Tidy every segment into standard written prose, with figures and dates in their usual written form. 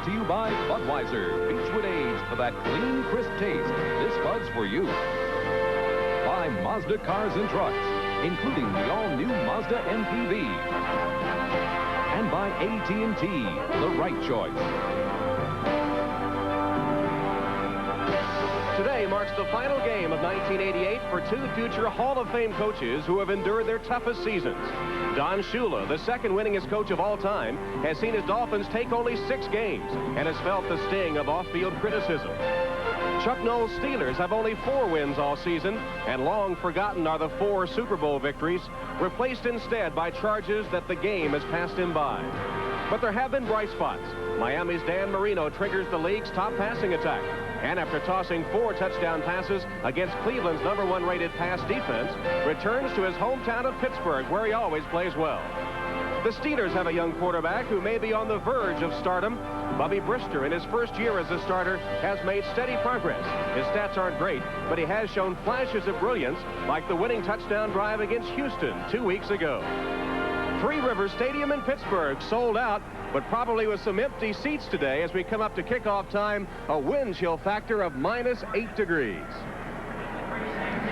to you by Budweiser. Beechwood aged for that clean, crisp taste. This Bud's for you. By Mazda Cars and Trucks, including the all-new Mazda MPV. And by AT&T, the right choice. Today marks the final game of 1988 for two future Hall of Fame coaches who have endured their toughest seasons. Don Shula, the second winningest coach of all time, has seen his Dolphins take only 6 games and has felt the sting of off-field criticism. Chuck Noll's Steelers have only 4 wins all season, and long forgotten are the 4 Super Bowl victories, replaced instead by charges that the game has passed him by. But there have been bright spots. Miami's Dan Marino triggers the league's top passing attack, and after tossing 4 touchdown passes against Cleveland's #1 rated pass defense, returns to his hometown of Pittsburgh, where he always plays well. The Steelers have a young quarterback who may be on the verge of stardom. Bubby Brister, in his first year as a starter, has made steady progress. His stats aren't great, but he has shown flashes of brilliance, like the winning touchdown drive against Houston 2 weeks ago. Three Rivers Stadium in Pittsburgh sold out, but probably with some empty seats today as we come up to kickoff time, a wind chill factor of -8 degrees.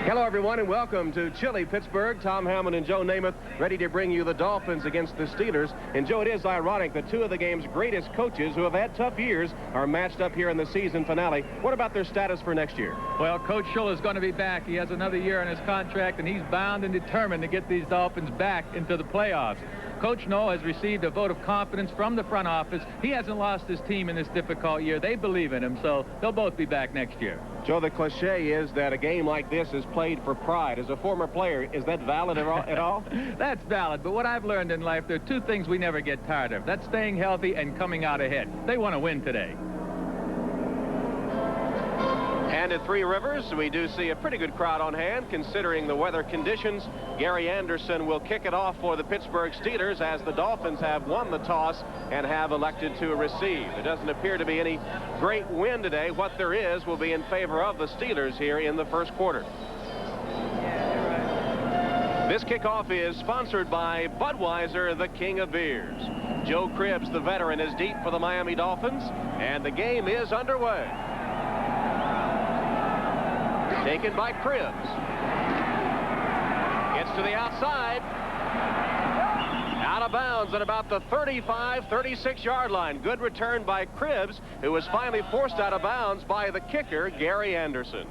Hello, everyone, and welcome to chilly Pittsburgh. Tom Hammond and Joe Namath ready to bring you the Dolphins against the Steelers. And, Joe, it is ironic that 2 of the game's greatest coaches who have had tough years are matched up here in the season finale. What about their status for next year? Well, Coach Shula is going to be back. He has another year on his contract, and he's bound and determined to get these Dolphins back into the playoffs. Coach Noll has received a vote of confidence from the front office. He hasn't lost his team in this difficult year. They believe in him, so they'll both be back next year. Joe, the cliche is that a game like this is played for pride. As a former player, is that valid at all? That's valid, but what I've learned in life, there are 2 things we never get tired of. That's staying healthy and coming out ahead. They want to win today. And at Three Rivers, we do see a pretty good crowd on hand, considering the weather conditions. Gary Anderson will kick it off for the Pittsburgh Steelers as the Dolphins have won the toss and have elected to receive. There doesn't appear to be any great wind today. What there is will be in favor of the Steelers here in the first quarter. This kickoff is sponsored by Budweiser, the king of beers. Joe Cribbs, the veteran, is deep for the Miami Dolphins, and the game is underway. Taken by Cribbs. Gets to the outside. Out of bounds at about the 35, 36-yard line. Good return by Cribbs, who was finally forced out of bounds by the kicker, Gary Anderson.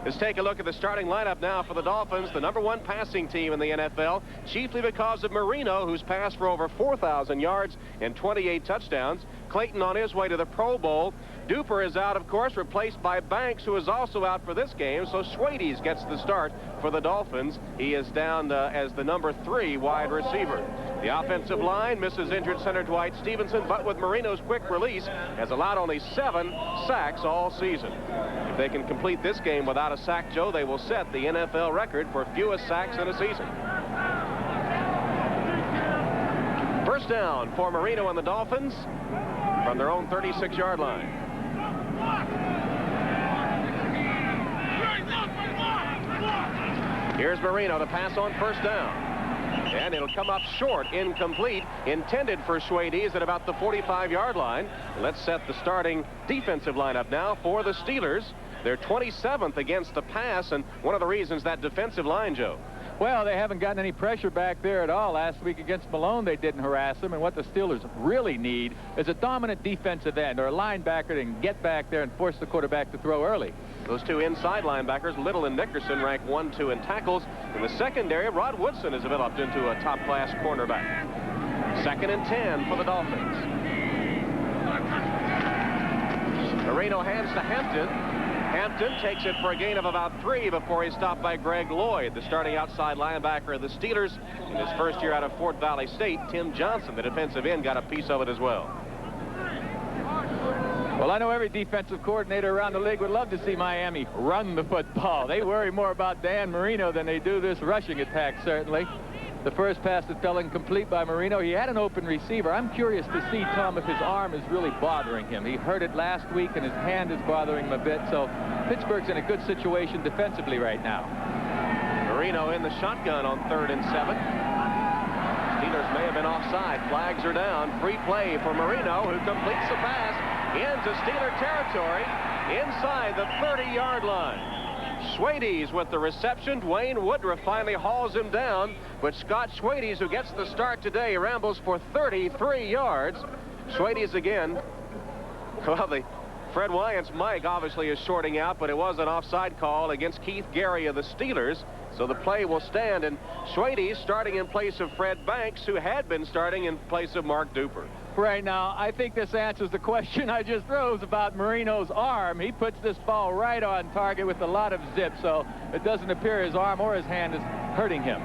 Let's take a look at the starting lineup now for the Dolphins, the #1 passing team in the NFL, chiefly because of Marino, who's passed for over 4,000 yards and 28 touchdowns. Clayton on his way to the Pro Bowl. Duper is out, of course, replaced by Banks, who is also out for this game, so Schwades gets the start for the Dolphins. He is down as the #3 wide receiver. The offensive line misses injured center Dwight Stevenson, but with Marino's quick release, has allowed only 7 sacks all season. If they can complete this game without a sack, Joe, they will set the NFL record for fewest sacks in a season. First down for Marino and the Dolphins from their own 36-yard line. Here's Marino to pass on first down. And it'll come up short, incomplete, intended for Schwades at about the 45-yard line. Let's set the starting defensive lineup now for the Steelers. They're 27th against the pass, and one of the reasons that defensive line, Joe. Well, they haven't gotten any pressure back there at all. Last week against Malone, they didn't harass them, and what the Steelers really need is a dominant defensive end or a linebacker that can get back there and force the quarterback to throw early. Those 2 inside linebackers, Little and Nickerson, rank 1, 2 in tackles. In the secondary, Rod Woodson has developed into a top-class cornerback. 2nd and 10 for the Dolphins. Marino hands to Hampton. Hampton takes it for a gain of about 3 before he's stopped by Greg Lloyd, the starting outside linebacker of the Steelers. In his first year out of Fort Valley State, Tim Johnson, the defensive end, got a piece of it as well. Well, I know every defensive coordinator around the league would love to see Miami run the football. They worry more about Dan Marino than they do this rushing attack, certainly. The first pass that fell incomplete by Marino. He had an open receiver. I'm curious to see, Tom, if his arm is really bothering him. He hurt it last week, and his hand is bothering him a bit. So Pittsburgh's in a good situation defensively right now. Marino in the shotgun on 3rd and 7. Steelers may have been offside. Flags are down. Free play for Marino, who completes the pass into Steeler territory inside the 30-yard line. Schwades with the reception. Dwayne Woodruff finally hauls him down, but Scott Schwades, who gets the start today, rambles for 33 yards. Schwades again. Well, Fred Wyant's mic obviously is shorting out, but it was an offside call against Keith Gary of the Steelers. So the play will stand, and Schwades starting in place of Fred Banks, who had been starting in place of Mark Duper. Right now, I think this answers the question I just rose about Marino's arm. He puts this ball right on target with a lot of zip, so it doesn't appear his arm or his hand is hurting him.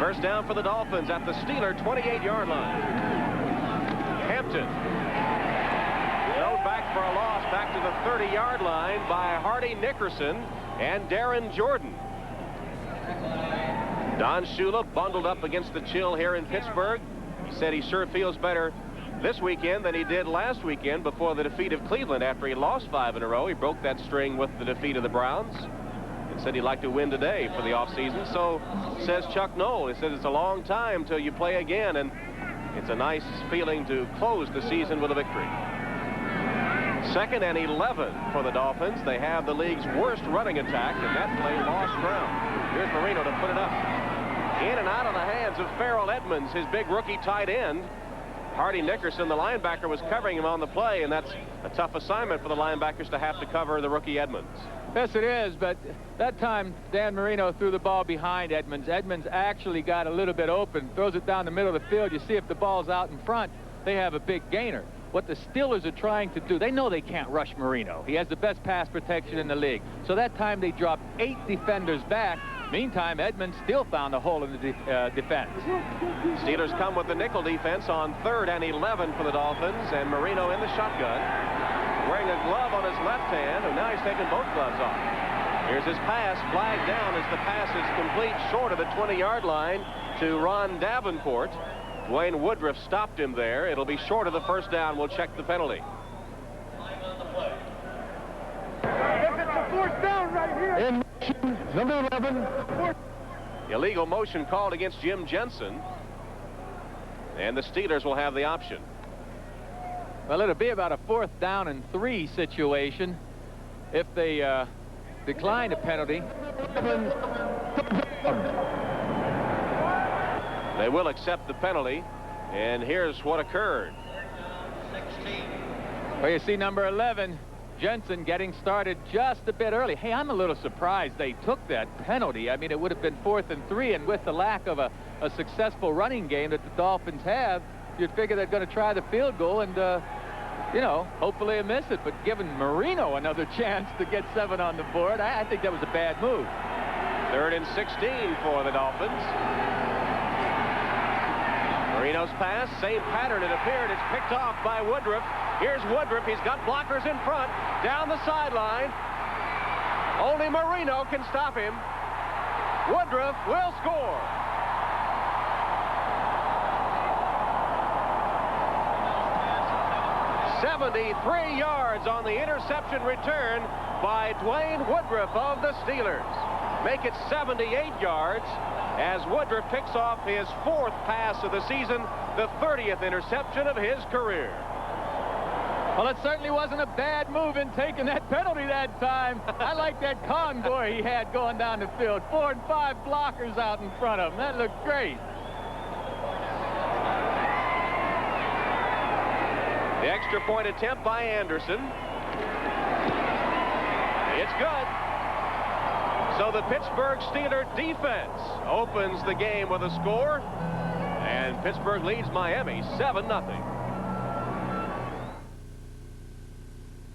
First down for the Dolphins at the Steeler 28-yard line. Hampton. Thrown back for a loss back to the 30-yard line by Hardy Nickerson and Darren Jordan. Don Shula bundled up against the chill here in Pittsburgh. He said he sure feels better this weekend than he did last weekend before the defeat of Cleveland after he lost 5 in a row. He broke that string with the defeat of the Browns and said he'd like to win today for the offseason. So says Chuck Noll. He says it's a long time till you play again, and it's a nice feeling to close the season with a victory. 2nd and 11 for the Dolphins. They have the league's worst running attack, and that play lost ground. Here's Marino to put it up. In and out of the hands of Farrell Edmonds, his big rookie tight end. Hardy Nickerson, the linebacker, was covering him on the play, and that's a tough assignment for the linebackers to have to cover the rookie Edmonds. Yes, it is, but that time Dan Marino threw the ball behind Edmonds. Edmonds actually got a little bit open, throws it down the middle of the field. You see if the ball's out in front, they have a big gainer. What the Steelers are trying to do, they know they can't rush Marino. He has the best pass protection in the league. So that time they dropped 8 defenders back. Meantime, Edmonds still found a hole in the defense. Steelers come with the nickel defense on 3rd and 11 for the Dolphins, and Marino in the shotgun, wearing a glove on his left hand, and now he's taking both gloves off. Here's his pass, flagged down as the pass is complete short of the 20-yard line to Ron Davenport. Dwayne Woodruff stopped him there. It'll be short of the first down. We'll check the penalty. It's a 4th down right here. In number 11. Illegal motion called against Jim Jensen, and the Steelers will have the option. Well, it'll be about a 4th down and 3 situation if they decline a penalty. They will accept the penalty, and here's what occurred. Well, you see number 11, Jensen, getting started just a bit early. Hey, I'm a little surprised they took that penalty. I mean, it would have been 4th and 3, and with the lack of a successful running game that the Dolphins have, you'd figure they're going to try the field goal and, you know, hopefully miss it. But giving Marino another chance to get 7 on the board, I think that was a bad move. 3rd and 16 for the Dolphins. Marino's pass, same pattern it appeared. It's picked off by Woodruff. Here's Woodruff. He's got blockers in front. Down the sideline. Only Marino can stop him. Woodruff will score. "73 yards on the interception return by Dwayne Woodruff of the Steelers. Make it 78 yards as Woodruff picks off his 4th pass of the season, the 30th interception of his career. Well, it certainly wasn't a bad move in taking that penalty that time. I like that convoy he had going down the field. 4 and 5 blockers out in front of him. That looked great. The extra point attempt by Anderson. It's good. So the Pittsburgh Steelers defense opens the game with a score, and Pittsburgh leads Miami 7-0.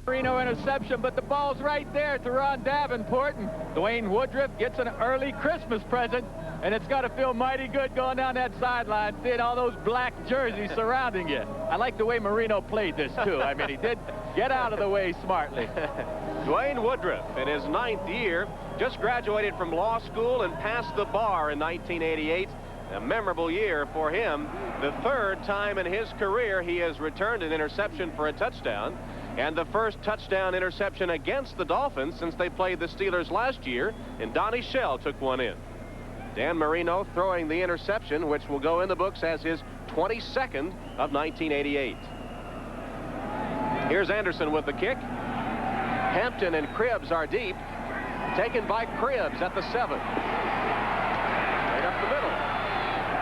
Marino interception, but the ball's right there to Ron Davenport, and Dwayne Woodruff gets an early Christmas present, and it's got to feel mighty good going down that sideline, seeing all those black jerseys surrounding you. I like the way Marino played this, too. I mean, he did get out of the way smartly. Dwayne Woodruff, in his 9th year, just graduated from law school and passed the bar in 1988. A memorable year for him. The 3rd time in his career he has returned an interception for a touchdown, and the first touchdown interception against the Dolphins since they played the Steelers last year, and Donnie Shell took one in. Dan Marino throwing the interception, which will go in the books as his 22nd of 1988. Here's Anderson with the kick. Hampton and Cribbs are deep. Taken by Cribbs at the 7. Right up the middle.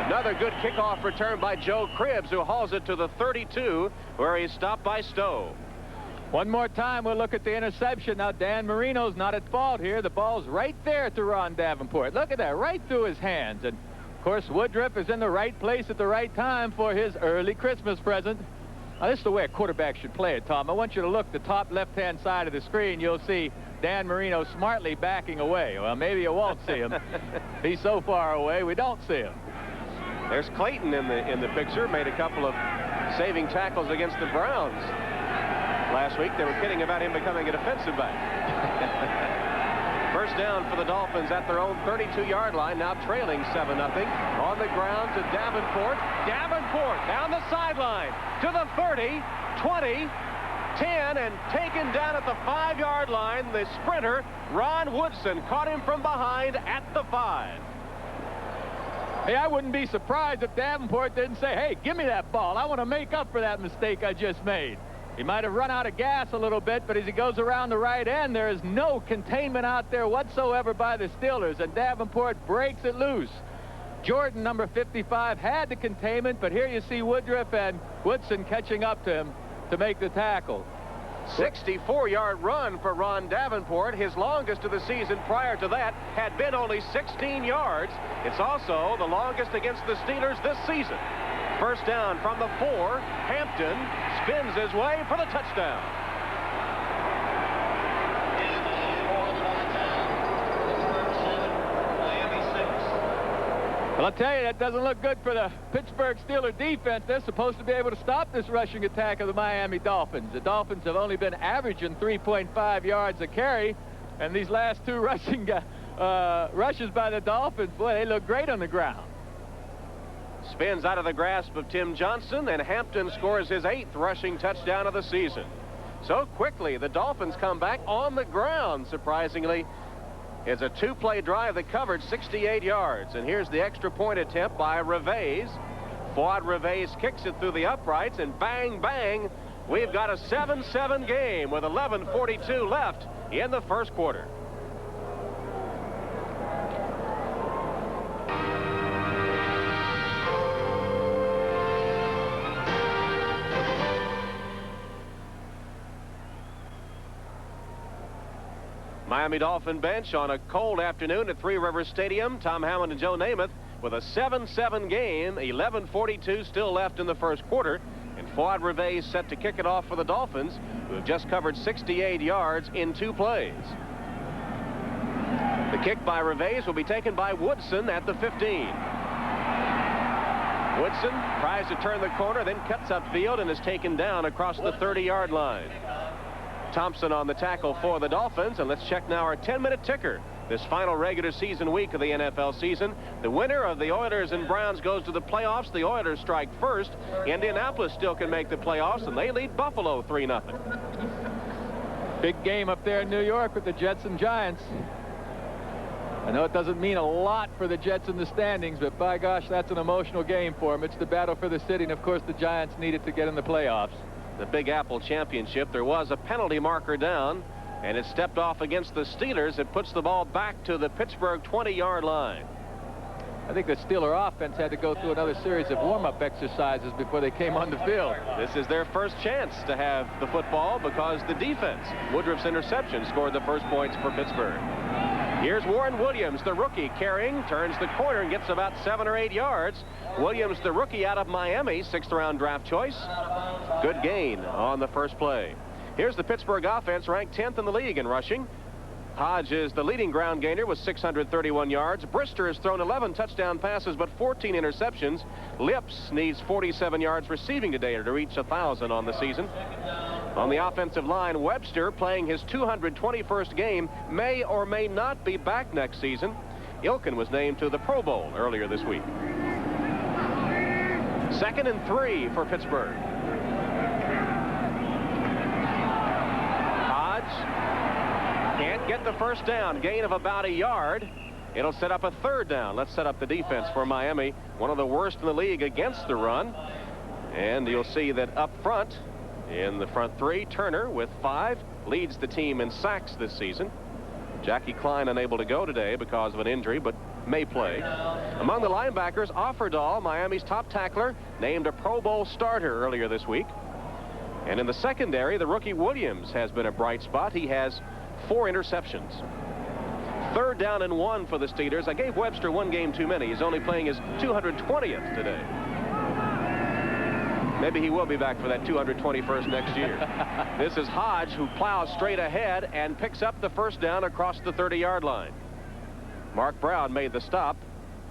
Another good kickoff return by Joe Cribbs, who hauls it to the 32, where he's stopped by Stowe. One more time, we'll look at the interception. Now, Dan Marino's not at fault here. The ball's right there to Ron Davenport. Look at that, right through his hands. And, of course, Woodruff is in the right place at the right time for his early Christmas present. Now, this is the way a quarterback should play it, Tom. I want you to look the top left-hand side of the screen. You'll see Dan Marino smartly backing away. Well, maybe you won't see him. He's so far away, we don't see him. There's Clayton in the picture. Made a couple of saving tackles against the Browns last week. They were kidding about him becoming a defensive back. First down for the Dolphins at their own 32-yard line, now trailing 7-0. On the ground to Davenport. Davenport down the sideline to the 30, 20, 10, and taken down at the 5-yard line. The sprinter, Ron Woodson, caught him from behind at the 5. Hey, I wouldn't be surprised if Davenport didn't say, hey, give me that ball. I want to make up for that mistake I just made. He might have run out of gas a little bit, but as he goes around the right end, there is no containment out there whatsoever by the Steelers, and Davenport breaks it loose. Jordan, number 55, had the containment, but here you see Woodruff and Woodson catching up to him to make the tackle. 64-yard run for Ron Davenport. His longest of the season prior to that had been only 16 yards. It's also the longest against the Steelers this season. First down from the 4. Hampton spins his way for the touchdown. Well, I'll tell you, that doesn't look good for the Pittsburgh Steelers defense. They're supposed to be able to stop this rushing attack of the Miami Dolphins. The Dolphins have only been averaging 3.5 yards a carry, and these last 2 rushing rushes by the Dolphins, boy, they look great on the ground. Spins out of the grasp of Tim Johnson, and Hampton scores his 8th rushing touchdown of the season. So quickly, the Dolphins come back on the ground, surprisingly. It's a 2-play drive that covered 68 yards. And here's the extra point attempt by Reves. Fuad Reves kicks it through the uprights, and bang, bang, we've got a 7-7 game with 11:42 left in the first quarter. Miami Dolphin bench on a cold afternoon at Three Rivers Stadium. Tom Hammond and Joe Namath with a 7-7 game. 11:42 still left in the first quarter. And Fuad Reves set to kick it off for the Dolphins, who have just covered 68 yards in 2 plays. The kick by Reves will be taken by Woodson at the 15. Woodson tries to turn the corner, then cuts upfield and is taken down across the 30-yard line. Thompson on the tackle for the Dolphins, and let's check now our 10-minute ticker. This final regular season week of the NFL season, the winner of the Oilers and Browns goes to the playoffs. The Oilers strike first. Indianapolis still can make the playoffs, and they lead Buffalo 3-0. Big game up there in New York with the Jets and Giants. I know it doesn't mean a lot for the Jets in the standings, but by gosh, that's an emotional game for them. It's the battle for the city, and of course the Giants need it to get in the playoffs. The Big Apple Championship, there was a penalty marker down, and it stepped off against the Steelers. It puts the ball back to the Pittsburgh 20-yard line. I think the Steeler offense had to go through another series of warm-up exercises before they came on the field. This is their first chance to have the football because the defense, Woodruff's interception, scored the first points for Pittsburgh. Here's Warren Williams, the rookie, carrying, turns the corner and gets about 7 or 8 yards. Williams, the rookie out of Miami, 6th-round draft choice. Good gain on the first play. Here's the Pittsburgh offense, ranked 10th in the league in rushing. Hodge is the leading ground gainer with 631 yards. Brister has thrown 11 touchdown passes but 14 interceptions. Lips needs 47 yards receiving today to reach 1,000 on the season. On the offensive line, Webster, playing his 221st game, may or may not be back next season. Ilkin was named to the Pro Bowl earlier this week. 2nd and 3 for Pittsburgh. Hodge can't get the first down. Gain of about a yard. It'll set up a third down. Let's set up the defense for Miami. One of the worst in the league against the run. And you'll see that up front, in the front three, Turner with 5 leads the team in sacks this season. Jackie Klein unable to go today because of an injury, but may play. Among the linebackers, Offerdahl, Miami's top tackler, named a Pro Bowl starter earlier this week. And in the secondary, the rookie Williams has been a bright spot. He has 4 interceptions. 3rd down and 1 for the Steelers. I gave Webster 1 game too many. He's only playing his 220th today. Maybe he will be back for that 221st next year. This is Hodge, who plows straight ahead and picks up the first down across the 30-yard line. Mark Brown made the stop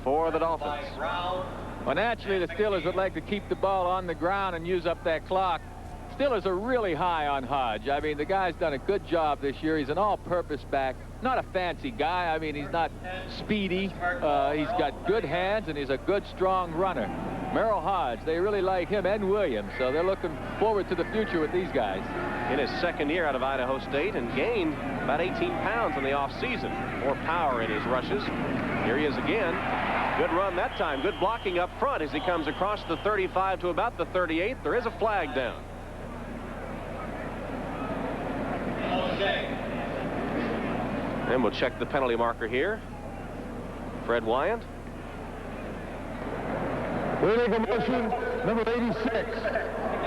for the Dolphins. Well, naturally, the Steelers would like to keep the ball on the ground and use up that clock. Steelers are really high on Hodge. I mean, the guy's done a good job this year. He's an all-purpose back. Not a fancy guy. I mean, he's not speedy. He's got good hands, and he's a good, strong runner. Merrill Hodge, they really like him and Williams, so they're looking forward to the future with these guys. In his 2nd year out of Idaho State, and gained about 18 pounds in the offseason. More power in his rushes. Here he is again. Good run that time. Good blocking up front as he comes across the 35 to about the 38. There is a flag down. And we'll check the penalty marker here. Fred Wyand. Illegal motion, number 86.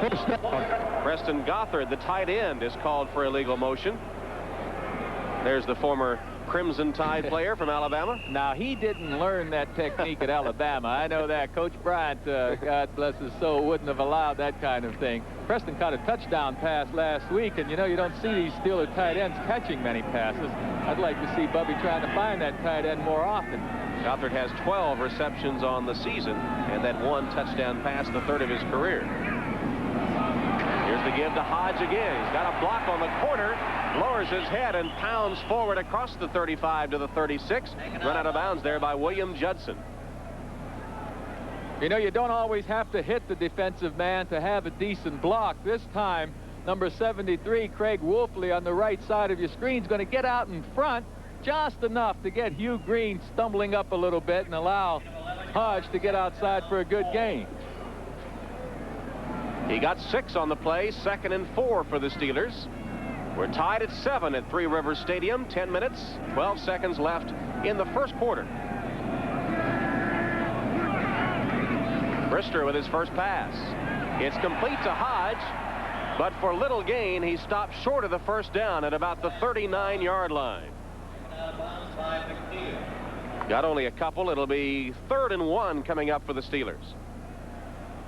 First down. Preston Gothard, the tight end, is called for illegal motion. There's the former Crimson Tide player from Alabama. Now, he didn't learn that technique at Alabama. I know that. Coach Bryant, God bless his soul, wouldn't have allowed that kind of thing. Preston caught a touchdown pass last week, and you know, you don't see these Steeler tight ends catching many passes. I'd like to see Bubby trying to find that tight end more often. Gothard has 12 receptions on the season, and that 1 touchdown pass, the 3rd of his career. Here's the give to Hodge again. He's got a block on the corner, lowers his head and pounds forward across the 35 to the 36. Run out of bounds there by William Judson. You know, you don't always have to hit the defensive man to have a decent block. This time, number 73, Craig Wolfley, on the right side of your screen, is going to get out in front just enough to get Hugh Green stumbling up a little bit and allow Hodge to get outside for a good gain. He got 6 on the play. 2nd and 4 for the Steelers. We're tied at 7 at Three Rivers Stadium. 10 minutes, 12 seconds left in the first quarter. Brister with his first pass. It's complete to Hodge, but for little gain, he stopped short of the first down at about the 39-yard line. Got only a couple. It'll be 3rd and 1 coming up for the Steelers.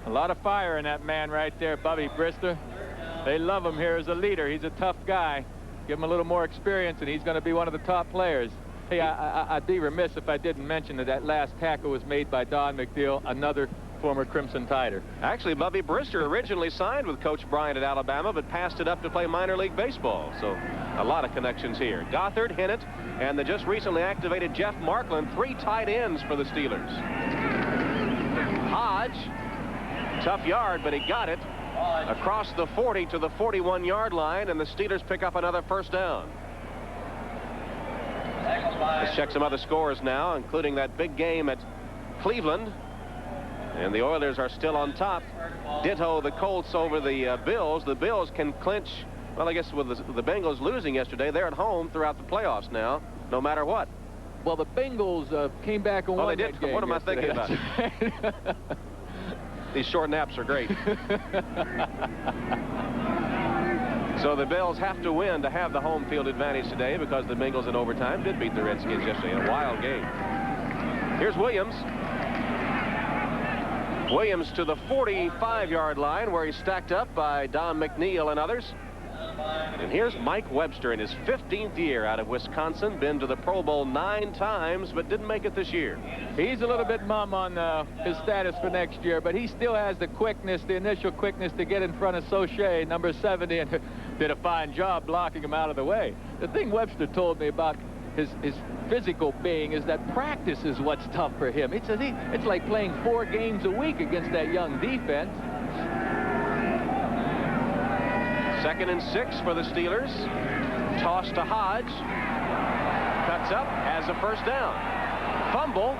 A lot of fire in that man right there, Bubby Brister. They love him here as a leader. He's a tough guy. Give him a little more experience, and he's going to be one of the top players. Hey, I'd be remiss if I didn't mention that last tackle was made by Don McNeil, another former Crimson Tider. Actually, Bubby Brister originally signed with Coach Bryant at Alabama, but passed it up to play minor league baseball. So a lot of connections here. Gothard, Hinnant, and the just recently activated Jeff Markland, 3 tight ends for the Steelers. Hodge, tough yard, but he got it across the 40 to the 41-yard line, and the Steelers pick up another first down. Let's check some other scores now, including that big game at Cleveland. And the Oilers are still on top. Ditto the Colts over the Bills. The Bills can clinch, well, I guess with the Bengals losing yesterday, they're at home throughout the playoffs now, no matter what. Well, the Bengals came back and won they did. that game. What am I thinking about? These short naps are great. So the Bills have to win to have the home field advantage today, because the Bengals in overtime did beat the Redskins yesterday in a wild game. Here's Williams. Williams to the 45-yard line, where he's stacked up by Don McNeil and others. And here's Mike Webster in his 15th year out of Wisconsin. Been to the Pro Bowl 9 times, but didn't make it this year. He's a little bit mum on his status for next year, but he still has the quickness, the initial quickness to get in front of Sauché, number 70, and did a fine job blocking him out of the way. The thing Webster told me about his physical being is that practice is what's tough for him. It's like playing 4 games a week against that young defense. 2nd and 6 for the Steelers. Toss to Hodge. Cuts up, has a first down. Fumble.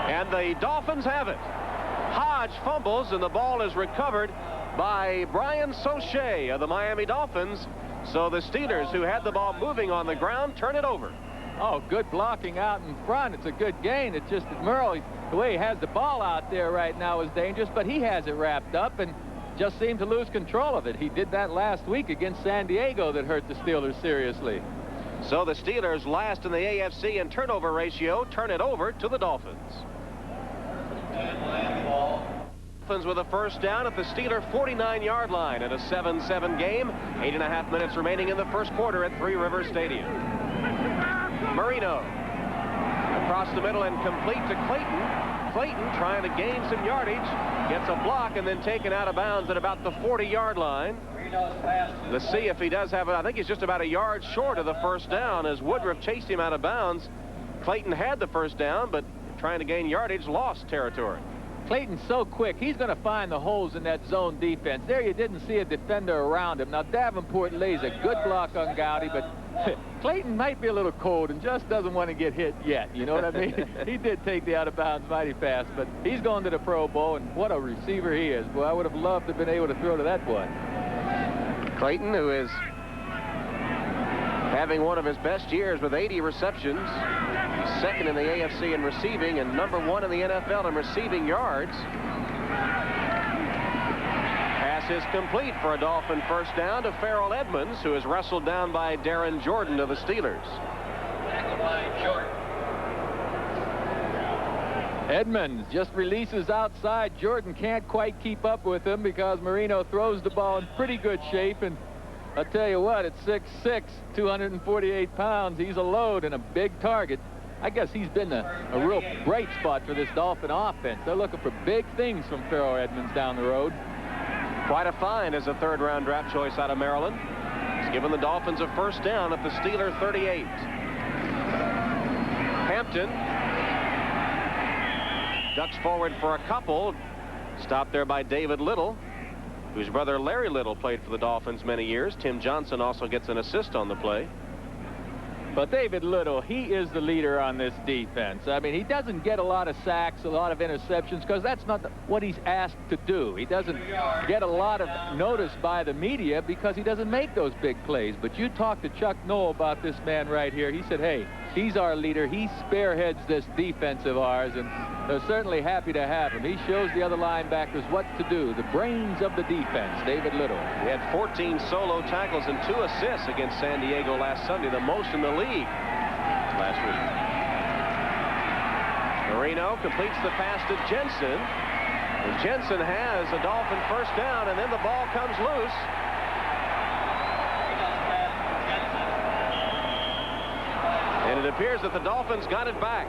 And the Dolphins have it. Hodge fumbles, and the ball is recovered by Brian Soche of the Miami Dolphins. So the Steelers, who had the ball moving on the ground, turn it over. Oh, good blocking out in front. It's a good gain. It's just that Merle, the way he has the ball out there right now is dangerous, but he has it wrapped up and just seemed to lose control of it. He did that last week against San Diego that hurt the Steelers seriously. So the Steelers, last in the AFC in turnover ratio, turn it over to the Dolphins. Dolphins with a first down at the Steeler 49-yard line in a 7-7 game. 8.5 minutes remaining in the first quarter at Three Rivers Stadium. Marino across the middle and complete to Clayton. Clayton trying to gain some yardage, gets a block and then taken out of bounds at about the 40-yard line. Let's see if he does have it. I think he's just about a yard short of the first down as Woodruff chased him out of bounds. Clayton had the first down, but trying to gain yardage, lost territory. Clayton's so quick, he's going to find the holes in that zone defense. There you didn't see a defender around him. Now Davenport lays a good block on Gowdy, but Clayton might be a little cold and just doesn't want to get hit yet. You know what I mean? He did take the out of bounds mighty fast, but he's going to the Pro Bowl, and what a receiver he is. Boy, I would have loved to have been able to throw to that boy. Clayton, who is having one of his best years with 80 receptions. He's second in the AFC in receiving and #1 in the NFL in receiving yards. Pass is complete for a Dolphin first down to Farrell Edmonds, who is wrestled down by Darren Jordan of the Steelers. Edmonds just releases outside. Jordan can't quite keep up with him because Marino throws the ball in pretty good shape, and I'll tell you what, at 6'6", 248 pounds, he's a load and a big target. I guess he's been a real bright spot for this Dolphin offense. They're looking for big things from Farrell Edmonds down the road. Quite a find as a third-round draft choice out of Maryland. He's given the Dolphins a first down at the Steeler 38. Hampton ducks forward for a couple. Stopped there by David Little, whose brother Larry Little played for the Dolphins many years. Tim Johnson also gets an assist on the play. But David Little, he is the leader on this defense. I mean, he doesn't get a lot of sacks, a lot of interceptions, because that's not what he's asked to do. He doesn't get a lot of notice by the media because he doesn't make those big plays. But you talk to Chuck Noll about this man right here. He said, hey, he's our leader. He spearheads this defense of ours, and they're certainly happy to have him. He shows the other linebackers what to do. The brains of the defense, David Little. He had 14 solo tackles and 2 assists against San Diego last Sunday, the most in the league last week. Marino completes the pass to Jensen. And Jensen has a Dolphin first down, and then the ball comes loose. And it appears that the Dolphins got it back.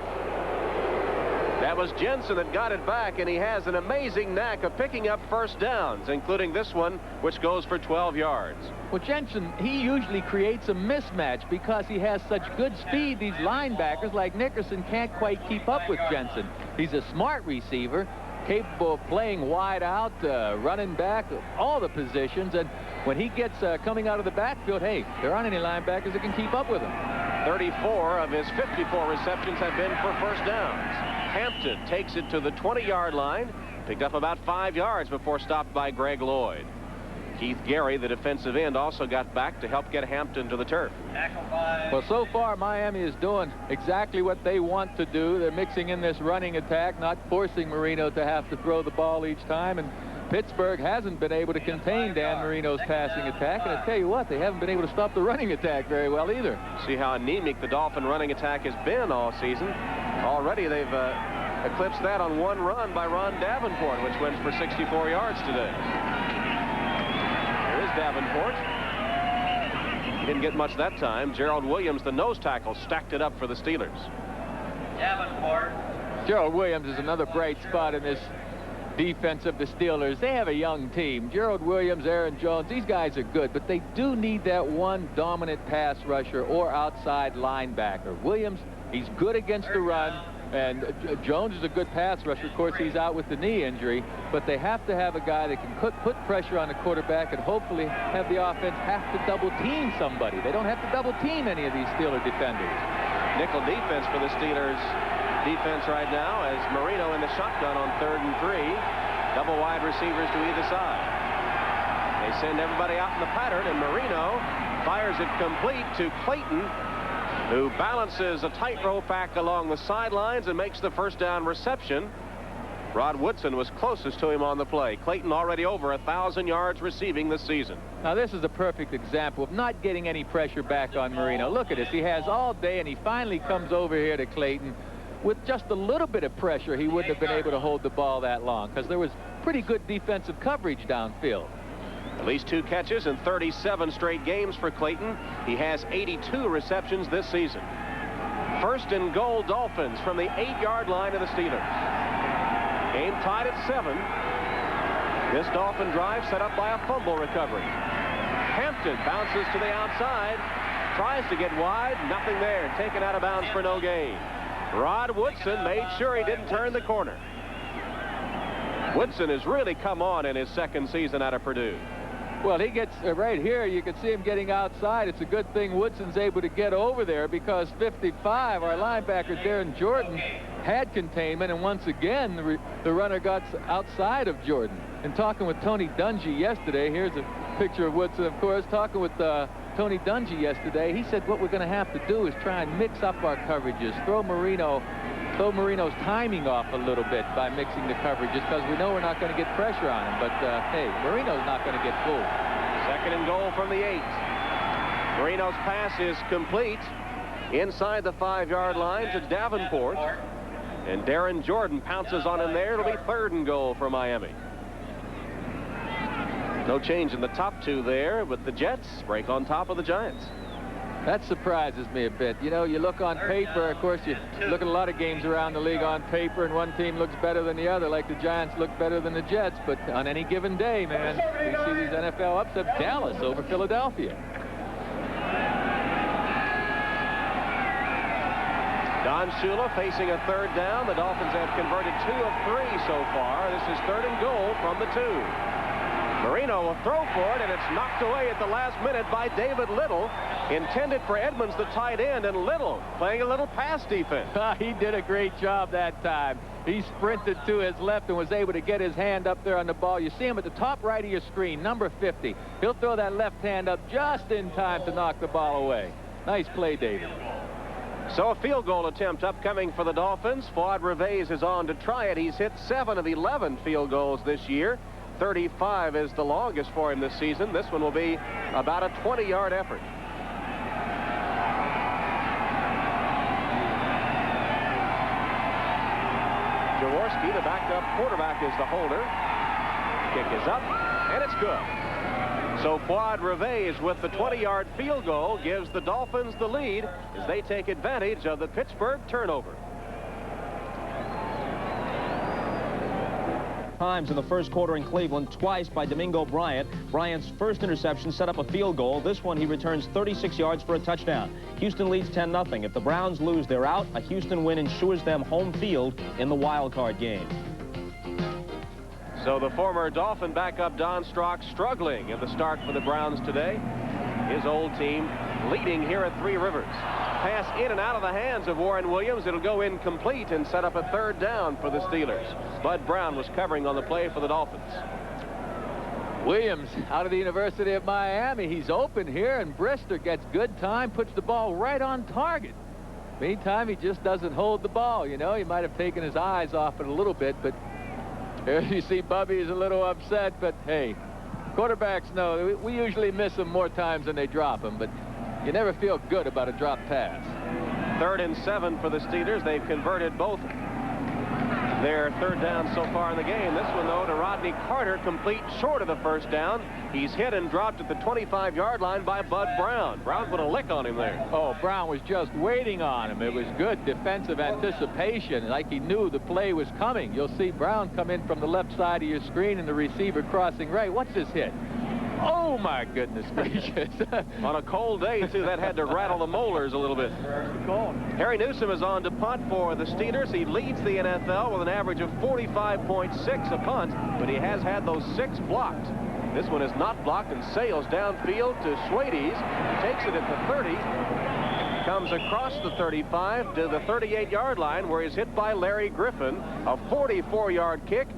That was Jensen that got it back, and he has an amazing knack of picking up first downs, including this one, which goes for 12 yards. Well, Jensen, he usually creates a mismatch because he has such good speed. These linebackers like Nickerson can't quite keep up with Jensen. He's a smart receiver, capable of playing wide out, running back, all the positions. And when he gets coming out of the backfield, hey, there aren't any linebackers that can keep up with him. 34 of his 54 receptions have been for first downs. Hampton takes it to the 20-yard line, picked up about 5 yards before stopped by Greg Lloyd. Keith Gary, the defensive end, also got back to help get Hampton to the turf. Well, so far, Miami is doing exactly what they want to do. They're mixing in this running attack, not forcing Marino to have to throw the ball each time. And Pittsburgh hasn't been able to contain Dan Marino's passing attack. And I tell you what, they haven't been able to stop the running attack very well either. See how anemic the Dolphin running attack has been all season. Already they've eclipsed that on one run by Ron Davenport, which went for 64 yards today. There is Davenport. He didn't get much that time. Gerald Williams, the nose tackle, stacked it up for the Steelers. Davenport. Gerald Williams is another bright spot in this defense of the Steelers. They have a young team. Gerald Williams, Aaron Jones, these guys are good, but they do need that one dominant pass rusher or outside linebacker. Williams, he's good against the run, and Jones is a good pass rusher. Of course, he's out with the knee injury, but they have to have a guy that can put pressure on the quarterback and hopefully have the offense have to double team somebody. They don't have to double team any of these Steeler defenders. Nickel defense for the Steelers defense right now as Marino in the shotgun on 3rd and 3. Double wide receivers to either side. They send everybody out in the pattern, and Marino fires it complete to Clayton, who balances a tightrope act along the sidelines and makes the first down reception. Rod Woodson was closest to him on the play. Clayton already over 1,000 yards receiving this season. Now, this is a perfect example of not getting any pressure back on Marino. Look at this. He has all day, and he finally comes over here to Clayton. With just a little bit of pressure, he wouldn't have been able to hold the ball that long because there was pretty good defensive coverage downfield. At least 2 catches in 37 straight games for Clayton. He has 82 receptions this season. 1st and goal, Dolphins from the 8-yard line of the Steelers. Game tied at 7. This Dolphin drive set up by a fumble recovery. Hampton bounces to the outside, tries to get wide, nothing there, taken out of bounds for no gain. Rod Woodson made sure he didn't turn the corner. Woodson has really come on in his 2nd season out of Purdue. Well, he gets right here. You can see him getting outside. It's a good thing Woodson's able to get over there because 55, our linebacker Darren Jordan, had containment, and once again the runner got outside of Jordan. And talking with Tony Dungy yesterday, here's a picture of Woodson, of course, talking with Tony Dungy yesterday. He said what we're going to have to do is try and mix up our coverages, throw Marino's timing off a little bit by mixing the coverages because we know we're not going to get pressure on him. But hey, Marino's not going to get fooled. 2nd and goal from the 8. Marino's pass is complete inside the 5-yard line to Davenport. And Darren Jordan pounces on him there. It'll be 3rd and goal for Miami. No change in the top 2 there, but the Jets break on top of the Giants. That surprises me a bit. You know, you look on paper, of course, you look at a lot of games around the league on paper, and one team looks better than the other, like the Giants look better than the Jets. But on any given day, man, we see these NFL upsets. Dallas over Philadelphia. Don Shula facing a 3rd down. The Dolphins have converted 2 of 3 so far. This is 3rd and goal from the 2. Marino will throw for it, and it's knocked away at the last minute by David Little. Intended for Edmonds, the tight end, and Little playing a little pass defense. He did a great job that time. He sprinted to his left and was able to get his hand up there on the ball. You see him at the top right of your screen, number 50. He'll throw that left hand up just in time to knock the ball away. Nice play, David. So a field goal attempt upcoming for the Dolphins. Fuad Reveiz is on to try it. He's hit 7 of 11 field goals this year. 35 is the longest for him this season. This one will be about a 20-yard effort. Jaworski, the backup quarterback, is the holder. Kick is up, and it's good. So Fuad Reveiz with the 20-yard field goal gives the Dolphins the lead as they take advantage of the Pittsburgh turnover. Times in the first quarter in Cleveland, twice by Domingo Bryant. Bryant's first interception set up a field goal. This one he returns 36 yards for a touchdown. Houston leads 10-0. If the Browns lose, they're out. A Houston win ensures them home field in the wild card game. So the former Dolphin backup Don Strock struggling at the start for the Browns today. His old team leading here at Three Rivers. Pass in and out of the hands of Warren Williams. It'll go incomplete and set up a 3rd down for the Steelers. Bud Brown was covering on the play for the Dolphins. Williams out of the University of Miami. He's open here, and Brister gets good time, puts the ball right on target. Meantime, he just doesn't hold the ball. You know, he might have taken his eyes off it a little bit, but here you see Bubby's a little upset, but hey, quarterbacks know we usually miss them more times than they drop them, but you never feel good about a drop pass. 3rd and 7 for the Steelers. They've converted both their 3rd down so far in the game. This one, though, to Rodney Carter, complete short of the 1st down. He's hit and dropped at the 25-yard line by Bud Brown. Brown put a lick on him there. Oh, Brown was just waiting on him. It was good defensive anticipation, like he knew the play was coming. You'll see Brown come in from the left side of your screen and the receiver crossing right. What's this hit? Oh, my goodness gracious. On a cold day, too, that had to rattle the molars a little bit. Harry Newsome is on to punt for the Steelers. He leads the NFL with an average of 45.6 a punt, but he has had those 6 blocked. This one is not blocked and sails downfield to Schwades. Takes it at the 30. comes across the 35 to the 38-yard line, where he's hit by Larry Griffin. A 44-yard kick,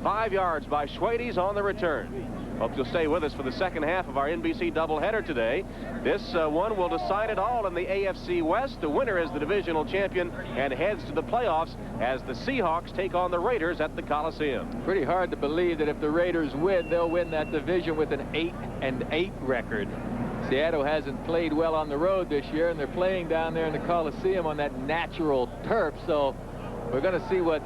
5 yards by Schwades on the return. Hope you'll stay with us for the second half of our NBC doubleheader today. This one will decide it all in the AFC West. The winner is the divisional champion and heads to the playoffs as the Seahawks take on the Raiders at the Coliseum. Pretty hard to believe that if the Raiders win, they'll win that division with an 8-8 record. Seattle hasn't played well on the road this year, and they're playing down there in the Coliseum on that natural turf. So we're going to see what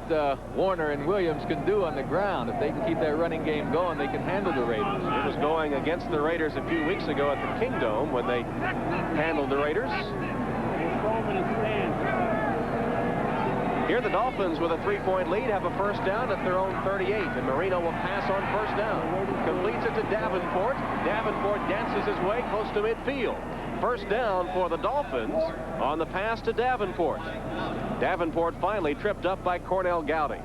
Warner and Williams can do on the ground. If they can keep that running game going, they can handle the Raiders. It was going against the Raiders a few weeks ago at the Kingdome when they handled the Raiders. Here the Dolphins, with a 3-point lead, have a first down at their own 38, and Marino will pass on first down. Completes it to Davenport. Davenport dances his way close to midfield. First down for the Dolphins on the pass to Davenport. Davenport finally tripped up by Cornell Gowdy.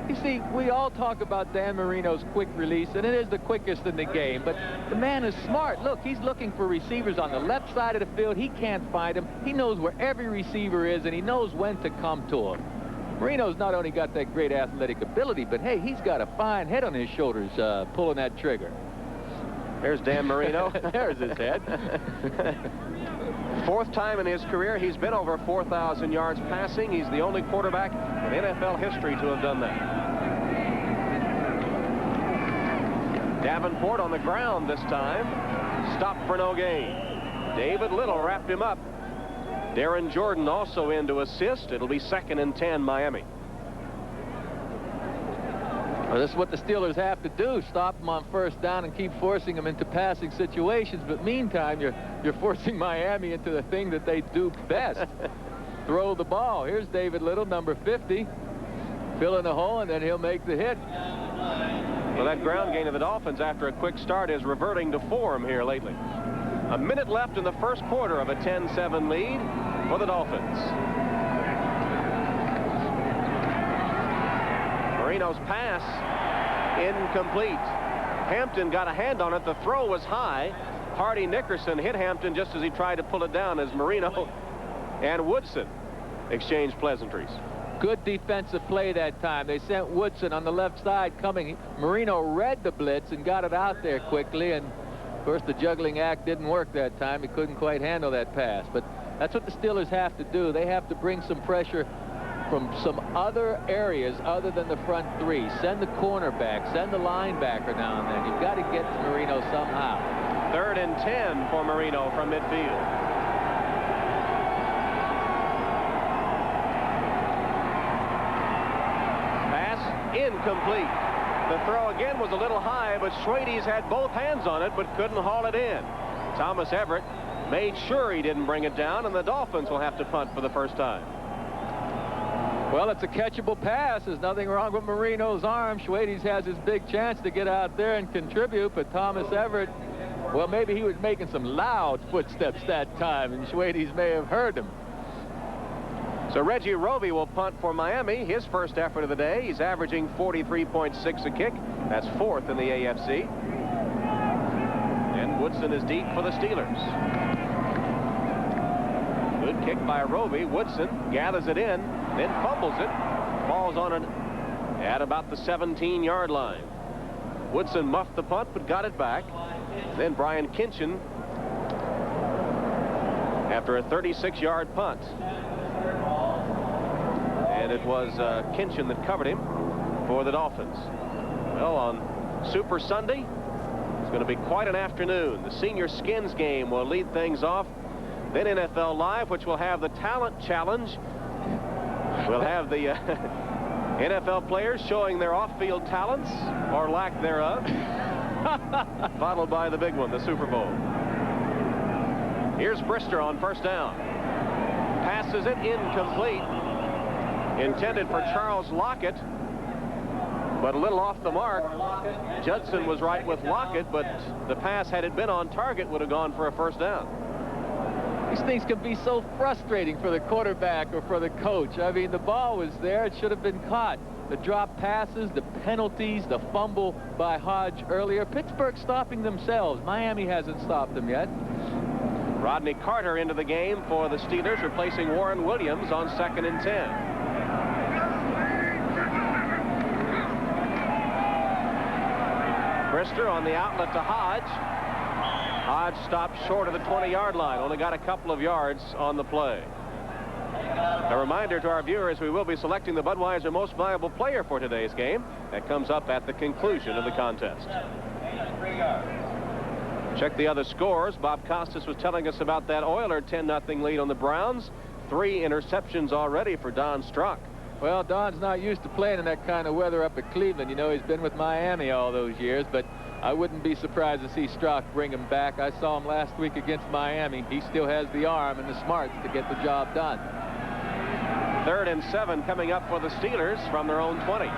You see, we all talk about Dan Marino's quick release, and it is the quickest in the game, but the man is smart. Look, he's looking for receivers on the left side of the field. He can't find them. He knows where every receiver is, and he knows when to come to him. Marino's not only got that great athletic ability, but hey, he's got a fine head on his shoulders pulling that trigger. There's Dan Marino. There's his head. Fourth time in his career he's been over 4,000 yards passing. He's the only quarterback in NFL history to have done that. Davenport on the ground this time. Stopped for no gain. David Little wrapped him up. Darren Jordan also in to assist. It'll be 2nd and 10, Miami. Well, this is what the Steelers have to do. Stop them on first down and keep forcing them into passing situations. But meantime, you're forcing Miami into the thing that they do best. Throw the ball. Here's David Little, number 50. Filling the hole, and then he'll make the hit. Well, that ground gain of the Dolphins after a quick start is reverting to form here lately. A minute left in the first quarter of a 10-7 lead for the Dolphins. Marino's pass incomplete. Hampton got a hand on it. The throw was high. Hardy Nickerson hit Hampton just as he tried to pull it down as Marino and Woodson exchanged pleasantries. Good defensive play that time. They sent Woodson on the left side coming. Marino read the blitz and got it out there quickly, and of course the juggling act didn't work that time. He couldn't quite handle that pass. But that's what the Steelers have to do. They have to bring some pressure from some other areas other than the front three. Send the cornerback, send the linebacker now and then. You've got to get to Marino somehow. 3rd and 10 for Marino from midfield. Pass incomplete. The throw again was a little high, but Schwades had both hands on it but couldn't haul it in. Thomas Everett made sure he didn't bring it down, and the Dolphins will have to punt for the first time. Well, it's a catchable pass. There's nothing wrong with Marino's arm. Schwades has his big chance to get out there and contribute, but Thomas Everett, well, maybe he was making some loud footsteps that time, and Schwades may have heard him. So Reggie Roby will punt for Miami. His first effort of the day. He's averaging 43.6 a kick. That's 4th in the AFC. And Woodson is deep for the Steelers. Good kick by Roby. Woodson gathers it in, then fumbles it. Falls on it at about the 17-yard line. Woodson muffed the punt but got it back. Then Brian Kinchin after a 36-yard punt. And it was Kinchin that covered him for the Dolphins. Well, on Super Sunday, it's going to be quite an afternoon. The Senior Skins game will lead things off. Then NFL Live, which will have the Talent Challenge. We'll have the NFL players showing their off-field talents, or lack thereof, followed by the big one, the Super Bowl. Here's Brister on first down. Passes it incomplete. Intended for Charles Lockett, but a little off the mark. Judson was right with Lockett, but the pass, had it been on target, would have gone for a first down. These things can be so frustrating for the quarterback or for the coach. I mean, the ball was there. It should have been caught. The drop passes, the penalties, the fumble by Hodge earlier. Pittsburgh stopping themselves. Miami hasn't stopped them yet. Rodney Carter into the game for the Steelers, replacing Warren Williams on 2nd and 10. Brister on the outlet to Hodge. Hodge stopped short of the 20-yard line, only got a couple of yards on the play. A reminder to our viewers, we will be selecting the Budweiser Most Valuable Player for today's game. That comes up at the conclusion of the contest. Check the other scores. Bob Costas was telling us about that Oiler 10-0 lead on the Browns. 3 interceptions already for Don Strock. Well, Don's not used to playing in that kind of weather up at Cleveland. You know, he's been with Miami all those years, but I wouldn't be surprised to see Strock bring him back. I saw him last week against Miami. He still has the arm and the smarts to get the job done. 3rd and 7 coming up for the Steelers from their own 20.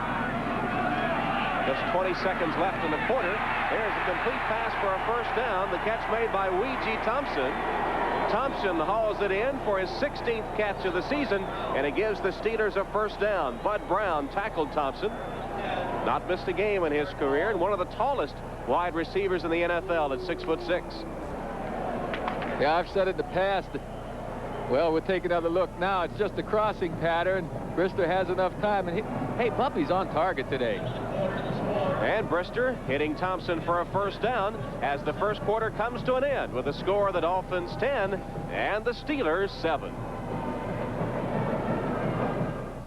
Just 20 seconds left in the quarter. There's a complete pass for a first down. The catch made by Weegee Thompson. Thompson hauls it in for his 16th catch of the season, and it gives the Steelers a first down. Bud Brown tackled Thompson. Not missed a game in his career, and one of the tallest wide receivers in the NFL at 6'6". Yeah, I've said it in the past. Well, we'll take another look now. It's just a crossing pattern. Brister has enough time, and hey, Bumpy's on target today. And Brister hitting Thompson for a first down as the first quarter comes to an end with a score of the Dolphins 10 and the Steelers 7.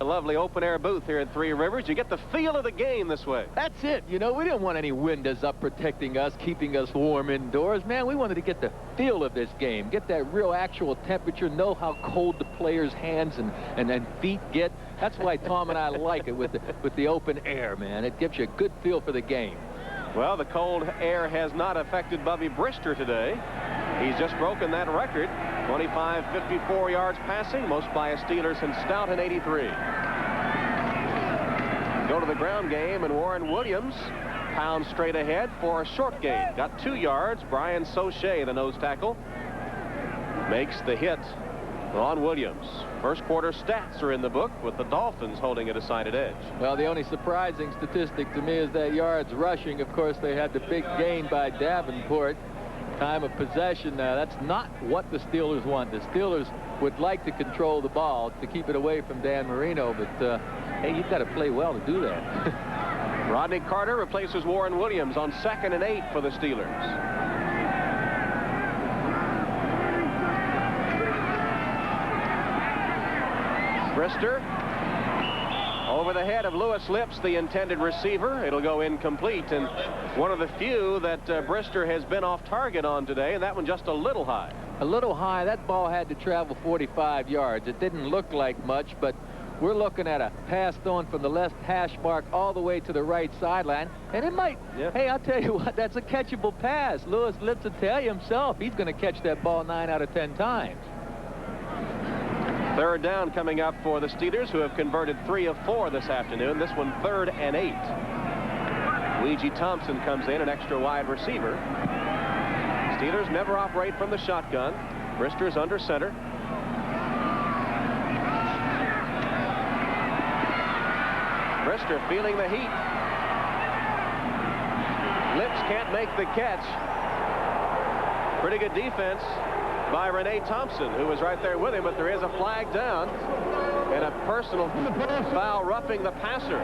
A lovely open-air booth here at Three Rivers. You get the feel of the game this way. That's it. You know, we didn't want any windows up protecting us, keeping us warm indoors. Man, we wanted to get the feel of this game, get that real actual temperature, know how cold the players' hands and feet get. That's why Tom and I like it with the open air, man. It gives you a good feel for the game. Well, the cold air has not affected Bubby Brister today. He's just broken that record. 25-54 yards passing, most by a Steeler since Stoughton '83. Go to the ground game, and Warren Williams pounds straight ahead for a short gain. Got 2 yards. Brian Soche, the nose tackle, makes the hit on Williams. First quarter stats are in the book with the Dolphins holding a decided edge. Well, the only surprising statistic to me is that yards rushing. Of course, they had the big gain by Davenport. Time of possession, that's not what the Steelers want. The Steelers would like to control the ball to keep it away from Dan Marino, but hey, you've got to play well to do that. Rodney Carter replaces Warren Williams on 2nd and 8 for the Steelers. Brister over the head of Lewis Lips, the intended receiver. It'll go incomplete, and one of the few that Brister has been off target on today, and that one just a little high. A little high. That ball had to travel 45 yards. It didn't look like much, but we're looking at a pass thrown from the left hash mark all the way to the right sideline, and it might. Yeah. Hey, I'll tell you what, that's a catchable pass. Lewis Lips will tell you himself he's going to catch that ball 9 out of 10 times. 3rd down coming up for the Steelers, who have converted 3 of 4 this afternoon. This one 3rd and 8. Weegee Thompson comes in, an extra wide receiver. Steelers never operate from the shotgun. Brister's under center. Brister feeling the heat. Lips can't make the catch. Pretty good defense by Renee Thompson, who was right there with him, but there is a flag down and a personal foul roughing the passer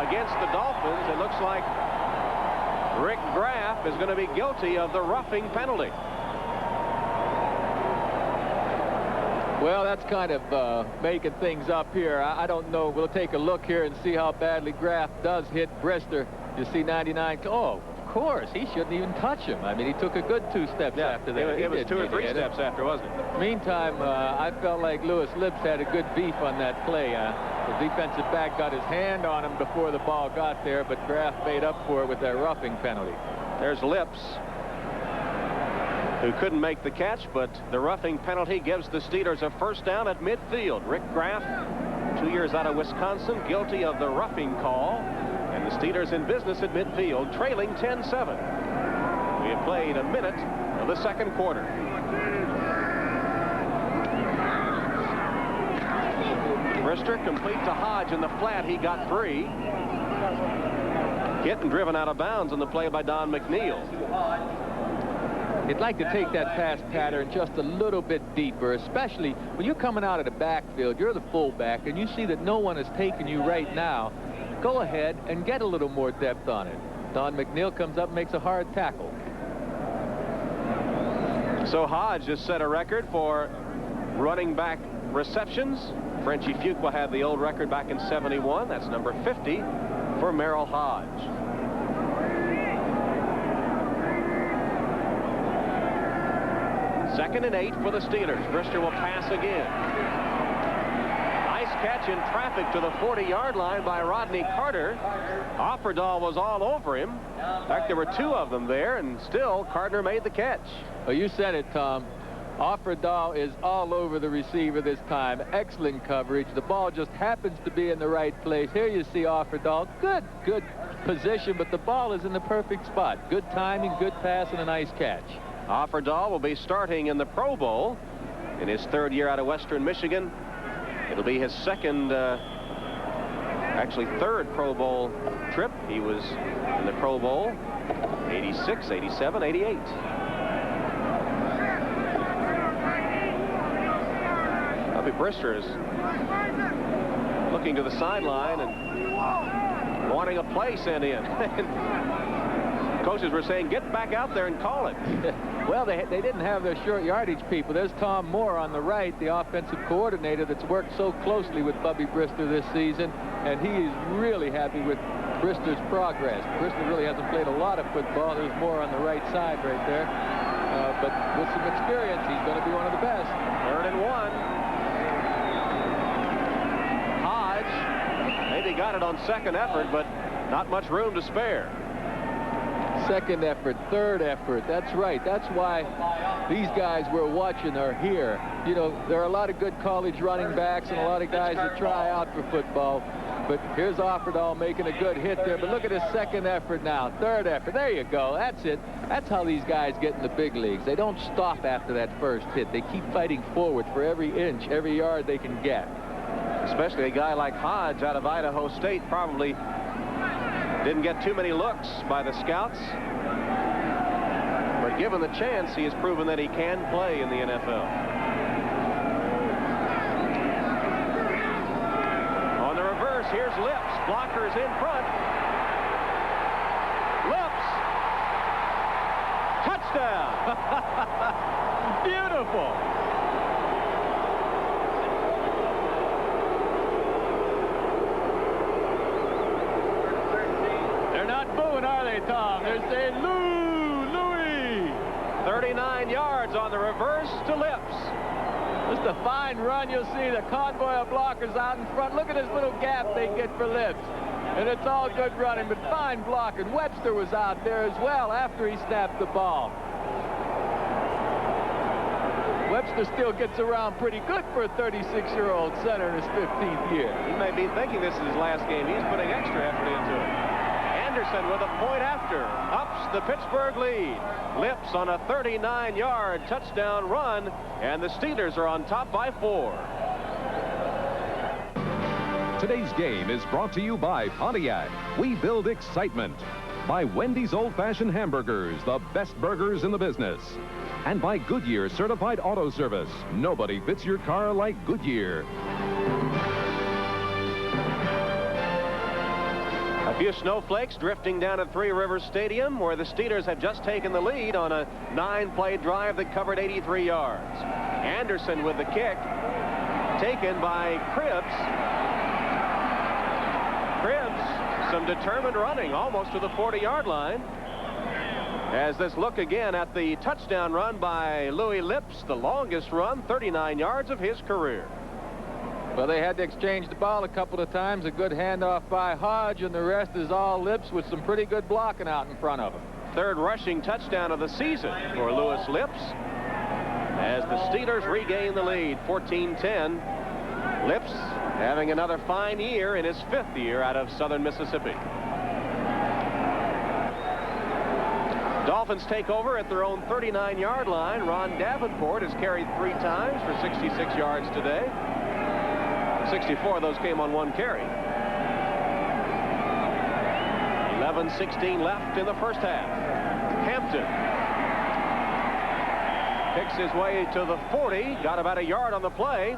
against the Dolphins. It looks like Rick Graff is going to be guilty of the roughing penalty. Well, that's kind of making things up here. I don't know. We'll take a look here and see how badly Graff does hit Brister. You see 99. Oh, of course. He shouldn't even touch him. I mean, he took a good 2 steps after that. It was 2 or 3 steps after, wasn't it? Meantime, I felt like Lewis Lips had a good beef on that play. The defensive back got his hand on him before the ball got there, but Graff made up for it with that roughing penalty. There's Lips, who couldn't make the catch, but the roughing penalty gives the Steelers a first down at midfield. Rick Graff, 2 years out of Wisconsin, guilty of the roughing call. And the Steelers in business at midfield, trailing 10-7. We have played a minute of the second quarter. Brister complete to Hodge in the flat. He got free. Hit and driven out of bounds on the play by Don McNeil. You'd like to take that pass pattern just a little bit deeper, especially when you're coming out of the backfield. You're the fullback, and you see that no one is taking you right now. Go ahead and get a little more depth on it. Don McNeil comes up and makes a hard tackle. So Hodge just set a record for running back receptions. Frenchie Fuqua had the old record back in '71. That's number 50 for Merrill Hodge. Second and 8 for the Steelers. Brister will pass again. Nice catch in traffic to the 40-yard line by Rodney Carter. Offerdahl was all over him. In fact, there were two of them there, and still Gardner made the catch. Well, you said it, Tom. Offerdahl is all over the receiver this time. Excellent coverage. The ball just happens to be in the right place. Here you see Offerdahl. Good position, but the ball is in the perfect spot. Good timing, good pass, and a nice catch. Offerdahl will be starting in the Pro Bowl in his third year out of Western Michigan. It'll be his actually third Pro Bowl trip. He was in the Pro Bowl 86, 87, 88. Bobby Brister is looking to the sideline and wanting a play sent in. Coaches were saying, get back out there and call it. Well, they didn't have their short yardage people. There's Tom Moore on the right, the offensive coordinator that's worked so closely with Bubby Brister this season, and he is really happy with Brister's progress. Brister really hasn't played a lot of football. There's Moore on the right side right there. But with some experience, he's going to be one of the best. 3rd and 1. Hodge maybe got it on second effort, but not much room to spare. Second effort, third effort. That's right. That's why these guys we're watching are here. You know, there are a lot of good college running backs and a lot of guys that try out for football. But here's Offerdahl making a good hit there. But look at his second effort now. Third effort. There you go. That's it. That's how these guys get in the big leagues. They don't stop after that first hit. They keep fighting forward for every inch, every yard they can get. Especially a guy like Hodge out of Idaho State probably didn't get too many looks by the scouts. But given the chance, he has proven that he can play in the NFL. On the reverse, here's Lips. Blockers in front. Lips. Touchdown. Beautiful. Are they, Tom? They're saying, Louis! 39 yards on the reverse to Lips. Just a fine run. You'll see the convoy of blockers out in front. Look at this little gap they get for Lips. And it's all good running, but fine blocking. Webster was out there as well after he snapped the ball. Webster still gets around pretty good for a 36-year-old center in his 15th year. He may be thinking this is his last game. He's putting extra effort into it. Anderson with a point after ups the Pittsburgh lead. Lips on a 39-yard touchdown run, and the Steelers are on top by 4. Today's game is brought to you by Pontiac. We build excitement. By Wendy's Old Fashioned Hamburgers, the best burgers in the business. And by Goodyear Certified Auto Service. Nobody fits your car like Goodyear. A few snowflakes drifting down at Three Rivers Stadium, where the Steelers have just taken the lead on a 9-play drive that covered 83 yards. Anderson with the kick, taken by Cribbs. Cribbs, some determined running almost to the 40-yard line. As this look again at the touchdown run by Louis Lips, the longest run, 39 yards of his career. Well, they had to exchange the ball a couple of times. A good handoff by Hodge, and the rest is all Lips with some pretty good blocking out in front of him. Third rushing touchdown of the season for Louis Lips as the Steelers regain the lead, 14-10. Lips having another fine year in his 5th year out of Southern Mississippi. Dolphins take over at their own 39-yard line. Ron Davenport has carried 3 times for 66 yards today. 64 of those came on 1 carry. 11:16 left in the first half. Hampton Makes his way to the 40. Got about a yard on the play.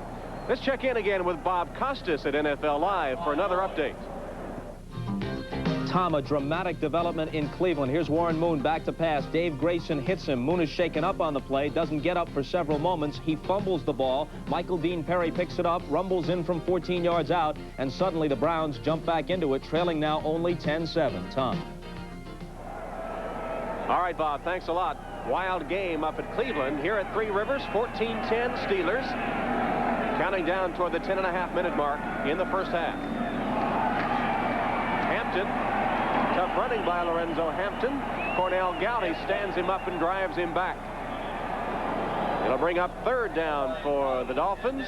Let's check in again with Bob Costas at NFL Live for another update. Tom, a dramatic development in Cleveland. Here's Warren Moon back to pass. Dave Grayson hits him. Moon is shaken up on the play, doesn't get up for several moments. He fumbles the ball. Michael Dean Perry picks it up, rumbles in from 14 yards out, and suddenly the Browns jump back into it, trailing now only 10-7. Tom. All right, Bob, thanks a lot. Wild game up at Cleveland. Here at Three Rivers, 14-10 Steelers. Counting down toward the 10.5-minute mark in the first half. Hampton. Tough running by Lorenzo Hampton. Cornell Gowdy stands him up and drives him back. It'll bring up third down for the Dolphins.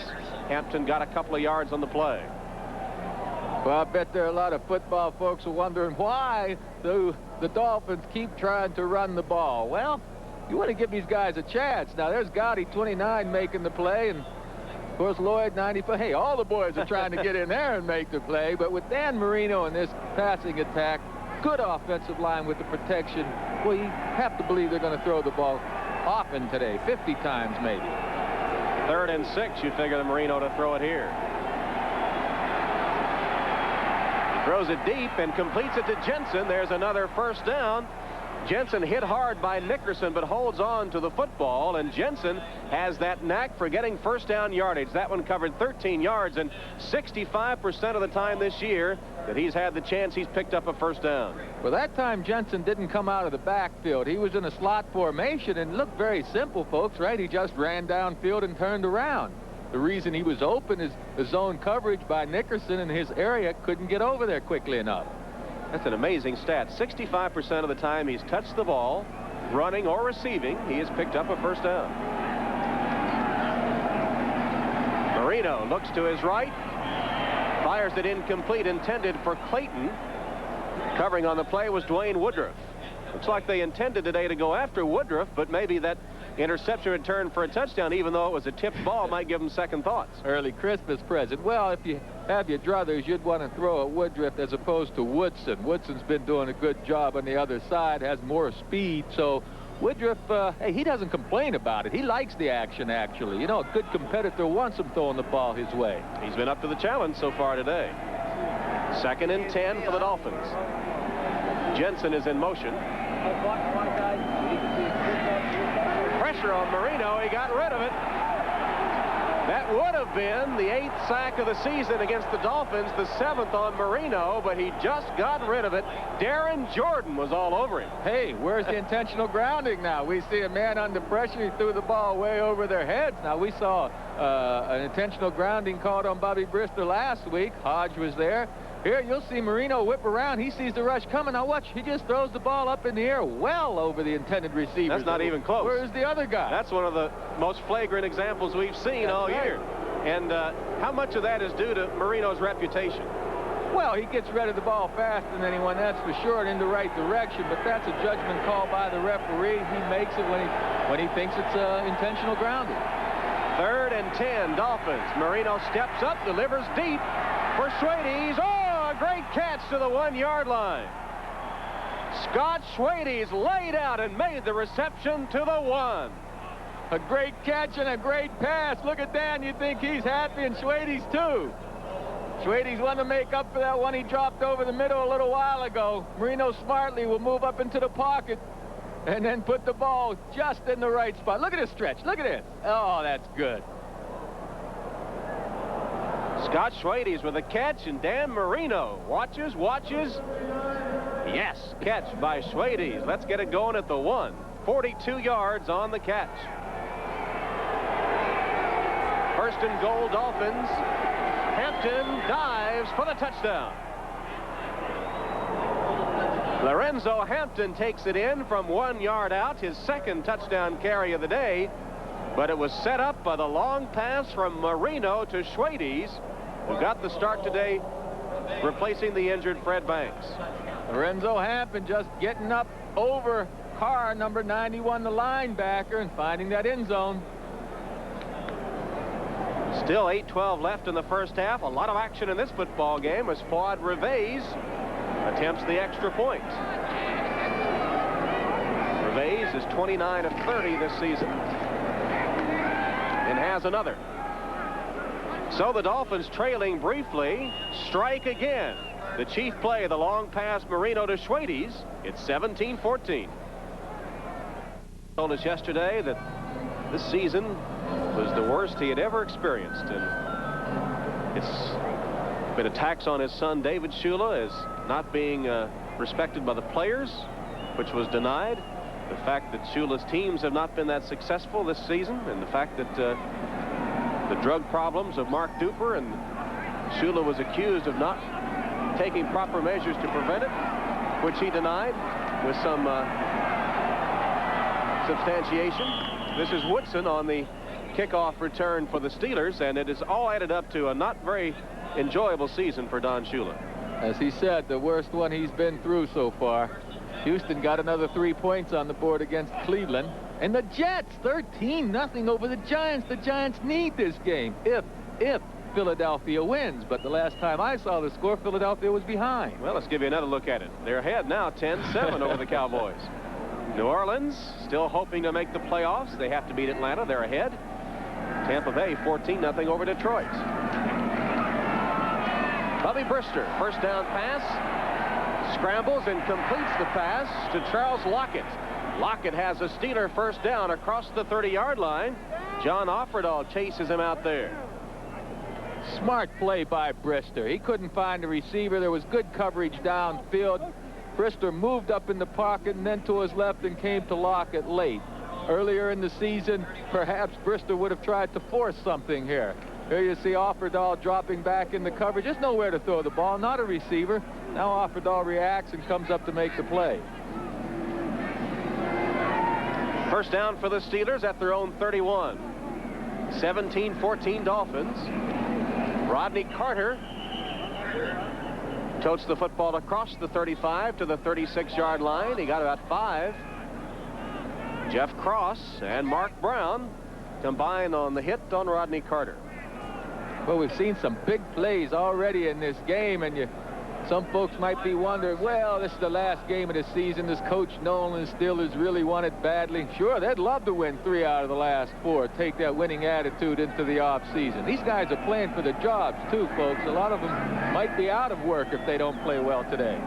Hampton got a couple of yards on the play. Well, I bet there are a lot of football folks who are wondering why the Dolphins keep trying to run the ball. Well, you want to give these guys a chance. Now, there's Gowdy, 29, making the play, and of course, Lloyd, 95. Hey, all the boys are trying to get in there and make the play, but with Dan Marino in this passing attack, good offensive line with the protection, well, you have to believe they're going to throw the ball often today, 50 times maybe. 3rd and 6, you figure the Marino to throw it here. He throws it deep and completes it to Jensen. There's another first down. Jensen hit hard by Nickerson, but holds on to the football, and Jensen has that knack for getting first down yardage. That one covered 13 yards, and 65% of the time this year that he's had the chance, he's picked up a first down. Well, that time Jensen didn't come out of the backfield. He was in a slot formation, and it looked very simple, folks, right? He just ran downfield and turned around. The reason he was open is the zone coverage by Nickerson in his area couldn't get over there quickly enough. That's an amazing stat. 65% of the time he's touched the ball, running or receiving, he has picked up a first down. Marino looks to his right, fires it incomplete, intended for Clayton. Covering on the play was Dwayne Woodruff. Looks like they intended today to go after Woodruff, but maybe that interception return for a touchdown, even though it was a tipped ball, might give them second thoughts. Early Christmas present. Well, if you have your druthers, you'd want to throw at Woodruff as opposed to Woodson. Woodson's been doing a good job on the other side, has more speed. So Woodruff, hey, he doesn't complain about it. He likes the action, actually. You know, a good competitor wants him throwing the ball his way. He's been up to the challenge so far today. 2nd and 10 for the Dolphins. Jensen is in motion. Pressure on Marino. He got rid of it. That would have been the 8th sack of the season against the Dolphins, the 7th on Marino, but he just got rid of it. Darren Jordan was all over him. Hey, where's the intentional grounding now? We see a man under pressure. He threw the ball way over their heads. Now, we saw an intentional grounding called on Bobby Brister last week. Hodge was there. Here, you'll see Marino whip around. He sees the rush coming. Now watch, he just throws the ball up in the air well over the intended receiver. That's not even close. Where's the other guy? That's one of the most flagrant examples we've seen all year. And how much of that is due to Marino's reputation? Well, he gets rid of the ball faster than anyone, that's for sure, and in the right direction, but that's a judgment call by the referee. He makes it when he thinks it's intentional grounding. 3rd and 10, Dolphins. Marino steps up, delivers deep for Schwades. Oh! Great catch to the 1-yard line. Scott Schwades laid out and made the reception to the 1. A great catch and a great pass. Look at Dan. You'd think he's happy, and Schwades too. Schwades wanted to make up for that one he dropped over the middle a little while ago. Marino smartly will move up into the pocket and then put the ball just in the right spot. Look at this stretch. Look at this. Oh, that's good. Scott Schwades with a catch, and Dan Marino watches. Yes, catch by Schwades. Let's get it going at the 1. 42 yards on the catch. 1st and goal, Dolphins. Hampton dives for the touchdown. Lorenzo Hampton takes it in from 1 yard out, his 2nd touchdown carry of the day. But it was set up by the long pass from Marino to Schwades, who got the start today, replacing the injured Fred Banks. Lorenzo Hampton just getting up over Carr, number 91, the linebacker, and finding that end zone. Still 8:12 left in the first half. A lot of action in this football game as Fuad Reveiz attempts the extra point. Reveiz is 29 of 30 this season. and has another. So the Dolphins trailing briefly, strike again. The chief play, the long pass Marino to Schwades. It's 17-14. Told us yesterday that this season was the worst he had ever experienced, and it's been attacks on his son David Shula as not being respected by the players, which was denied. The fact that Shula's teams have not been that successful this season, and the fact that the drug problems of Mark Duper, and Shula was accused of not taking proper measures to prevent it, which he denied with some substantiation. This is Woodson on the kickoff return for the Steelers, and it is all added up to a not very enjoyable season for Don Shula. As he said, the worst one he's been through so far. Houston got another 3 points on the board against Cleveland. And the Jets, 13-0 over the Giants. The Giants need this game if Philadelphia wins. But the last time I saw the score, Philadelphia was behind. Well, let's give you another look at it. They're ahead now, 10-7 over the Cowboys. New Orleans still hoping to make the playoffs. They have to beat Atlanta. They're ahead. Tampa Bay, 14-0 over Detroit. Bubby Brister, first down pass. Scrambles and completes the pass to Charles Lockett. Lockett has a Steeler first down across the 30-yard line. John Offerdahl chases him out there. Smart play by Brister. He couldn't find a receiver. There was good coverage downfield. Brister moved up in the pocket and then to his left and came to Lockett late. Earlier in the season, perhaps Brister would have tried to force something here. Here you see Offerdahl dropping back in the coverage. Just nowhere to throw the ball, not a receiver. Now Offerdahl reacts and comes up to make the play. First down for the Steelers at their own 31. 17-14 Dolphins. Rodney Carter totes the football across the 35 to the 36-yard line. He got about 5. Jeff Cross and Mark Brown combine on the hit on Rodney Carter. Well, we've seen some big plays already in this game, and some folks might be wondering, well, this is the last game of the season. Does Coach Nolan and Steelers really want it badly? Sure, they'd love to win 3 out of the last 4, take that winning attitude into the offseason. These guys are playing for the jobs, too, folks. A lot of them might be out of work if they don't play well today.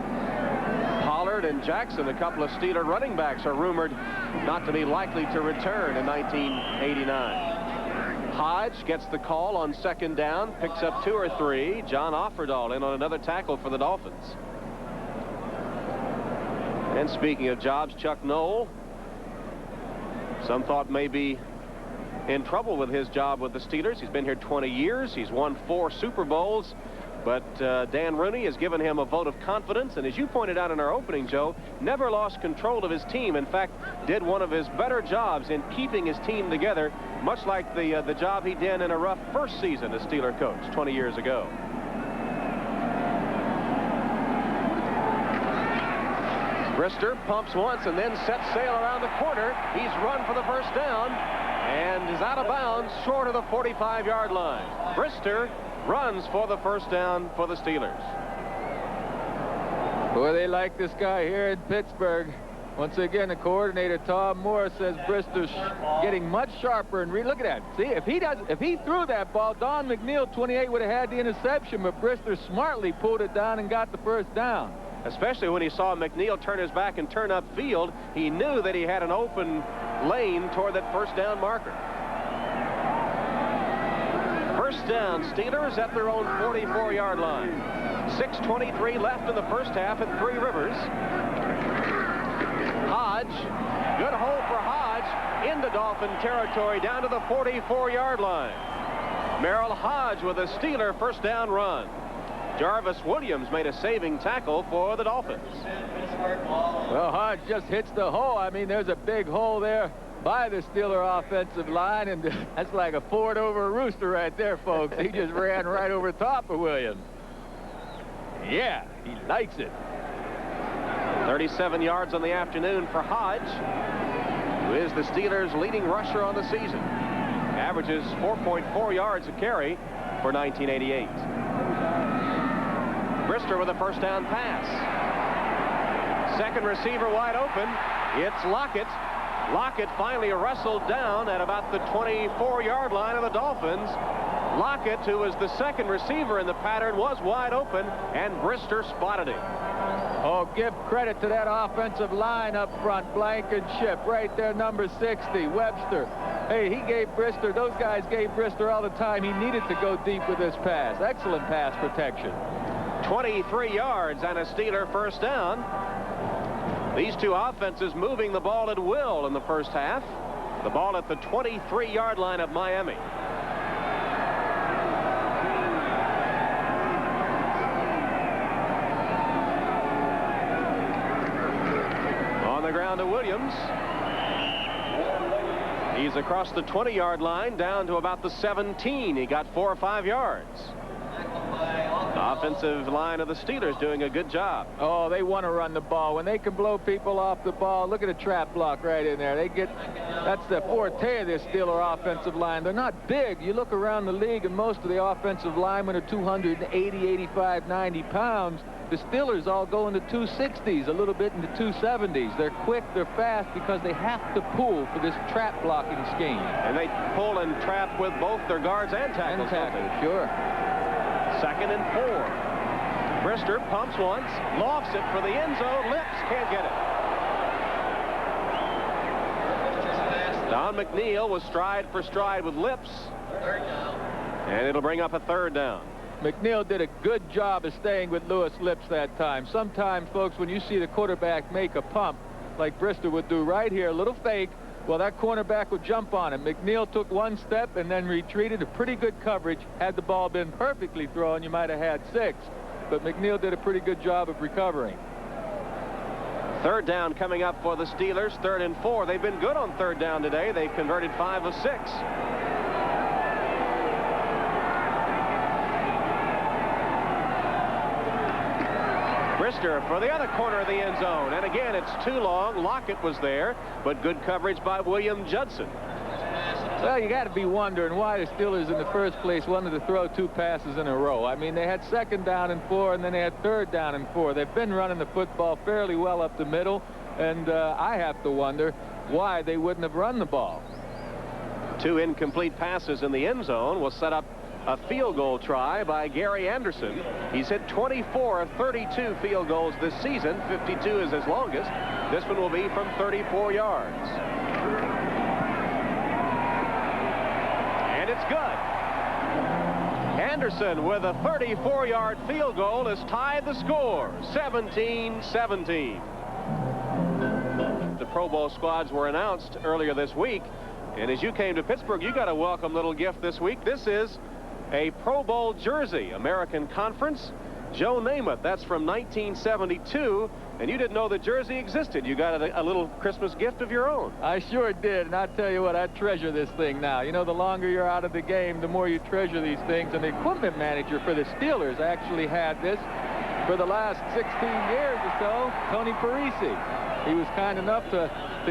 Pollard and Jackson, a couple of Steeler running backs, are rumored not to be likely to return in 1989. Hodge gets the call on second down, picks up 2 or 3. John Offerdahl in on another tackle for the Dolphins. And speaking of jobs, Chuck Noll, some thought may be in trouble with his job with the Steelers. He's been here 20 years. He's won 4 Super Bowls. But Dan Rooney has given him a vote of confidence, and as you pointed out in our opening, Joe, never lost control of his team. In fact, did one of his better jobs in keeping his team together, much like the job he did in a rough first season as Steeler coach 20 years ago. Brister pumps once and then sets sail around the corner. He's run for the first down and is out of bounds short of the 45-yard line. Brister runs for the first down for the Steelers. Boy, they like this guy here in Pittsburgh. Once again, the coordinator, Tom Moore, says Brister's getting much sharper. And look at that. See, if he threw that ball, Don McNeil, 28, would have had the interception, but Brister smartly pulled it down and got the first down. Especially when he saw McNeil turn his back and turn upfield, he knew that he had an open lane toward that first down marker. First down, Steelers at their own 44-yard line. 6:23 left in the first half at Three Rivers. Hodge, good hole for Hodge into Dolphin territory down to the 44-yard line. Merrill Hodge with a Steeler first down run. Jarvis Williams made a saving tackle for the Dolphins. Well, Hodge just hits the hole. I mean, there's a big hole there by the Steeler offensive line, and that's like a Ford over a rooster right there, folks. He just ran right over top of Williams. Yeah, he likes it. 37 yards on the afternoon for Hodge, who is the Steelers' leading rusher on the season. Averages 4.4 yards a carry for 1988. Brister with a first down pass. Second receiver wide open. It's Lockett. Lockett finally wrestled down at about the 24-yard line of the Dolphins. Lockett, who was the second receiver in the pattern, was wide open, and Brister spotted him. Oh, give credit to that offensive line up front. Blankenship right there, number 60. Webster. Hey, he gave Brister, those guys gave Brister all the time he needed to go deep with this pass. Excellent pass protection. 23 yards and a Steeler first down. These two offenses moving the ball at will in the first half. The ball at the 23-yard line of Miami. On the ground to Williams. He's across the 20-yard line down to about the 17. He got 4 or 5 yards. The offensive line of the Steelers doing a good job. Oh, they want to run the ball. When they can blow people off the ball, look at the trap block right in there. That's the forte of this Steeler offensive line. They're not big. You look around the league, and most of the offensive linemen are 280, 85, 90 pounds. The Steelers all go into 260s, a little bit into 270s. They're quick, they're fast, because they have to pull for this trap blocking scheme. And they pull and trap with both their guards and tackles. Sure. 2nd and 4. Brister pumps once, lofts it for the end zone. Lips can't get it. Don McNeil was stride for stride with Lips. And it'll bring up a 3rd down. McNeil did a good job of staying with Lewis Lips that time. Sometimes, folks, when you see the quarterback make a pump, like Brister would do right here, a little fake, well, that cornerback would jump on him. McNeil took 1 step and then retreated. A pretty good coverage. Had the ball been perfectly thrown, you might have had 6. But McNeil did a pretty good job of recovering. 3rd down coming up for the Steelers. 3rd and 4. They've been good on 3rd down today. They've converted 5 of 6. Brister for the other corner of the end zone. And again, it's too long. Lockett was there, but good coverage by William Judson. Well, you got to be wondering why the Steelers in the first place wanted to throw 2 passes in a row. I mean, they had 2nd down and 4, and then they had 3rd down and 4. They've been running the football fairly well up the middle, and I have to wonder why they wouldn't have run the ball. 2 incomplete passes in the end zone will set up a field goal try by Gary Anderson. He's hit 24 of 32 field goals this season. 52 is his longest. This one will be from 34 yards. And it's good. Anderson with a 34-yard field goal has tied the score. 17-17. The Pro Bowl squads were announced earlier this week. And as you came to Pittsburgh, you got a welcome little gift this week. This is a Pro Bowl jersey, American Conference, Joe Namath. That's from 1972, and you didn't know the jersey existed. You got a little Christmas gift of your own. I sure did, and I tell you what, I treasure this thing now. You know, the longer you're out of the game, the more you treasure these things, and the equipment manager for the Steelers actually had this for the last 16 years or so, Tony Parisi. He was kind enough to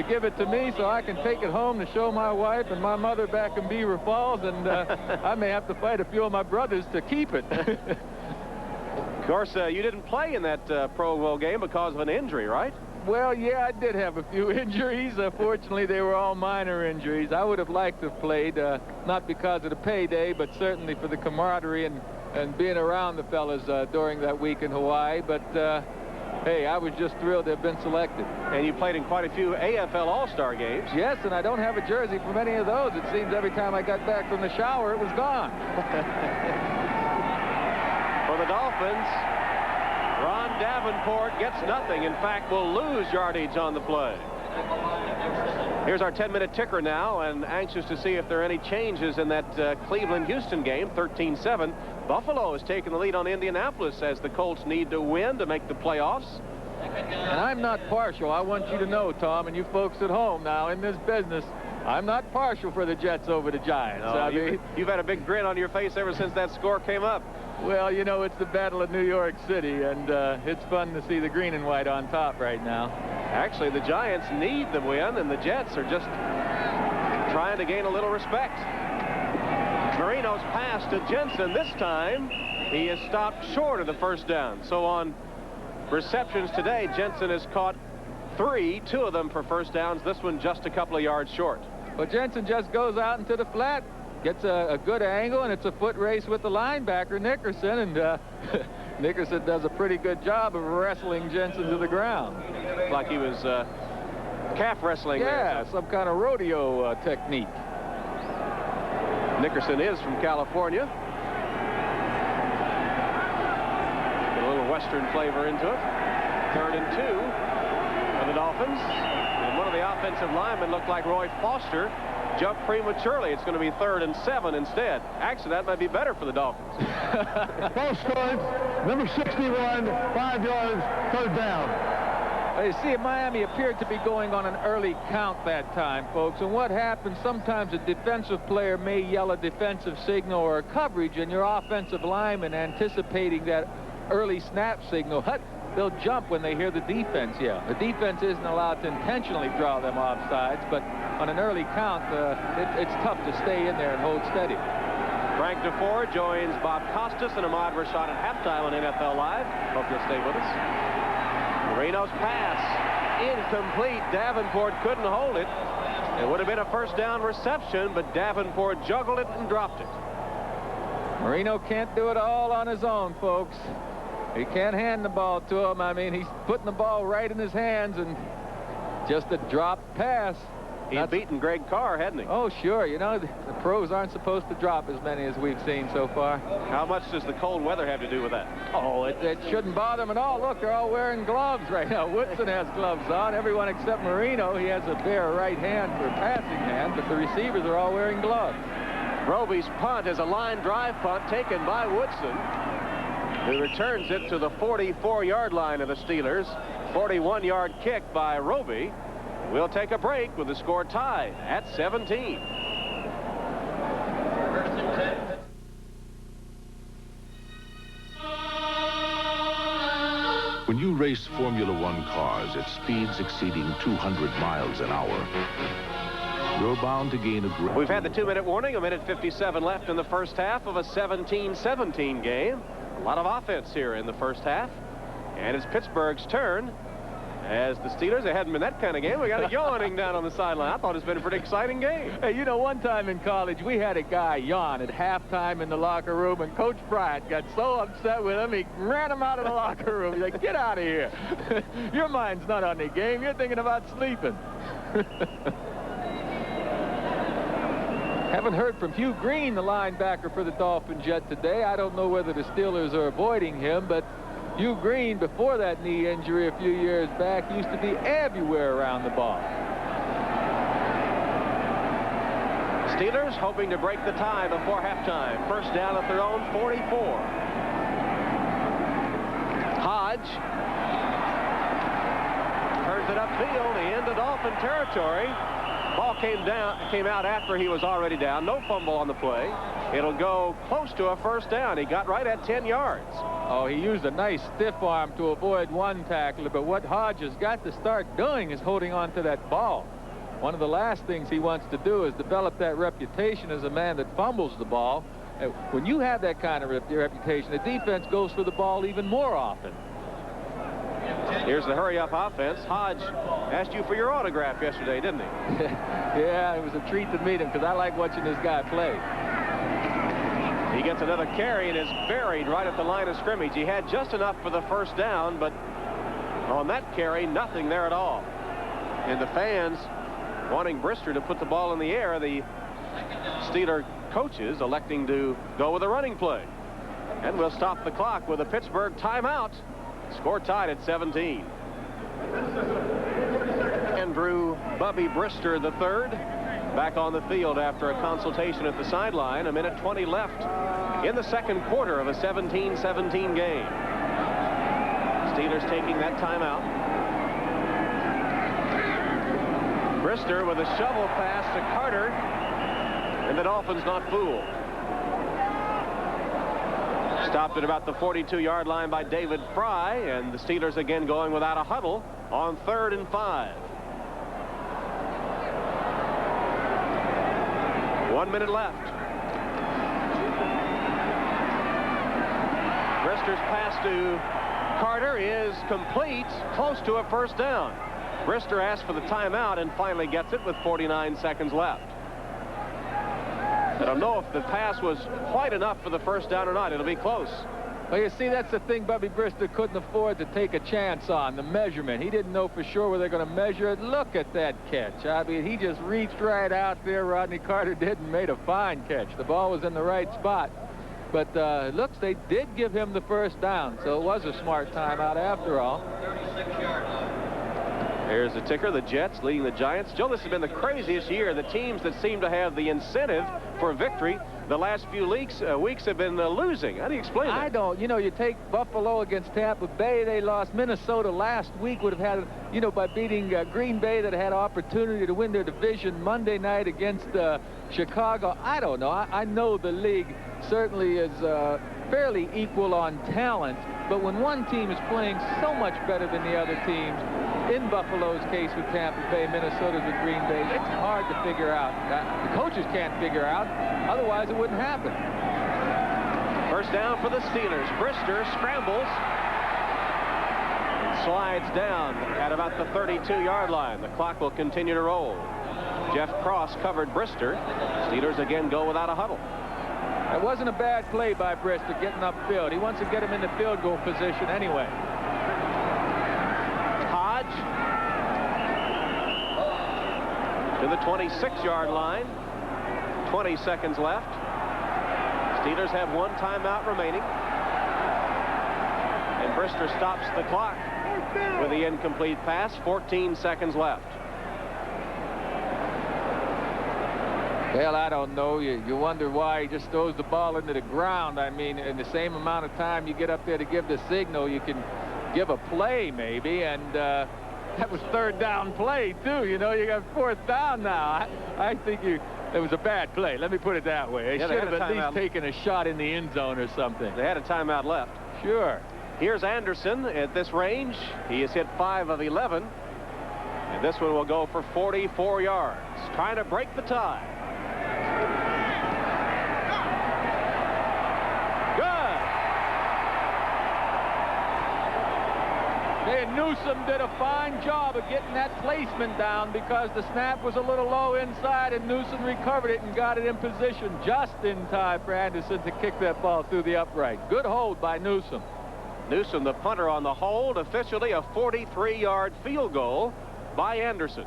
give it to me so I can take it home to show my wife and my mother back in Beaver Falls, and I may have to fight a few of my brothers to keep it. Of course, you didn't play in that Pro Bowl game because of an injury, right? Well, yeah, I did have a few injuries. Fortunately, they were all minor injuries. I would have liked to have played, not because of the payday, but certainly for the camaraderie and being around the fellas during that week in Hawaii. But hey, I was just thrilled to have been selected. And you played in quite a few AFL All-Star games. Yes, and I don't have a jersey from any of those. It seems every time I got back from the shower, it was gone. For the Dolphins, Ron Davenport gets nothing. In fact, will lose yardage on the play. Here's our 10-minute ticker now, and anxious to see if there are any changes in that Cleveland-Houston game, 13-7. Buffalo has taken the lead on Indianapolis as the Colts need to win to make the playoffs. And I'm not partial. I want you to know, Tom, and you folks at home now in this business, I'm not partial for the Jets over the Giants. No, you've had a big grin on your face ever since that score came up. Well, you know, it's the Battle of New York City, and it's fun to see the green and white on top right now. Actually, the Giants need the win, and the Jets are just trying to gain a little respect. Marino's pass to Jensen. This time, he is stopped short of the first down. So on receptions today, Jensen has caught three, two of them for first downs. This one just a couple of yards short. But Jensen just goes out into the flat, gets a good angle, and it's a foot race with the linebacker, Nickerson, and Nickerson does a pretty good job of wrestling Jensen to the ground. Like he was calf wrestling. Yeah, some kind of rodeo technique. Nickerson is from California. Get a little Western flavor into it. 3rd and 2 for the Dolphins. And one of the offensive linemen looked like Roy Foster. Jumped prematurely. It's going to be 3rd and 7 instead. Actually, that might be better for the Dolphins. Ball scored. Number 61, 5 yards, 3rd down. You see, Miami appeared to be going on an early count that time, folks. And what happens, sometimes a defensive player may yell a defensive signal or a coverage, and your offensive lineman, anticipating that early snap signal, they'll jump when they hear the defense yell. The defense isn't allowed to intentionally draw them off sides, but on an early count, it's tough to stay in there and hold steady. Frank DeFore joins Bob Costas and Ahmad Rashad at halftime on NFL Live. Hope you'll stay with us. Marino's pass incomplete. Davenport couldn't hold it. It would have been a first down reception, but Davenport juggled it and dropped it. Marino can't do it all on his own, folks. He can't hand the ball to him. I mean, he's putting the ball right in his hands, and just a drop pass. He's beaten Greg Carr, hadn't he? Oh, sure. You know, the pros aren't supposed to drop as many as we've seen so far. How much does the cold weather have to do with that? Oh, it shouldn't bother them at all. Look, they're all wearing gloves right now. Woodson has gloves on. Everyone except Marino. He has a bare right hand for a passing hand, but the receivers are all wearing gloves. Roby's punt is a line drive punt taken by Woodson, who returns it to the 44-yard line of the Steelers. 41-yard kick by Roby. We'll take a break with the score tied at 17. When you race Formula One cars at speeds exceeding 200 miles an hour, you're bound to gain a grip. We've had the 2-minute warning, 1:57 left in the first half of a 17-17 game. A lot of offense here in the first half. And it's Pittsburgh's turn. As the Steelers, it hadn't been that kind of game. We got a yawning down on the sideline. I thought it's been a pretty exciting game. Hey, you know, one time in college, we had a guy yawn at halftime in the locker room, and Coach Bryant got so upset with him, he ran him out of the locker room. He's like, get out of here. Your mind's not on the game. You're thinking about sleeping. Haven't heard from Hugh Green, the linebacker for the Dolphins, yet today. I don't know whether the Steelers are avoiding him, but Hugh Green, before that knee injury a few years back, used to be everywhere around the ball. Steelers hoping to break the tie before halftime. First down at their own 44. Hodge turns it upfield into Dolphin territory. Ball came out after he was already down. No fumble on the play. It'll go close to a first down. He got right at 10 yards. Oh, he used a nice stiff arm to avoid one tackler, but what Hodge has got to start doing is holding on to that ball. One of the last things he wants to do is develop that reputation as a man that fumbles the ball. When you have that kind of reputation, the defense goes for the ball even more often. Here's the hurry-up offense. Hodge asked you for your autograph yesterday, didn't he? Yeah, it was a treat to meet him because I like watching this guy play. He gets another carry and is buried right at the line of scrimmage. He had just enough for the first down, but on that carry, nothing there at all. And the fans wanting Brister to put the ball in the air, the Steeler coaches electing to go with a running play. And we'll stop the clock with a Pittsburgh timeout. Score tied at 17. Andrew Bubby Brister III back on the field after a consultation at the sideline. 1:20 left in the second quarter of a 17-17 game. Steelers taking that timeout. Brister with a shovel pass to Carter, and the Dolphins not fooled. Stopped at about the 42-yard line by David Fry, and the Steelers again going without a huddle on 3rd and 5. 1 minute left. Brister's pass to Carter is complete, close to a first down. Brister asked for the timeout and finally gets it with 49 seconds left. I don't know if the pass was quite enough for the first down or not. It'll be close. Well, you see, that's the thing Bubby Brister couldn't afford to take a chance on, the measurement. He didn't know for sure where they're going to measure it. Look at that catch. I mean, he just reached right out there. Rodney Carter did and made a fine catch. The ball was in the right spot. But it looks they did give him the first down, so it was a smart timeout after all. There's the ticker, the Jets leading the Giants. Joe, this has been the craziest year. The teams that seem to have the incentive for victory the last few weeks have been losing. How do you explain that? I don't. You know, you take Buffalo against Tampa Bay. They lost. Minnesota last week would have had, you know, by beating Green Bay that had opportunity to win their division Monday night against Chicago. I don't know. I know the league certainly is fairly equal on talent, but when one team is playing so much better than the other teams, in Buffalo's case with Tampa Bay, Minnesota's with Green Bay, it's hard to figure out. The coaches can't figure out, otherwise it wouldn't happen. First down for the Steelers. Brister scrambles and slides down at about the 32-yard line. The clock will continue to roll. Jeff Cross covered Brister. Steelers again go without a huddle. It wasn't a bad play by Brister getting upfield. He wants to get him in the field goal position anyway. Hodge to the 26-yard line. 20 seconds left. Steelers have one timeout remaining. And Brister stops the clock with the incomplete pass. 14 seconds left. Well, I don't know. You wonder why he just throws the ball into the ground. I mean, in the same amount of time you get up there to give the signal, you can give a play maybe, and that was third down play too. You know, you got fourth down now. I think it was a bad play. Let me put it that way. They should have at least taken a shot in the end zone or something. They had a timeout left. Sure. Here's Anderson at this range. He has hit 5 of 11. And this one will go for 44 yards. Trying to break the tie. And Newsome did a fine job of getting that placement down because the snap was a little low inside, and Newsome recovered it and got it in position just in time for Anderson to kick that ball through the upright. Good hold by Newsome. Newsome, the punter, on the hold. Officially a 43-yard field goal by Anderson.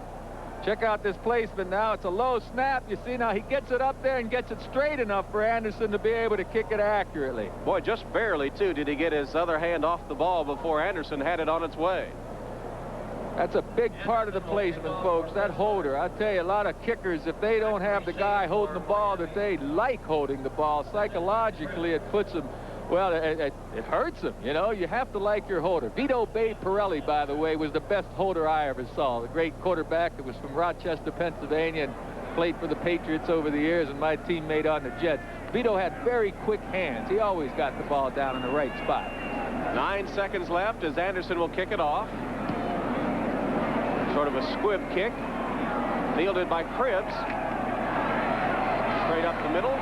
Check out this placement now. It's a low snap. You see now he gets it up there and gets it straight enough for Anderson to be able to kick it accurately. Boy, just barely, too, did he get his other hand off the ball before Anderson had it on its way. That's a big part of the placement, folks. That holder. I tell you, a lot of kickers, if they don't have the guy holding the ball that they like holding the ball, psychologically it puts them, well, it hurts them. You know, you have to like your holder. Vito Bay Pirelli, by the way, was the best holder I ever saw. The great quarterback that was from Rochester, Pennsylvania, and played for the Patriots over the years, and my teammate on the Jets. Vito had very quick hands. He always got the ball down in the right spot. 9 seconds left as Anderson will kick it off. Sort of a squib kick. Fielded by Cribbs. Straight up the middle.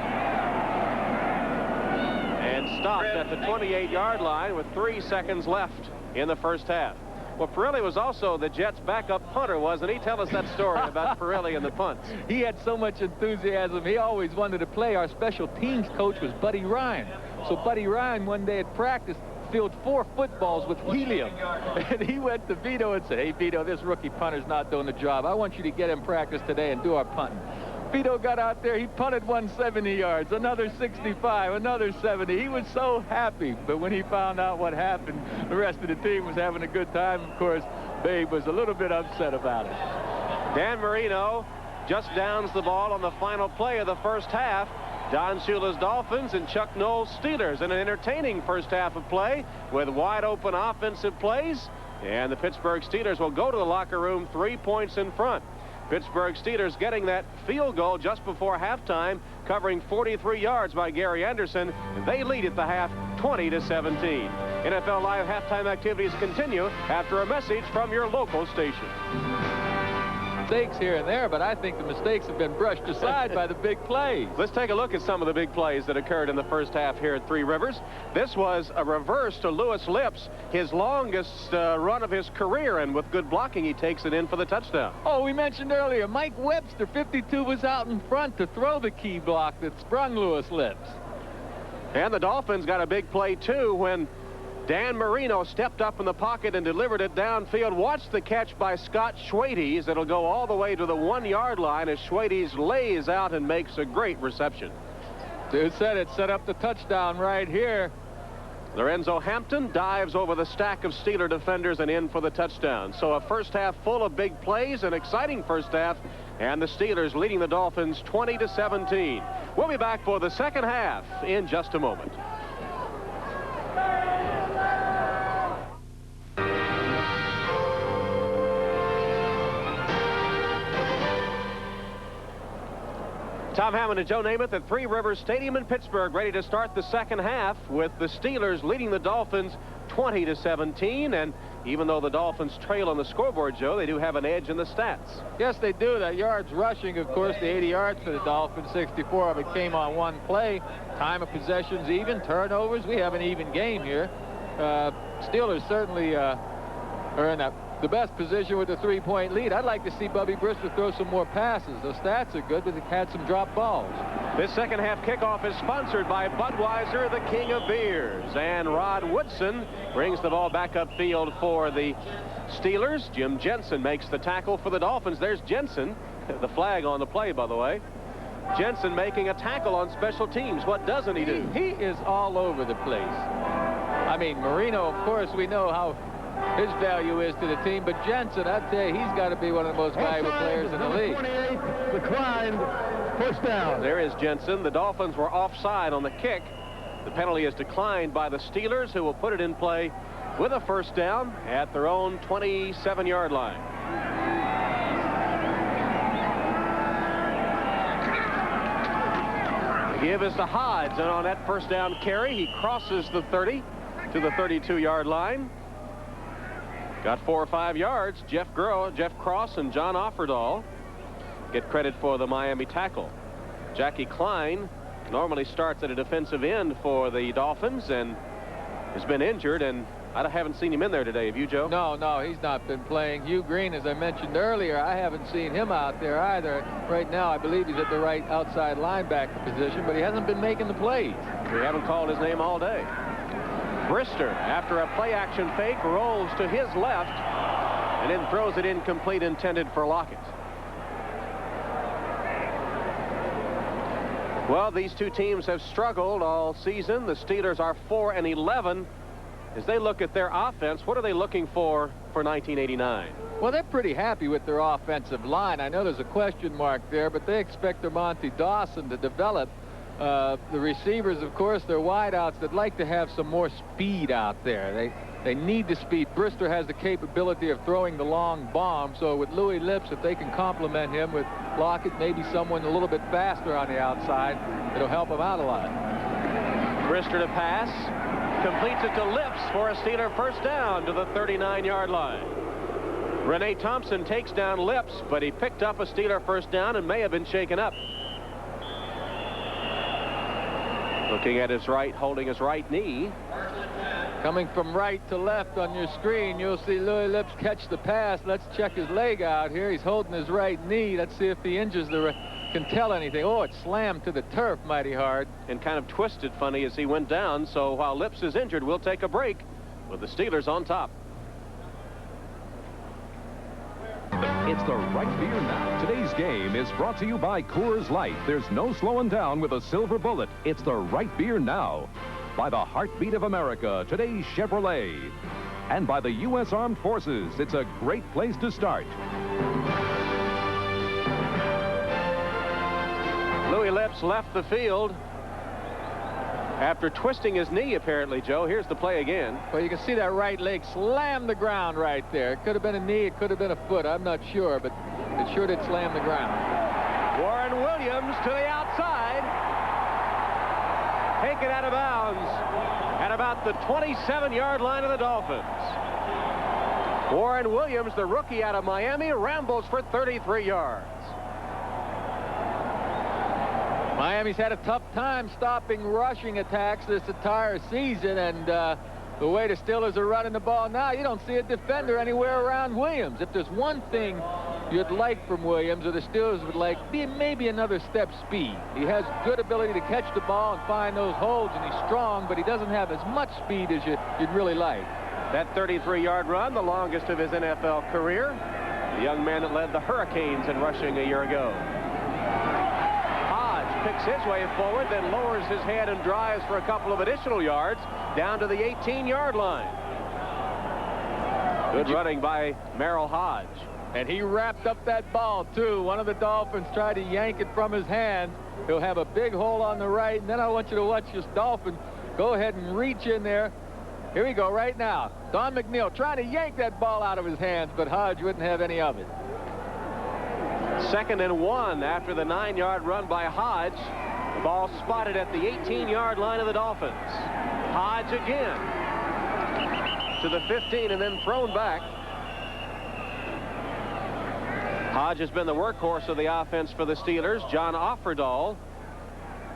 And stopped at the 28-yard line with 3 seconds left in the first half. Well, Pirelli was also the Jets' backup punter, wasn't he? Tell us that story about Pirelli and the punts. He had so much enthusiasm. He always wanted to play. Our special teams coach was Buddy Ryan. So Buddy Ryan one day at practice filled 4 footballs with helium. And he went to Vito and said, "Hey, Vito, this rookie punter's not doing the job. I want you to get in practice today and do our punting." Vito got out there. He punted 170 yards, another 65, another 70. He was so happy. But when he found out what happened, the rest of the team was having a good time. Of course, Babe was a little bit upset about it. Dan Marino just downs the ball on the final play of the first half. Don Shula's Dolphins and Chuck Noll's Steelers in an entertaining first half of play with wide open offensive plays. And the Pittsburgh Steelers will go to the locker room 3 points in front. Pittsburgh Steelers getting that field goal just before halftime, covering 43 yards by Gary Anderson. They lead at the half 20-17. NFL Live halftime activities continue after a message from your local station. mistakes here and there, but I think the mistakes have been brushed aside by the big plays. Let's take a look at some of the big plays that occurred in the first half here at Three Rivers. This was a reverse to Lewis Lips, his longest run of his career, and with good blocking, he takes it in for the touchdown. Oh, we mentioned earlier, Mike Webster, 52, was out in front to throw the key block that sprung Lewis Lips. And the Dolphins got a big play, too, when Dan Marino stepped up in the pocket and delivered it downfield. Watch the catch by Scott Schwades. It'll go all the way to the 1-yard line as Schwades lays out and makes a great reception. Dude said it set up the touchdown right here. Lorenzo Hampton dives over the stack of Steeler defenders and in for the touchdown. So a first half full of big plays, an exciting first half, and the Steelers leading the Dolphins 20-17. We'll be back for the second half in just a moment. Tom Hammond and Joe Namath at Three Rivers Stadium in Pittsburgh, ready to start the second half with the Steelers leading the Dolphins 20-17. And even though the Dolphins trail on the scoreboard, Joe, they do have an edge in the stats. Yes, they do. That yards rushing, of course, the 80 yards for the Dolphins, 64 of it came on one play. Time of possessions even, turnovers. We have an even game here. Steelers certainly are in the best position with the 3-point lead. I'd like to see Bubby Brister throw some more passes. The stats are good, but he had some drop balls. This second half kickoff is sponsored by Budweiser, the king of beers. And Rod Woodson brings the ball back upfield for the Steelers. Jim Jensen makes the tackle for the Dolphins. There's Jensen, the flag on the play, by the way. Jensen making a tackle on special teams. What doesn't he do? He is all over the place. I mean, Marino, of course, we know how his value is to the team, but Jensen, I'd say he's got to be one of the most valuable players in the league. 28 declined, first down. There is Jensen. The Dolphins were offside on the kick. The penalty is declined by the Steelers, who will put it in play with a first down at their own 27-yard line. The give is to Hodge, and on that first down carry, he crosses the 30 to the 32-yard line. Got 4 or 5 yards. Jeff Cross, and John Offerdahl get credit for the Miami tackle. Jackie Klein normally starts at a defensive end for the Dolphins and has been injured, and I haven't seen him in there today. Have you, Joe? No, he's not been playing. Hugh Green, as I mentioned earlier, I haven't seen him out there either. Right now, I believe he's at the right outside linebacker position, but he hasn't been making the plays. We haven't called his name all day. Brister, after a play-action fake, rolls to his left and then throws it incomplete, intended for Lockett. Well, these two teams have struggled all season. The Steelers are 4-11. As they look at their offense, what are they looking for 1989? Well, they're pretty happy with their offensive line. I know there's a question mark there, but they expect Monty Dawson to develop. The receivers, of course, they're wideouts that like to have some more speed out there. They need the speed. Brister has the capability of throwing the long bomb, so with Louis Lips, if they can complement him with Lockett, maybe someone a little bit faster on the outside, it'll help him out a lot. Brister to pass, completes it to Lips for a Steeler first down to the 39-yard line. Renee Thompson takes down Lips, but he picked up a Steeler first down and may have been shaken up. Looking at his right, holding his right knee. Coming from right to left on your screen, you'll see Louis Lips catch the pass. Let's check his leg out here. He's holding his right knee. Let's see if he injures can tell anything. Oh, it slammed to the turf mighty hard. And kind of twisted funny as he went down. So while Lips is injured, we'll take a break with the Steelers on top. It's the right beer now. Today's game is brought to you by Coors Light. There's no slowing down with a silver bullet. It's the right beer now. By the heartbeat of America, today's Chevrolet. And by the U.S. Armed Forces, it's a great place to start. Louis Lips left the field after twisting his knee, apparently, Joe. Here's the play again. Well, you can see that right leg slam the ground right there. It could have been a knee, it could have been a foot. I'm not sure, but it sure did slam the ground. Warren Williams to the outside. Taken out of bounds at about the 27-yard line of the Dolphins. Warren Williams, the rookie out of Miami, rambles for 33 yards. Miami's had a tough time stopping rushing attacks this entire season, and the way the Steelers are running the ball now, you don't see a defender anywhere around Williams. If there's one thing you'd like from Williams, or the Steelers would like, maybe another step speed. He has good ability to catch the ball and find those holes, and he's strong, but he doesn't have as much speed as you'd really like. That 33-yard run, the longest of his NFL career. The young man that led the Hurricanes in rushing a year ago. Picks his way forward, then lowers his head and drives for a couple of additional yards down to the 18-yard line. Good running by Merrill Hodge. And he wrapped up that ball, too. One of the Dolphins tried to yank it from his hand. He'll have a big hole on the right, and then I want you to watch this Dolphin go ahead and reach in there. Here we go right now. Don McNeil trying to yank that ball out of his hands, but Hodge wouldn't have any of it. 2nd and 1 after the 9-yard run by Hodge. The ball spotted at the 18-yard line of the Dolphins. Hodge again to the 15 and then thrown back. Hodge has been the workhorse of the offense for the Steelers. John Offerdahl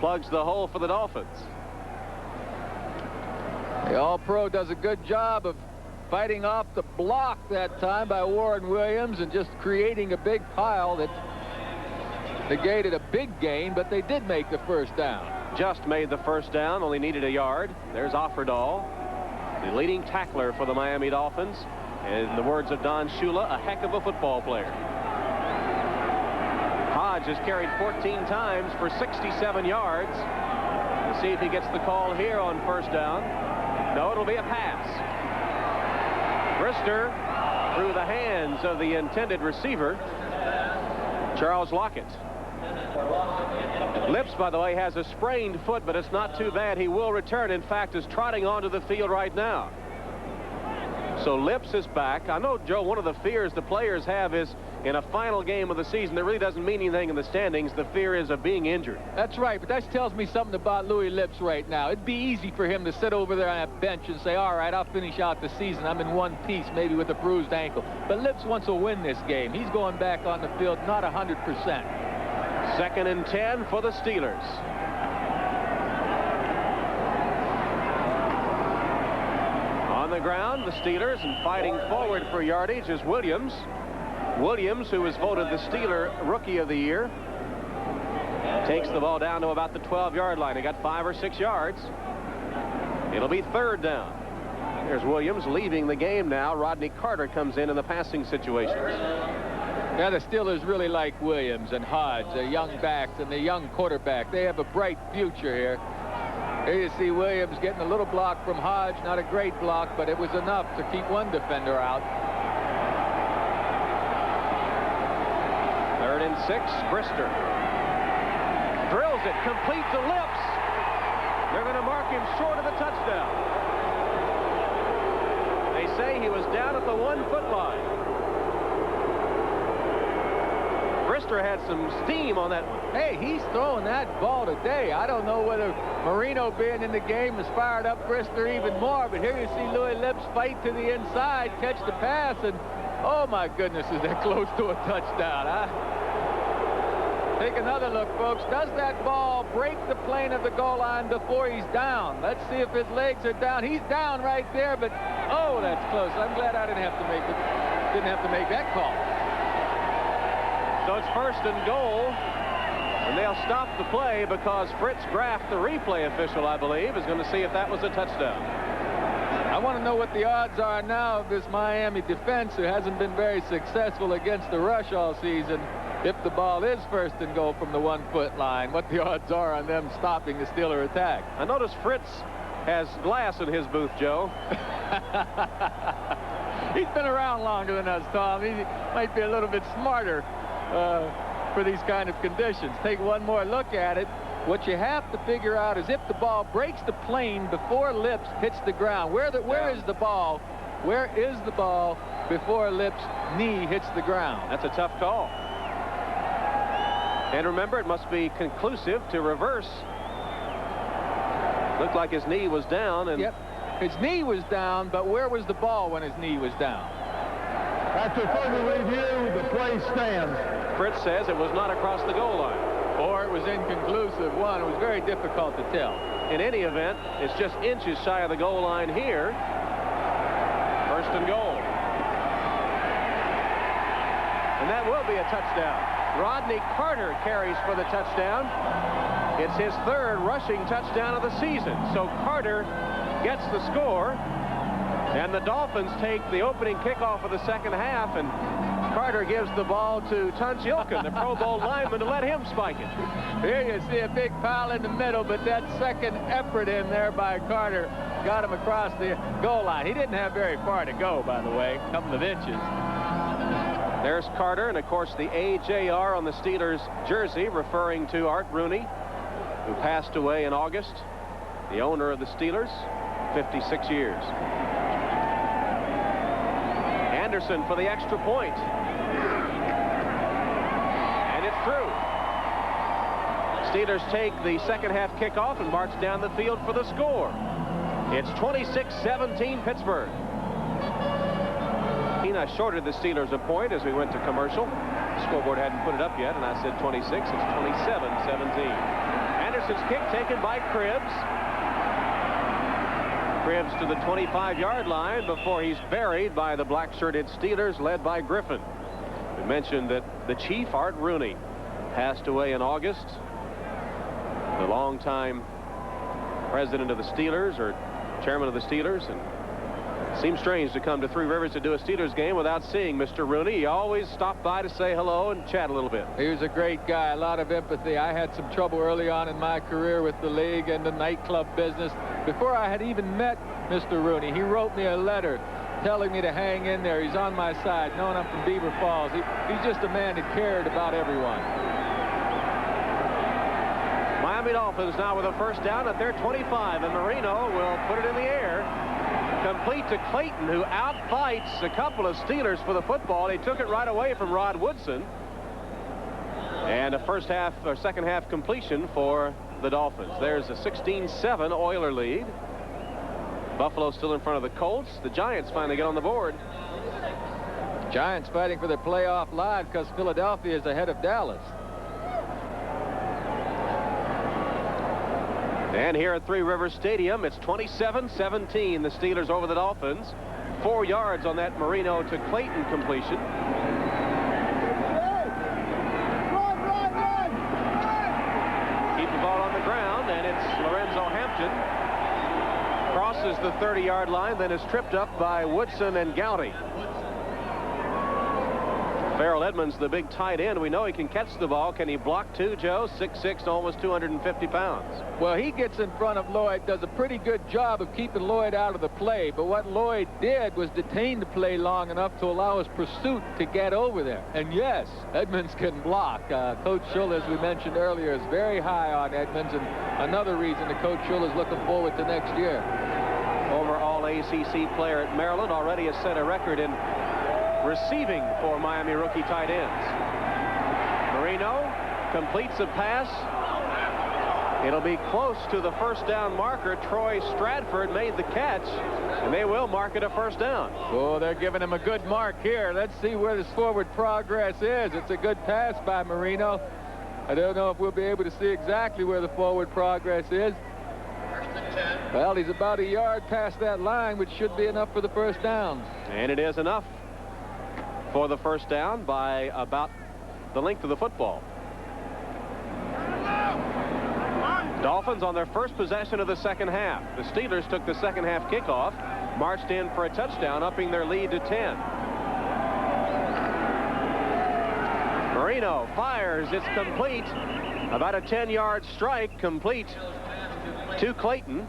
plugs the hole for the Dolphins. The All-Pro does a good job of fighting off the block that time by Warren Williams and just creating a big pile that negated a big gain, but they did make the first down. Just made the first down, only needed a yard. There's Offerdahl, the leading tackler for the Miami Dolphins. And in the words of Don Shula, a heck of a football player. Hodge has carried 14 times for 67 yards. We'll see if he gets the call here on first down. No, it'll be a pass. Brister through the hands of the intended receiver, Charles Lockett. Lips, by the way, has a sprained foot, but it's not too bad. He will return. In fact, is trotting onto the field right now. So Lips is back. I know, Joe, one of the fears the players have is in a final game of the season, that really doesn't mean anything in the standings. The fear is of being injured. That's right, but that tells me something about Louis Lips right now. It'd be easy for him to sit over there on that bench and say, all right, I'll finish out the season. I'm in one piece, maybe with a bruised ankle. But Lips wants to win this game. He's going back on the field, not 100%. 2nd and 10 for the Steelers. On the ground, the Steelers, and fighting forward for yardage is Williams. Williams, who was voted the Steeler Rookie of the Year, takes the ball down to about the 12-yard line. He got 5 or 6 yards. It'll be 3rd down. There's Williams leaving the game now. Rodney Carter comes in the passing situations. Yeah, the Steelers really like Williams and Hodge, the young backs and the young quarterback. They have a bright future here. Here you see Williams getting a little block from Hodge. Not a great block, but it was enough to keep one defender out. 3rd and 6, Brister. Drills it, complete to Lips. They're going to mark him short of the touchdown. They say he was down at the 1-foot line. Brister had some steam on that one. Hey, he's throwing that ball today. I don't know whether Marino being in the game has fired up Brister even more, but here you see Louis Lips fight to the inside, catch the pass, and oh my goodness, is that close to a touchdown, huh? Take another look, folks. Does that ball break the plane of the goal line before he's down? Let's see if his legs are down. He's down right there, but oh, that's close. I'm glad I didn't have to make that call. So it's 1st and goal, and they'll stop the play because Fritz Graff, the replay official, I believe, is going to see if that was a touchdown. I want to know what the odds are now of this Miami defense, who hasn't been very successful against the rush all season. If the ball is 1st and goal from the 1-foot line, what the odds are on them stopping the Steeler attack. I notice Fritz has glass in his booth, Joe. He's been around longer than us, Tom. He might be a little bit smarter for these kind of conditions. Take one more look at it. What you have to figure out is if the ball breaks the plane before Lips hits the ground. Where is the ball? Where is the ball before Lips' knee hits the ground? That's a tough call. And remember, it must be conclusive to reverse. Looked like his knee was down. And yep, his knee was down, but where was the ball when his knee was down? After further review, the play stands. Fritz says it was not across the goal line. Or it was inconclusive. One, it was very difficult to tell. In any event, it's just inches shy of the goal line here. First and goal. And that will be a touchdown. Rodney Carter carries for the touchdown. It's his third rushing touchdown of the season. So Carter gets the score. And the Dolphins take the opening kickoff of the second half, and Carter gives the ball to Tunch Ilkin, the Pro Bowl lineman, to let him spike it. Here you see a big pile in the middle, but that second effort in there by Carter got him across the goal line. He didn't have very far to go, by the way, a couple of inches. There's Carter, and of course the AJR on the Steelers jersey, referring to Art Rooney, who passed away in August, the owner of the Steelers, 56 years. Anderson for the extra point. And it's through. Steelers take the second half kickoff and march down the field for the score. It's 26-17 Pittsburgh. I shorted the Steelers a point as we went to commercial. The scoreboard hadn't put it up yet, and I said 26. It's 27-17. Anderson's kick taken by Cribbs. Cribbs to the 25-yard line before he's buried by the black-shirted Steelers, led by Griffin. We mentioned that the chief, Art Rooney, passed away in August. The longtime president of the Steelers, or chairman of the Steelers, and it seems strange to come to Three Rivers to do a Steelers game without seeing Mr. Rooney. He always stopped by to say hello and chat a little bit. He was a great guy, a lot of empathy. I had some trouble early on in my career with the league and the nightclub business. Before I had even met Mr. Rooney, he wrote me a letter telling me to hang in there. He's on my side, knowing I'm from Beaver Falls. He's just a man that cared about everyone. Miami Dolphins now with a first down at their 25, and Marino will put it in the air. Complete to Clayton, who outfights a couple of Steelers for the football. He took it right away from Rod Woodson. And a first half or second half completion for the Dolphins. There's a 16-7 Oiler lead. Buffalo still in front of the Colts. The Giants finally get on the board. Giants fighting for the playoff line because Philadelphia is ahead of Dallas. And here at Three Rivers Stadium, it's 27-17, the Steelers over the Dolphins. 4 yards on that Marino to Clayton completion. Keep the ball on the ground, and it's Lorenzo Hampton. Crosses the 30-yard line, then is tripped up by Woodson and Gowdy. Farrell Edmonds, the big tight end. We know he can catch the ball. Can he block too, Joe? 6'6", almost 250 pounds. Well, he gets in front of Lloyd, does a pretty good job of keeping Lloyd out of the play. But what Lloyd did was detain the play long enough to allow his pursuit to get over there. And yes, Edmonds can block. Coach Schuller, as we mentioned earlier, is very high on Edmonds, and another reason that Coach Schuller is looking forward to next year. Former All-ACC player at Maryland, already has set a record in receiving for Miami rookie tight ends. Marino completes a pass. It'll be close to the first down marker. Troy Stratford made the catch, and they will mark it a first down. Oh, they're giving him a good mark here. Let's see where this forward progress is. It's a good pass by Marino. I don't know if we'll be able to see exactly where the forward progress is. Well, he's about a yard past that line, which should be enough for the first down. And it is enough for the first down by about the length of the football. Dolphins on their first possession of the second half. The Steelers took the second half kickoff, marched in for a touchdown, upping their lead to 10. Marino fires. It's complete. About a 10-yard strike, complete to Clayton.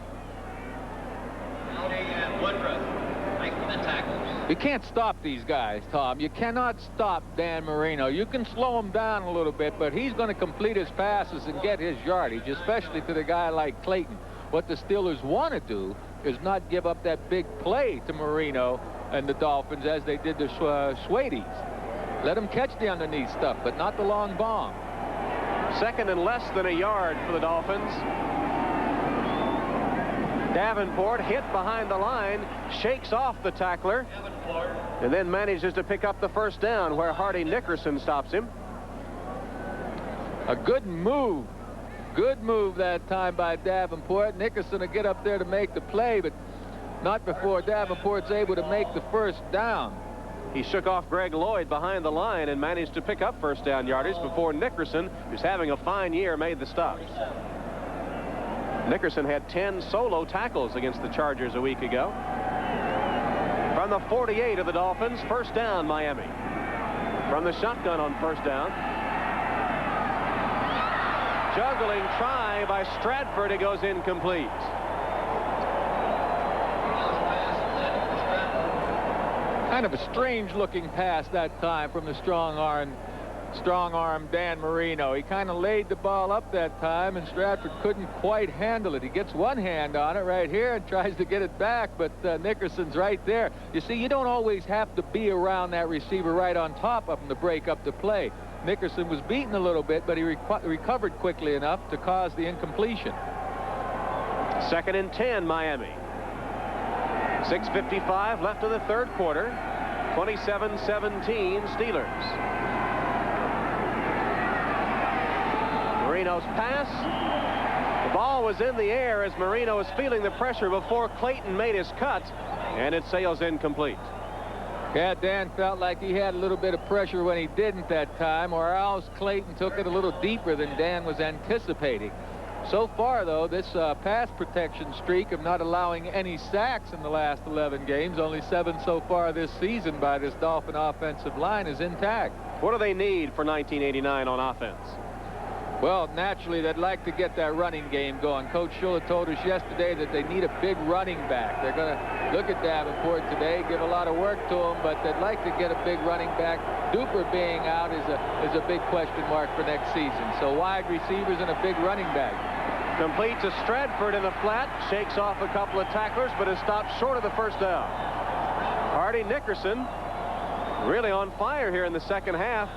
You can't stop these guys, Tom. You cannot stop Dan Marino. You can slow him down a little bit, but he's going to complete his passes and get his yardage, especially to the guy like Clayton. What the Steelers want to do is not give up that big play to Marino and the Dolphins as they did to Schwades. Let them catch the underneath stuff, but not the long bomb. Second and less than a yard for the Dolphins. Davenport hit behind the line, shakes off the tackler, and then manages to pick up the first down where Hardy Nickerson stops him. A good move. Good move that time by Davenport. Nickerson will get up there to make the play, but not before Davenport's able to make the first down. He shook off Greg Lloyd behind the line and managed to pick up first down yardage before Nickerson, who's having a fine year, made the stop. Nickerson had 10 solo tackles against the Chargers a week ago. From the 48 of the Dolphins, first down, Miami. From the shotgun on first down. Juggling try by Stratford. It goes incomplete. Kind of a strange looking pass that time from the strong arm Dan Marino. He kind of laid the ball up that time, and Stratford couldn't quite handle it. He gets one hand on it right here and tries to get it back, but Nickerson's right there. You see, you don't always have to be around that receiver right on top of him to break up the play. Nickerson was beaten a little bit, but he recovered quickly enough to cause the incompletion. 2nd and 10, Miami. 6:55 left in the third quarter. 27-17 Steelers. Marino's pass. The ball was in the air as Marino was feeling the pressure before Clayton made his cut, and it sails incomplete. Yeah, Dan felt like he had a little bit of pressure when he didn't that time, or else Clayton took it a little deeper than Dan was anticipating. So far, though, this pass protection streak of not allowing any sacks in the last 11 games, only 7 so far this season by this Dolphin offensive line, is intact. What do they need for 1989 on offense? Well, naturally, they'd like to get that running game going. Coach Shula told us yesterday that they need a big running back. They're going to look at Davenport today, give a lot of work to him, but they'd like to get a big running back. Duper being out is a big question mark for next season. So wide receivers and a big running back. Complete to Stratford in the flat, shakes off a couple of tacklers, but is stopped short of the first down. Hardy Nickerson really on fire here in the second half.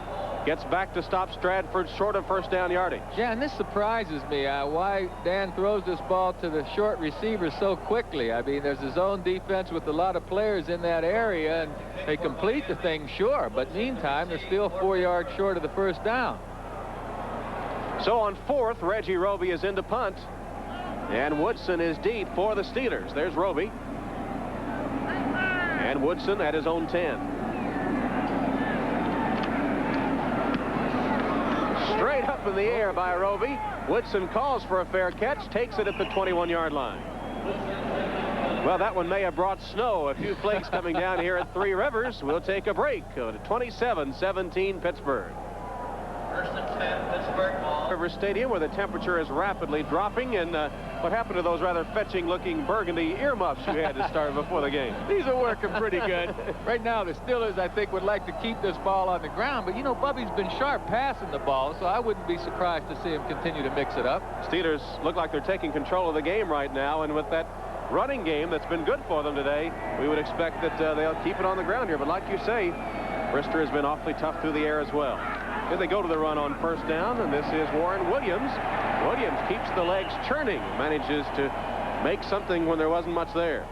Gets back to stop Stratford short of first down yardage. Yeah, and this surprises me, why Dan throws this ball to the short receiver so quickly. I mean, there's his own defense with a lot of players in that area, and they complete the thing, sure, but meantime, they're still 4 yards short of the first down. So on 4th, Reggie Roby is in to punt, and Woodson is deep for the Steelers. There's Roby. And Woodson at his own 10. Straight up in the air by Roby. Woodson calls for a fair catch, takes it at the 21-yard line. Well, that one may have brought snow. A few flakes coming down here at Three Rivers. We'll take a break. Go to 27-17 Pittsburgh. First and 10, Pittsburgh ball. River Stadium, where the temperature is rapidly dropping, and what happened to those rather fetching-looking burgundy earmuffs you had to start before the game? These are working pretty good. Right now, the Steelers, I think, would like to keep this ball on the ground, but, you know, Bubby's been sharp passing the ball, so I wouldn't be surprised to see him continue to mix it up. Steelers look like they're taking control of the game right now, and with that running game that's been good for them today, we would expect that they'll keep it on the ground here. But like you say, Brister has been awfully tough through the air as well. Here they go to the run on first down, and this is Warren Williams. Williams keeps the legs churning, manages to make something when there wasn't much there.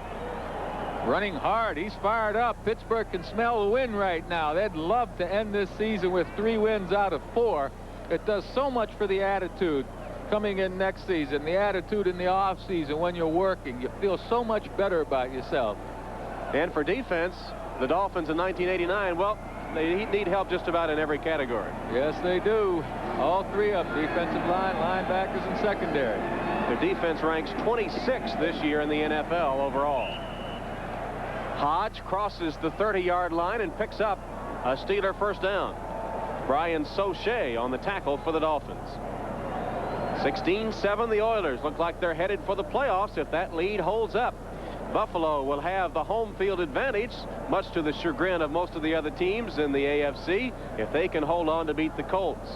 Running hard. He's fired up. Pittsburgh can smell the win right now. They'd love to end this season with 3 wins out of 4. It does so much for the attitude coming in next season, the attitude in the off season when you're working. You feel so much better about yourself. And for defense, the Dolphins in 1989, well, they need help just about in every category. Yes, they do. All 3 of them, defensive line, linebackers, and secondary. Their defense ranks 26th this year in the NFL overall. Hodge crosses the 30-yard line and picks up a Steeler first down. Brian Soche on the tackle for the Dolphins. 16-7, the Oilers look like they're headed for the playoffs if that lead holds up. Buffalo will have the home field advantage, much to the chagrin of most of the other teams in the AFC, if they can hold on to beat the Colts.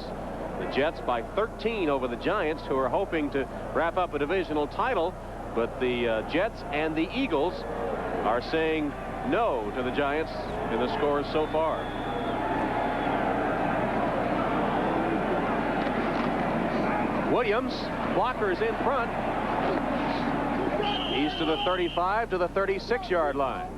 The Jets by 13 over the Giants, who are hoping to wrap up a divisional title, but the Jets and the Eagles are saying no to the Giants in the scores so far. Williams, blockers in front. He's to the 35 to the 36-yard line.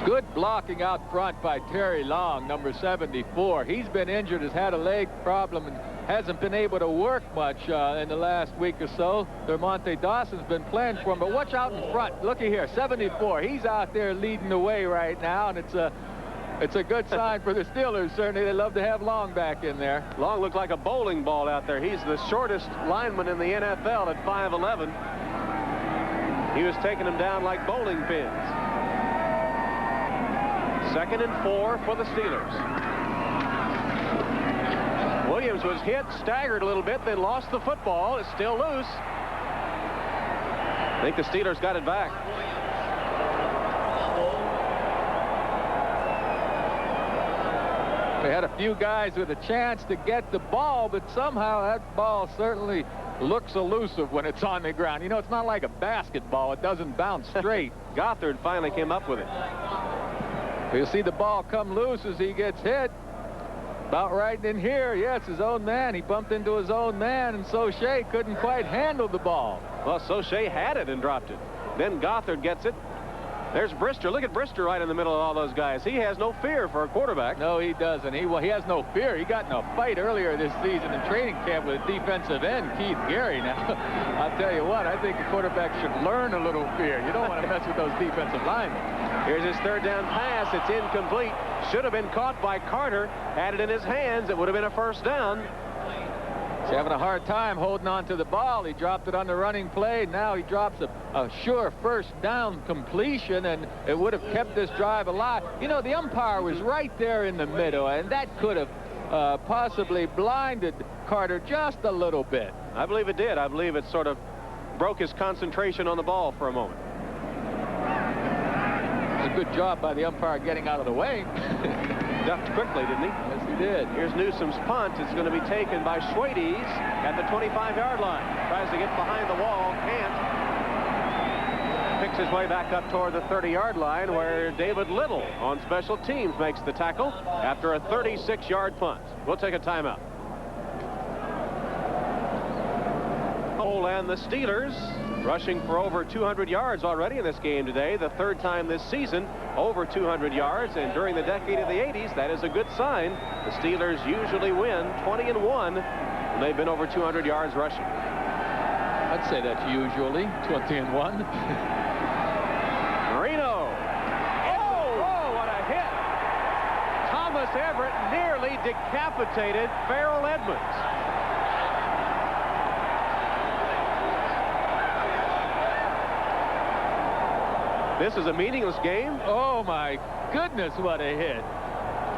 Good blocking out front by Terry Long, number 74. He's been injured, has had a leg problem, and hasn't been able to work much in the last week or so. DeMonte Dawson's been playing for him, but watch out in front. Looky here, 74. He's out there leading the way right now, and it's a good sign for the Steelers. Certainly, they love to have Long back in there. Long looked like a bowling ball out there. He's the shortest lineman in the NFL at 5'11". He was taking them down like bowling pins. 2nd and 4 for the Steelers. Williams was hit, staggered a little bit, then lost the football. It's still loose. I think the Steelers got it back. They had a few guys with a chance to get the ball, but somehow that ball certainly looks elusive when it's on the ground. You know, it's not like a basketball. It doesn't bounce straight. Gothard finally came up with it. You'll see the ball come loose as he gets hit. About right in here. Yeah, it's his own man. He bumped into his own man, and Soche couldn't quite handle the ball. Well, Soche had it and dropped it. Then Gothard gets it. There's Brister. Look at Brister right in the middle of all those guys. He has no fear for a quarterback. No, he doesn't. He has no fear. He got in a fight earlier this season in training camp with defensive end Keith Gary. Now, I'll tell you what, I think a quarterback should learn a little fear. You don't want to mess with those defensive linemen. Here's his 3rd down pass. It's incomplete. Should have been caught by Carter. Had it in his hands. It would have been a 1st down. He's having a hard time holding on to the ball. He dropped it on the running play. Now he drops a sure 1st down completion, and it would have kept this drive alive. You know, the umpire was right there in the middle, and that could have possibly blinded Carter just a little bit. I believe it did. I believe it sort of broke his concentration on the ball for a moment. It was a good job by the umpire getting out of the way. Ducked quickly, didn't he? Yes, he did. Here's Newsom's punt. It's going to be taken by Schwades at the 25-yard line. Tries to get behind the wall. Can't. Picks his way back up toward the 30-yard line, where David Little on special teams makes the tackle after a 36-yard punt. We'll take a timeout. Oh, and the Steelers rushing for over 200 yards already in this game today. The 3rd time this season over 200 yards, and during the decade of the 80s, that is a good sign. The Steelers usually win 20-1 when they've been over 200 yards rushing. I'd say that's usually 20-1. Marino. Oh, what a hit. Thomas Everett nearly decapitated Farrell Edmonds. This is a meaningless game. Oh, my goodness, what a hit.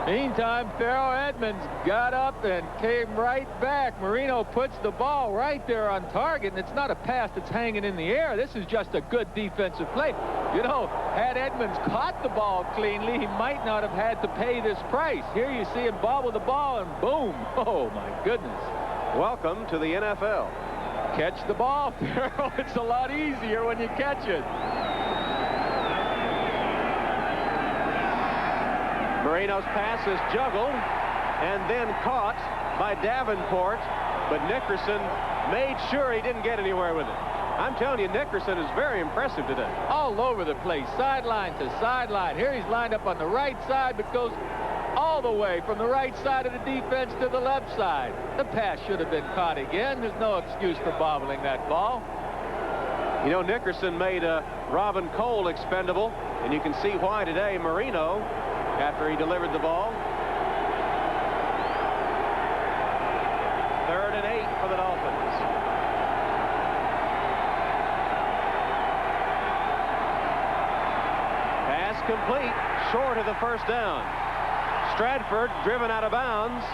Meantime, Farrell Edmonds got up and came right back. Marino puts the ball right there on target, and it's not a pass that's hanging in the air. This is just a good defensive play. You know, had Edmonds caught the ball cleanly, he might not have had to pay this price. Here you see him bobble the ball, and boom. Oh, my goodness. Welcome to the NFL. Catch the ball, Farrell. It's a lot easier when you catch it. Marino's pass is juggled and then caught by Davenport, but Nickerson made sure he didn't get anywhere with it. I'm telling you, Nickerson is very impressive today. All over the place, sideline to sideline. Here he's lined up on the right side, but goes all the way from the right side of the defense to the left side. The pass should have been caught again. There's no excuse for bobbling that ball. You know, Nickerson made Robin Cole expendable, and you can see why today. Marino, after he delivered the ball. 3rd and 8 for the Dolphins. Pass complete, short of the 1st down. Stratford driven out of bounds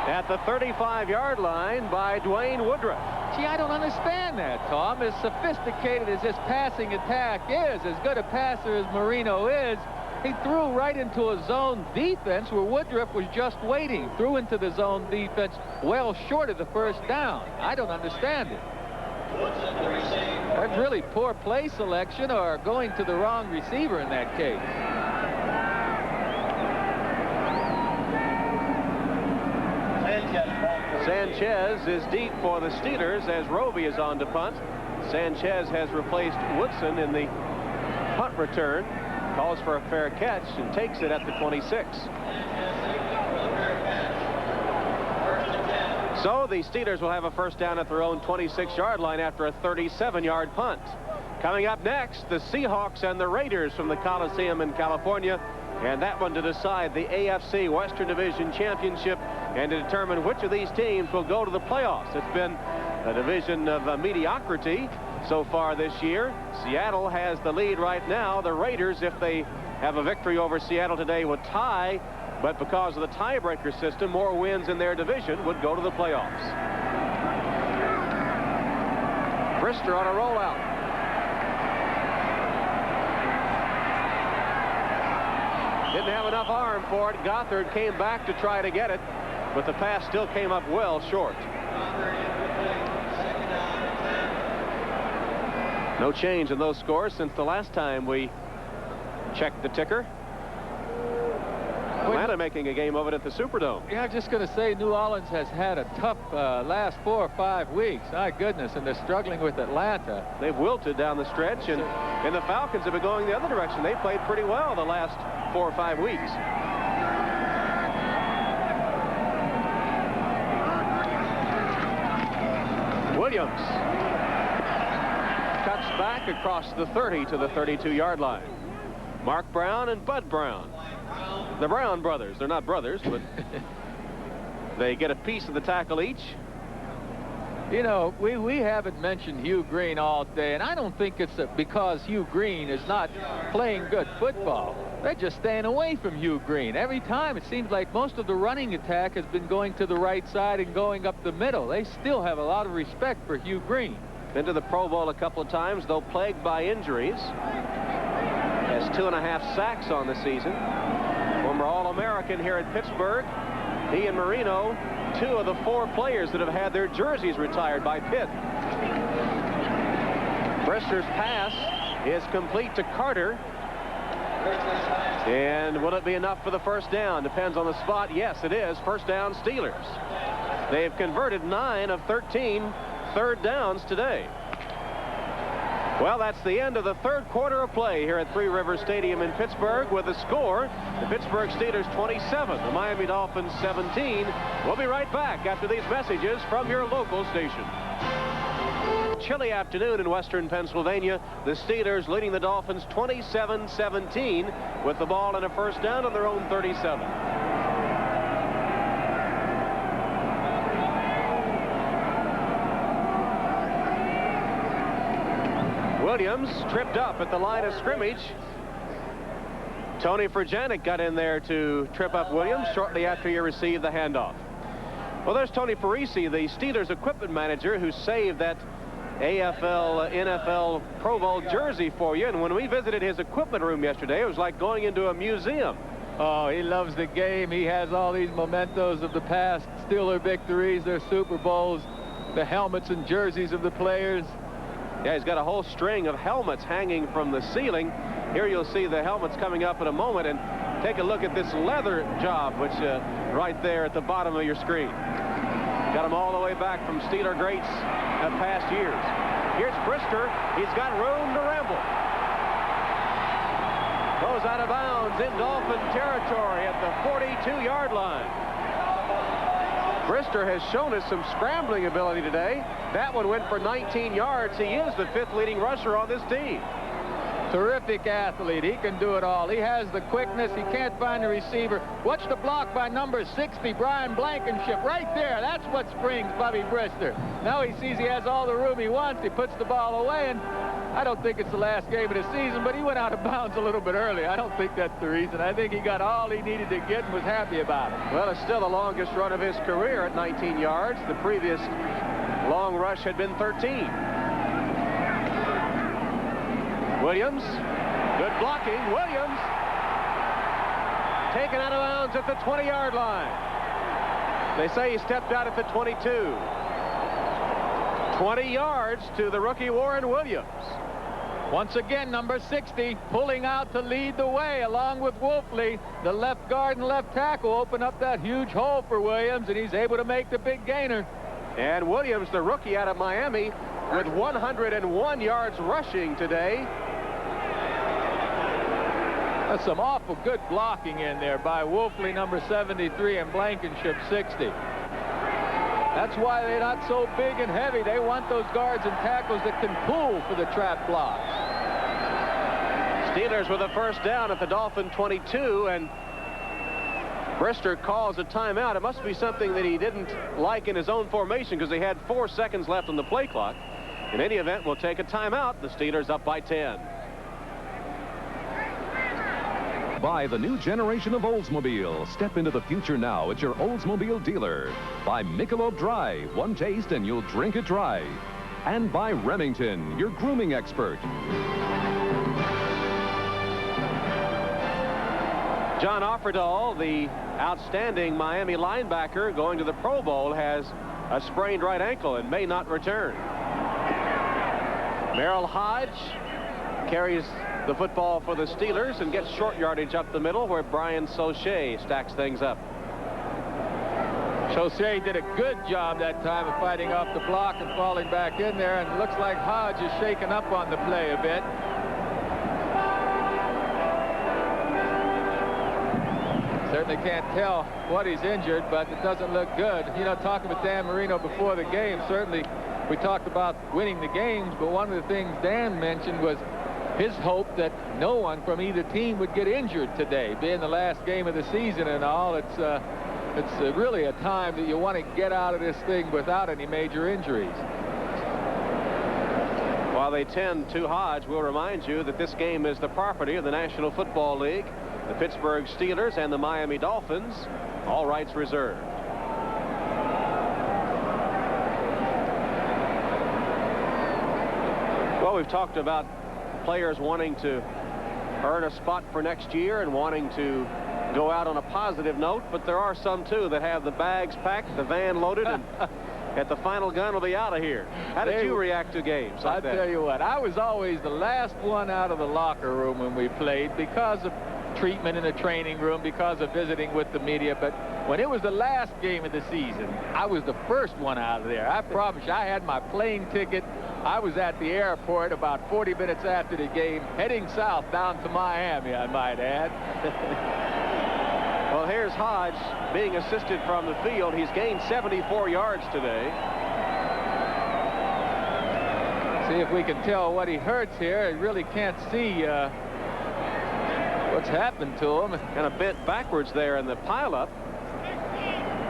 at the 35-yard line by Dwayne Woodruff. Gee, I don't understand that, Tom. As sophisticated as this passing attack is, as good a passer as Marino is, he threw right into a zone defense where Woodruff was just waiting. Threw into the zone defense well short of the 1st down. I don't understand it. That's really poor play selection or going to the wrong receiver in that case. Sanchez is deep for the Steelers as Roby is on to punt. Sanchez has replaced Woodson in the Punt return. Calls for a fair catch and takes it at the 26. So the Steelers will have a first down at their own 26-yard line after a 37-yard punt. Coming up next, the Seahawks and the Raiders from the Coliseum in California. And that one to decide the AFC Western Division Championship and to determine which of these teams will go to the playoffs. It's been a division of mediocrity so far this year. Seattle has the lead right now. The Raiders, if they have a victory over Seattle today, would tie. But because of the tiebreaker system, more wins in their division would go to the playoffs. Brister on a rollout. Didn't have enough arm for it. Gothard came back to try to get it, but the pass still came up well short. No change in those scores since the last time we checked the ticker. Atlanta making a game of it at the Superdome. Yeah, I'm just going to say New Orleans has had a tough last 4 or 5 weeks. My goodness, and they're struggling with Atlanta. They've wilted down the stretch, and the Falcons have been going the other direction. They played pretty well the last 4 or 5 weeks. Williams cuts back across the 30 to the 32-yard line. Mark Brown and Bud Brown. The Brown brothers. They're not brothers, but they get a piece of the tackle each. You know, we haven't mentioned Hugh Green all day, and I don't think it's because Hugh Green is not playing good football. They're just staying away from Hugh Green. Every time it seems like most of the running attack has been going to the right side and going up the middle. They still have a lot of respect for Hugh Green. Been to the Pro Bowl a couple of times, though plagued by injuries. Has 2.5 sacks on the season. Former All-American here at Pittsburgh. He and Marino, 2 of the 4 players that have had their jerseys retired by Pitt. Brister's pass is complete to Carter. And will it be enough for the first down? Depends on the spot. Yes, it is. First down, Steelers. They've converted 9 of 13 third downs today. Well, that's the end of the third quarter of play here at Three Rivers Stadium in Pittsburgh with the score, the Pittsburgh Steelers 27, the Miami Dolphins 17. We'll be right back after these messages from your local station. Chilly afternoon in western Pennsylvania. The Steelers leading the Dolphins 27-17 with the ball and a first down on their own 37. Williams tripped up at the line of scrimmage. Tony Furjanic got in there to trip up Williams shortly after he received the handoff. Well, there's Tony Parisi, the Steelers equipment manager, who saved that AFL, NFL Pro Bowl jersey for you. And when we visited his equipment room yesterday, it was like going into a museum. Oh, he loves the game. He has all these mementos of the past, Steeler victories, their Super Bowls, the helmets and jerseys of the players. Yeah, he's got a whole string of helmets hanging from the ceiling. Here you'll see the helmets coming up in a moment, and take a look at this leather job, which right there at the bottom of your screen. Got them all the way back from Steeler greats of past years. Here's Brister. He's got room to ramble. Goes out of bounds in Dolphin territory at the 42-yard line. Brister has shown us some scrambling ability today. That one went for 19 yards. He is the 5th leading rusher on this team. Terrific athlete. He can do it all. He has the quickness. He can't find the receiver. Watch the block by number 60, Brian Blankenship. Right there. That's what springs Bobby Brister. Now he sees he has all the room he wants. He puts the ball away, and I don't think it's the last game of the season, but he went out of bounds a little bit early. I don't think that's the reason. I think he got all he needed to get and was happy about it. Well, it's still the longest run of his career at 19 yards. The previous long rush had been 13. Williams, good blocking. Williams taken out of bounds at the 20-yard line. They say he stepped out at the 22. 20 yards to the rookie Warren Williams. Once again, number 60 pulling out to lead the way along with Wolfley. The left guard and left tackle open up that huge hole for Williams, and he's able to make the big gainer. And Williams, the rookie out of Miami, with 101 yards rushing today. That's some awful good blocking in there by Wolfley, number 73, and Blankenship, 60. That's why they're not so big and heavy. They want those guards and tackles that can pull for the trap blocks. Steelers with a first down at the Dolphin 22, and Brister calls a timeout. It must be something that he didn't like in his own formation, because he had 4 seconds left on the play clock. In any event, we'll take a timeout. The Steelers up by 10. Buy the new generation of Oldsmobile. Step into the future now at your Oldsmobile dealer. Buy Michelob Dry. One taste and you'll drink it dry. And buy Remington, your grooming expert. John Offerdahl, the outstanding Miami linebacker going to the Pro Bowl, has a sprained right ankle and may not return. Merrill Hodge carries the football for the Steelers and gets short yardage up the middle, where Brian Sauché stacks things up. Sauché did a good job that time of fighting off the block and falling back in there, and it looks like Hodge is shaken up on the play a bit. Certainly can't tell what he's injured, but it doesn't look good. You know, talking with Dan Marino before the game, certainly we talked about winning the games, but one of the things Dan mentioned was his hope that no one from either team would get injured today, being the last game of the season and all. It's really a time that you want to get out of this thing without any major injuries. While they tend to Hodge, we'll remind you that this game is the property of the National Football League, the Pittsburgh Steelers, and the Miami Dolphins. All rights reserved. Well, we've talked about players wanting to earn a spot for next year and wanting to go out on a positive note, but there are some too that have the bags packed, the van loaded, and at the final gun will be out of here. How did you react to games like that? I tell you what, I was always the last one out of the locker room when we played because of treatment in the training room, because of visiting with the media. But when it was the last game of the season, I was the first one out of there. I promise you, I had my plane ticket. I was at the airport about 40 minutes after the game, heading south down to Miami, I might add. Well, here's Hodge being assisted from the field. He's gained 74 yards today. See if we can tell what he hurts here. I really can't see what's happened to him. Kind of bent backwards there in the pileup.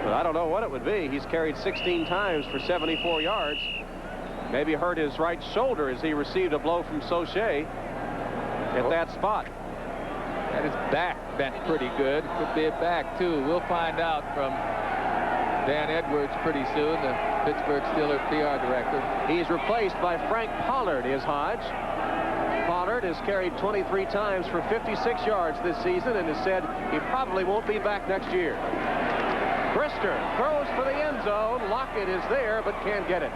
But I don't know what it would be. He's carried 16 times for 74 yards. Maybe hurt his right shoulder as he received a blow from Sauché at that spot. And his back bent pretty good. Could be a back, too. We'll find out from Dan Edwards pretty soon, the Pittsburgh Steelers PR director. He's replaced by Frank Pollard, is Hodge. Pollard has carried 23 times for 56 yards this season and has said he probably won't be back next year. Brister throws for the end zone. Lockett is there, but can't get it.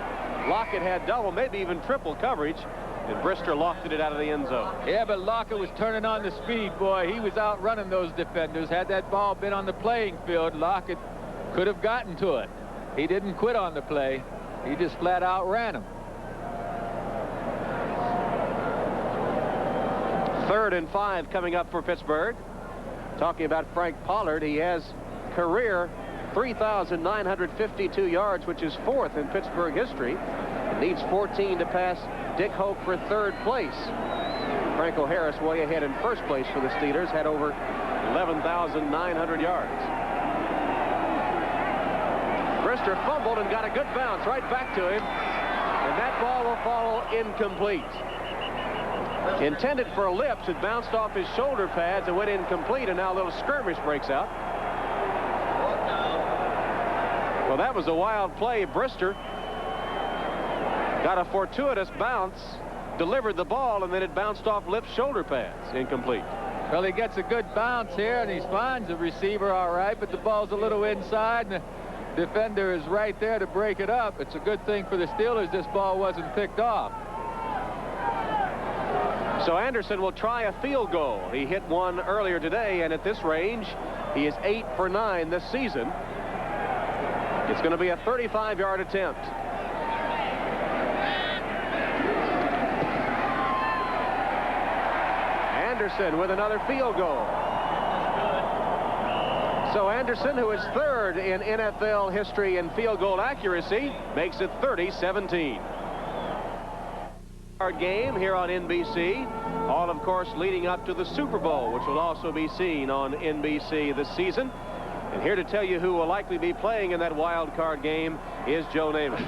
Lockett had double, maybe even triple coverage, and Brister lofted it out of the end zone. Yeah, but Lockett was turning on the speed, boy. He was outrunning those defenders. Had that ball been on the playing field, Lockett could have gotten to it. He didn't quit on the play. He just flat out ran him. 3rd and 5 coming up for Pittsburgh. Talking about Frank Pollard, he has career 3,952 yards, which is 4th in Pittsburgh history. It needs 14 to pass Dick Hoke for 3rd place. Franco Harris way ahead in 1st place for the Steelers, had over 11,900 yards. Brister fumbled and got a good bounce right back to him, and that ball will fall incomplete. Intended for Lips, it bounced off his shoulder pads and went incomplete, and now a little skirmish breaks out. Well, that was a wild play. Brister got a fortuitous bounce, delivered the ball, and then it bounced off Lips' shoulder pads. Incomplete. Well, he gets a good bounce here, and he finds the receiver all right, but the ball's a little inside, and the defender is right there to break it up. It's a good thing for the Steelers this ball wasn't picked off. So Anderson will try a field goal. He hit one earlier today, and at this range, he is 8 for 9 this season. It's going to be a 35-yard attempt. And Anderson with another field goal. So Anderson, who is third in NFL history in field goal accuracy, makes it 30-17. Our game here on NBC, all of course leading up to the Super Bowl, which will also be seen on NBC this season. And here to tell you who will likely be playing in that wild card game is Joe Namath.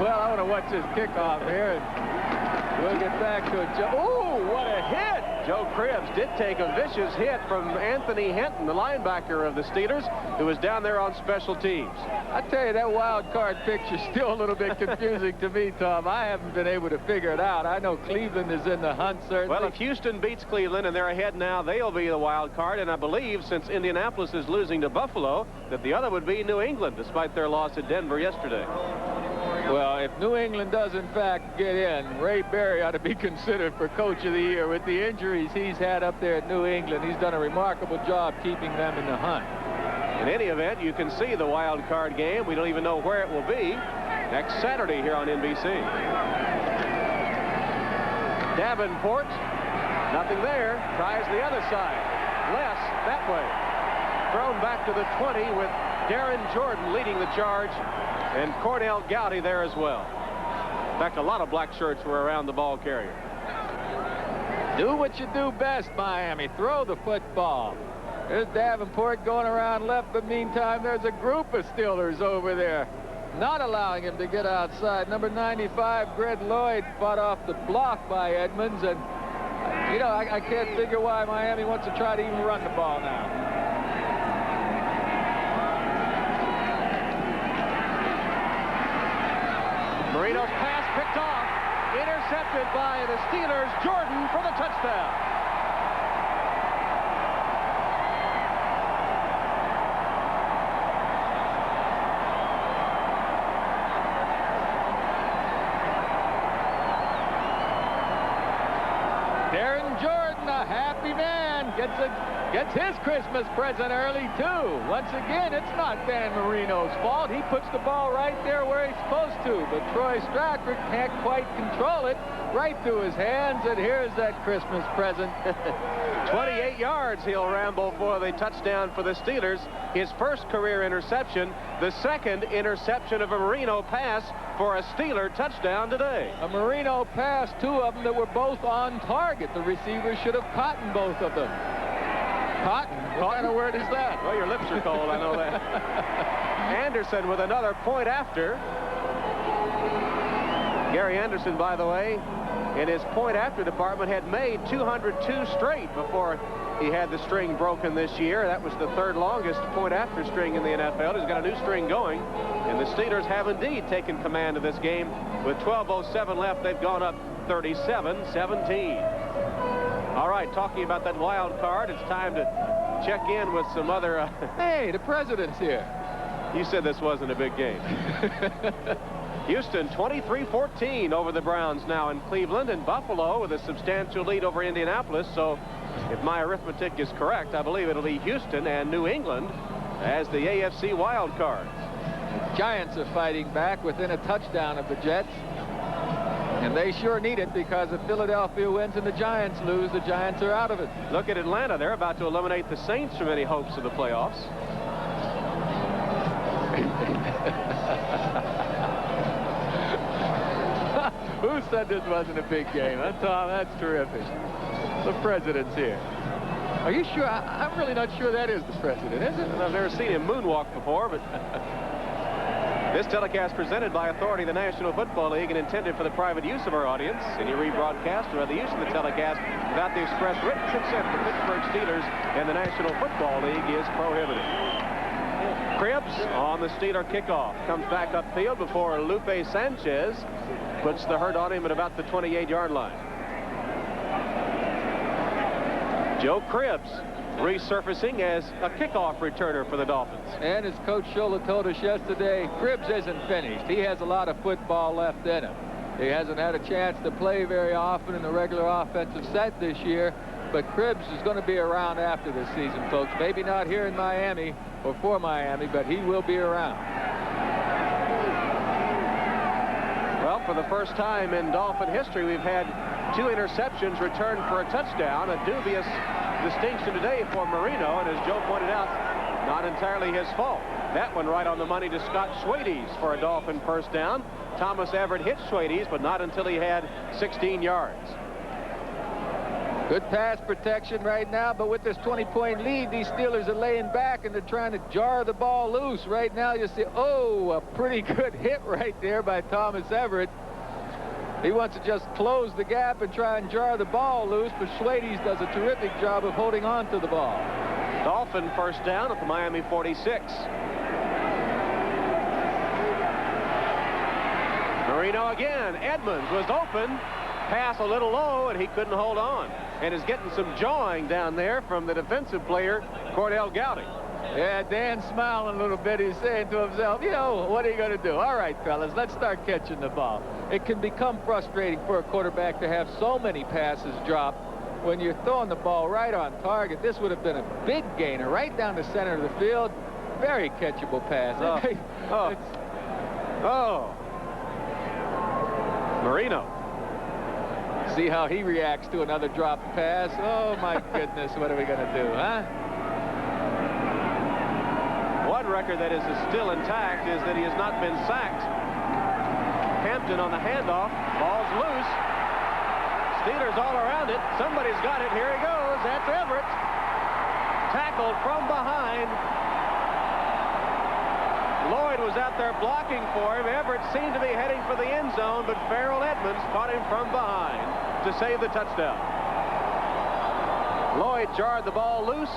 Well, I want to watch this kickoff here, and we'll get back to it. Oh, what a hit! Joe Cribbs did take a vicious hit from Anthony Hinton, the linebacker of the Steelers, who was down there on special teams. I tell you, that wild card picture's still a little bit confusing to me, Tom. I haven't been able to figure it out. I know Cleveland is in the hunt, certainly. Well, if Houston beats Cleveland and they're ahead now, they'll be the wild card. And I believe, since Indianapolis is losing to Buffalo, that the other would be New England, despite their loss at Denver yesterday. Well, if New England does, in fact, get in, Ray Berry ought to be considered for Coach of the Year. With the injuries he's had up there at New England, he's done a remarkable job keeping them in the hunt. In any event, you can see the wild card game. We don't even know where it will be next Saturday here on NBC. Davenport, nothing there. Tries the other side. Less that way. Thrown back to the 20 with Darren Jordan leading the charge. And Cornell Gowdy there as well. In fact, a lot of black shirts were around the ball carrier. Do what you do best, Miami. Throw the football. There's Davenport going around left, but meantime, there's a group of Steelers over there, not allowing him to get outside. Number 95, Greg Lloyd, fought off the block by Edmonds, and, you know, I can't figure why Miami wants to try to even run the ball now. Marino's pass picked off, intercepted by the Steelers. Jordan for the touchdown. Darren Jordan, a happy man, gets his Christmas present early, too. Once again, it's not Dan Marino's fault. He puts the ball right there where he's supposed to, but Troy Stratford can't quite control it. Right through his hands, and here's that Christmas present. 28 yards he'll ramble for the touchdown for the Steelers. His first career interception, the second interception of a Marino pass for a Steeler touchdown today. A Marino pass, two of them that were both on target. The receivers should have caught both of them. Cotton? What kind of word is that? Well, your lips are cold, I know that. Anderson with another point after. Gary Anderson, by the way, in his point after department, had made 202 straight before he had the string broken this year. That was the third longest point after string in the NFL. He's got a new string going, and the Steelers have indeed taken command of this game. With 12:07 left, they've gone up 37-17. All right, talking about that wild card, it's time to check in with some other... Hey, the president's here. You said this wasn't a big game. Houston 23-14 over the Browns now in Cleveland, and Buffalo with a substantial lead over Indianapolis. So if my arithmetic is correct, I believe it'll be Houston and New England as the AFC wild card. The Giants are fighting back within a touchdown of the Jets. And they sure need it, because if Philadelphia wins and the Giants lose, the Giants are out of it. Look at Atlanta. They're about to eliminate the Saints from any hopes of the playoffs. Who said this wasn't a big game? Huh, Tom? That's terrific. The president's here. Are you sure? I'm really not sure that is the president, is it? I've never seen him moonwalk before, but... This telecast presented by authority of the National Football League and intended for the private use of our audience. Any rebroadcast or other use of the telecast without the express written consent of the Pittsburgh Steelers and the National Football League is prohibited. Cribbs on the Steeler kickoff. Comes back upfield before Lupe Sanchez puts the hurt on him at about the 28-yard line. Joe Cribbs resurfacing as a kickoff returner for the Dolphins. And as Coach Schola told us yesterday, Cribbs isn't finished. He has a lot of football left in him. He hasn't had a chance to play very often in the regular offensive set this year, but Cribbs is going to be around after this season, folks. Maybe not here in Miami or for Miami, but he will be around. Well, for the first time in Dolphin history, we've had 2 interceptions returned for a touchdown. A dubious distinction today for Marino, and as Joe pointed out, not entirely his fault. That one right on the money to Scott Schwades for a Dolphin first down. Thomas Everett hit Schwades, but not until he had 16 yards. Good pass protection right now, but with this 20-point lead, these Steelers are laying back and they're trying to jar the ball loose. Right now you see, oh, a pretty good hit right there by Thomas Everett. He wants to just close the gap and try and jar the ball loose, but Schwades does a terrific job of holding on to the ball. Dolphin first down at the Miami 46. Marino again. Edmonds was open. Pass a little low, and he couldn't hold on. And is getting some jawing down there from the defensive player, Cordell Gowdy. Yeah, Dan's smiling a little bit. He's saying to himself, you know, what are you going to do? All right, fellas, let's start catching the ball. It can become frustrating for a quarterback to have so many passes drop when you're throwing the ball right on target. This would have been a big gainer right down the center of the field. Very catchable pass. Marino. See how he reacts to another drop pass. Oh, my goodness, what are we going to do, huh? One record that is still intact is that he has not been sacked. Hampton on the handoff. Ball's loose. Steelers all around it. Somebody's got it. Here he goes. That's Everett. Tackled from behind. Lloyd was out there blocking for him. Everett seemed to be heading for the end zone, but Farrell Edmonds caught him from behind to save the touchdown. Lloyd jarred the ball loose.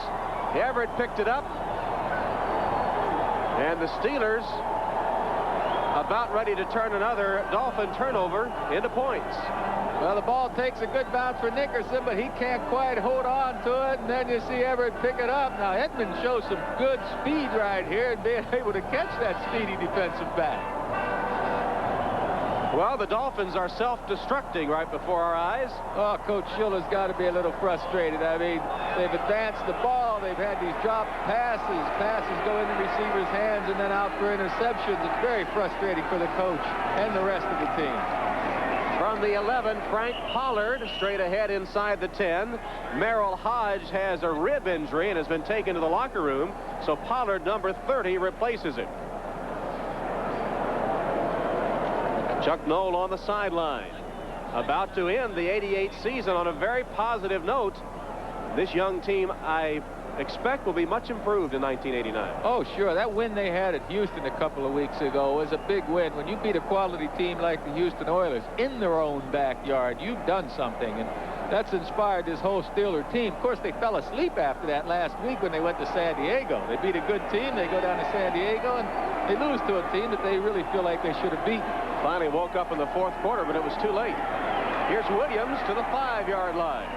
Everett picked it up. And the Steelers about ready to turn another Dolphin turnover into points. Well, the ball takes a good bounce for Nickerson, but he can't quite hold on to it. And then you see Everett pick it up. Now, Edmonds shows some good speed right here and being able to catch that speedy defensive back. Well, the Dolphins are self-destructing right before our eyes. Oh, Coach Schuler's got to be a little frustrated. I mean, they've advanced the ball. They've had these drop passes. Passes go in the receiver's hands and then out for interceptions. It's very frustrating for the coach and the rest of the team. From the 11, Frank Pollard straight ahead inside the 10. Merrill Hodge has a rib injury and has been taken to the locker room, so Pollard, number 30, replaces him. Chuck Knoll on the sideline. About to end the '88 season on a very positive note. This young team, I expect, will be much improved in 1989. Oh, sure. That win they had at Houston a couple of weeks ago was a big win. When you beat a quality team like the Houston Oilers in their own backyard, you've done something. And that's inspired this whole Steeler team. Of course, they fell asleep after that last week when they went to San Diego. They beat a good team. They go down to San Diego, and they lose to a team that they really feel like they should have beaten. Finally woke up in the fourth quarter, but it was too late. Here's Williams to the 5-yard line.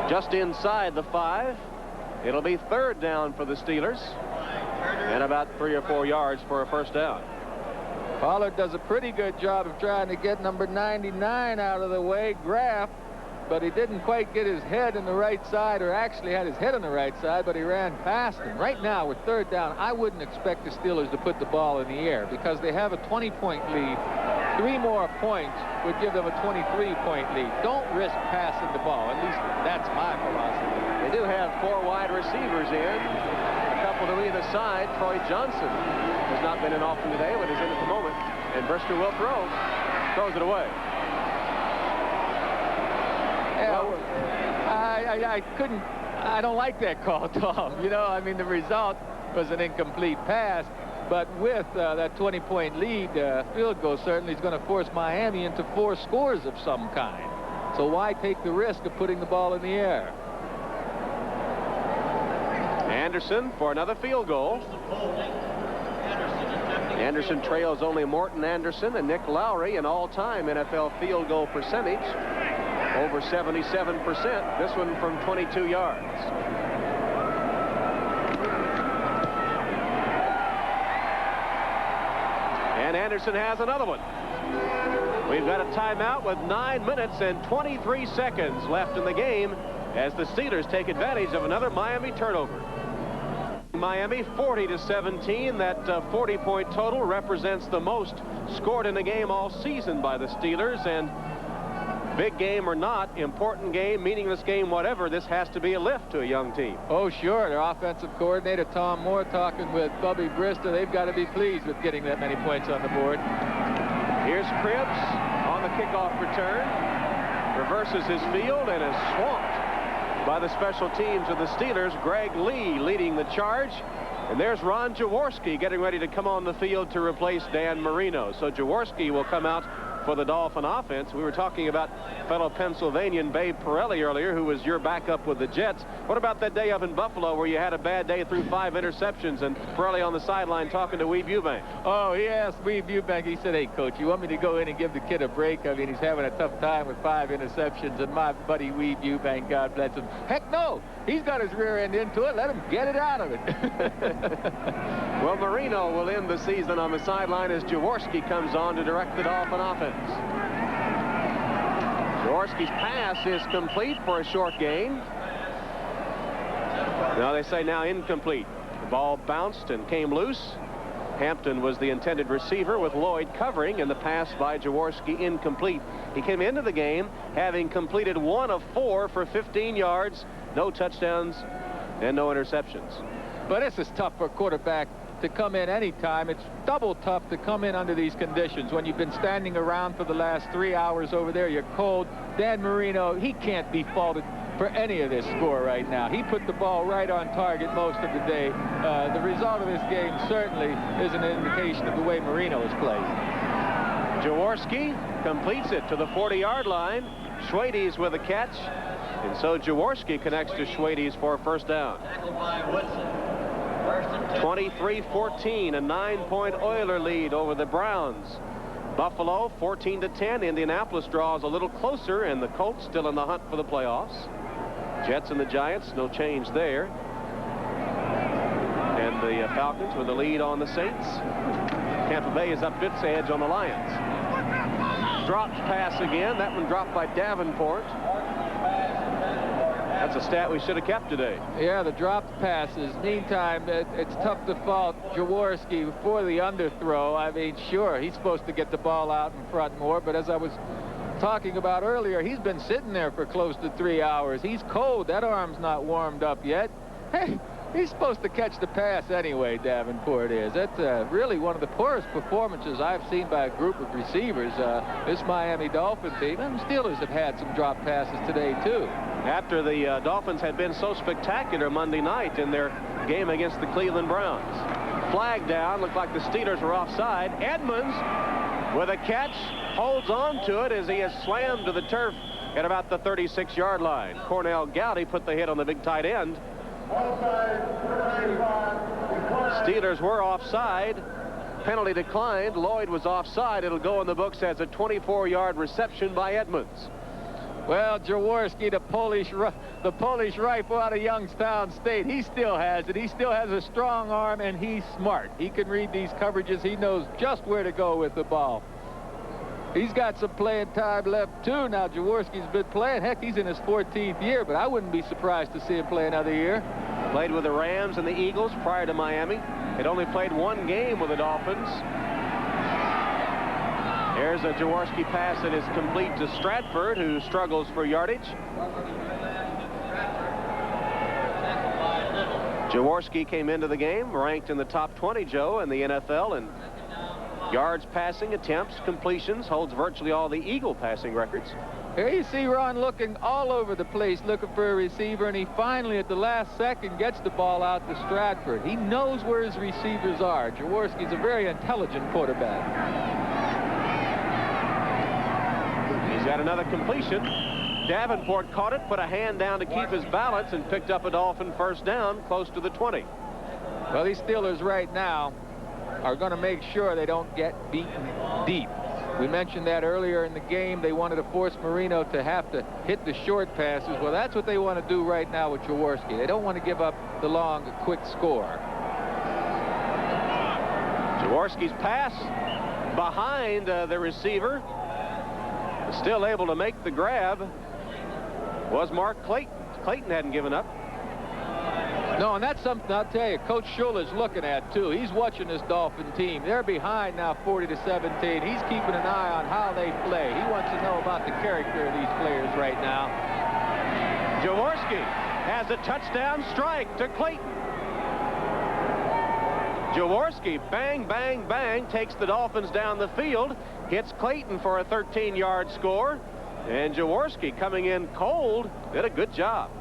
Just inside the 5. It'll be third down for the Steelers. And about 3 or 4 yards for a first down. Pollard does a pretty good job of trying to get number 99 out of the way, Graff, but he didn't quite get his head in the right side, or actually had his head on the right side, but he ran past him. Right now, with third down, I wouldn't expect the Steelers to put the ball in the air because they have a 20-point lead. 3 more points would give them a 23-point lead. Don't risk passing the ball. At least that's my philosophy. They do have 4 wide receivers in. A couple to either side. Troy Johnson has not been in often today, but is in at the moment. And Brister will throw. Throws it away. Yeah, I don't like that call, Tom. You know, I mean, the result was an incomplete pass. But with that 20-point lead, field goal certainly is going to force Miami into 4 scores of some kind. So why take the risk of putting the ball in the air? Anderson for another field goal. Anderson trails only Morton Anderson and Nick Lowry in all-time NFL field goal percentage. Over 77%. This one from 22 yards. And Anderson has another one. We've got a timeout with 9 minutes and 23 seconds left in the game as the Steelers take advantage of another Miami turnover. Miami 40-17. That 40-point total represents the most scored in a game all season by the Steelers. And big game or not, important game, meaningless game, whatever, this has to be a lift to a young team. Oh, sure. Their offensive coordinator, Tom Moore, talking with Bubby Brister. They've got to be pleased with getting that many points on the board. Here's Cribbs on the kickoff return. Reverses his field and is swamped by the special teams of the Steelers. Greg Lee leading the charge. And there's Ron Jaworski getting ready to come on the field to replace Dan Marino. So Jaworski will come out for the Dolphin offense. We were talking about fellow Pennsylvanian Babe Pirelli earlier, who was your backup with the Jets. What about that day up in Buffalo where you had a bad day, threw 5 interceptions, and Pirelli on the sideline talking to Weeb Eubank? Oh, he asked Weeb Eubank, he said, hey, coach, you want me to go in and give the kid a break? I mean, he's having a tough time with 5 interceptions, and my buddy Weeb Eubank, God bless him. Heck no, he's got his rear end into it. Let him get it out of it. Well, Marino will end the season on the sideline as Jaworski comes on to direct the Dolphin offense. Jaworski's pass is complete for a short gain. Now they say now incomplete. The ball bounced and came loose. Hampton was the intended receiver with Lloyd covering, and the pass by Jaworski incomplete. He came into the game having completed 1 of 4 for 15 yards, no touchdowns and no interceptions. But this is tough for a quarterback to come in anytime. It's double tough to come in under these conditions when you've been standing around for the last 3 hours over there. You're cold. Dan Marino, he can't be faulted for any of this score right now. He put the ball right on target most of the day. The result of this game certainly is an indication of the way Marino has played. Jaworski completes it to the 40-yard line. Schwades with a catch. And so Jaworski connects to Schwades for a first down. 23-14, a 9-point Oiler lead over the Browns. Buffalo 14-10. Indianapolis draws a little closer, and the Colts still in the hunt for the playoffs. Jets and the Giants, no change there. And the Falcons with the lead on the Saints. Tampa Bay is up its edge on the Lions. Drops pass again. That one dropped by Davenport. That's a stat we should have kept today. Yeah, the dropped passes. Meantime, it's tough to fault Jaworski for the underthrow. I mean, sure, he's supposed to get the ball out in front more, but as I was talking about earlier, he's been sitting there for close to 3 hours. He's cold. That arm's not warmed up yet. Hey, he's supposed to catch the pass anyway, Davenport is. That's really one of the poorest performances I've seen by a group of receivers. This Miami Dolphin team, and the Steelers have had some drop passes today, too. After the Dolphins had been so spectacular Monday night in their game against the Cleveland Browns. Flag down. Looked like the Steelers were offside. Edmonds with a catch holds on to it as he is slammed to the turf at about the 36-yard line. Cornell Gowdy put the hit on the big tight end. Steelers were offside. Penalty declined. Lloyd was offside. It'll go in the books as a 24-yard reception by Edmonds. Well, Jaworski, the Polish rifle out of Youngstown State, he still has it. He still has a strong arm, and he's smart. He can read these coverages. He knows just where to go with the ball. He's got some playing time left, too. Now, Jaworski's been playing. Heck, he's in his 14th year, but I wouldn't be surprised to see him play another year. Played with the Rams and the Eagles prior to Miami. Had only played 1 game with the Dolphins. There's a Jaworski pass that is complete to Stratford, who struggles for yardage. Jaworski came into the game ranked in the top 20, Joe, in the NFL, and yards passing, attempts, completions, holds virtually all the Eagle passing records. Here you see Ron looking all over the place looking for a receiver, and he finally at the last second gets the ball out to Stratford. He knows where his receivers are. Jaworski's a very intelligent quarterback. He's got another completion. Davenport caught it, put a hand down to keep his balance, and picked up a Dolphin first down close to the 20. Well, these Steelers right now are going to make sure they don't get beaten deep. We mentioned that earlier in the game. They wanted to force Marino to have to hit the short passes. Well, that's what they want to do right now with Jaworski. They don't want to give up the long, quick score. Jaworski's pass behind the receiver. Still able to make the grab was Mark Clayton. Clayton hadn't given up. No, and that's something I'll tell you, Coach Shula's looking at, too. He's watching this Dolphin team. They're behind now 40-17. He's keeping an eye on how they play. He wants to know about the character of these players right now. Jaworski has a touchdown strike to Clayton. Jaworski, bang, bang, bang, takes the Dolphins down the field, hits Clayton for a 13-yard score, and Jaworski coming in cold did a good job.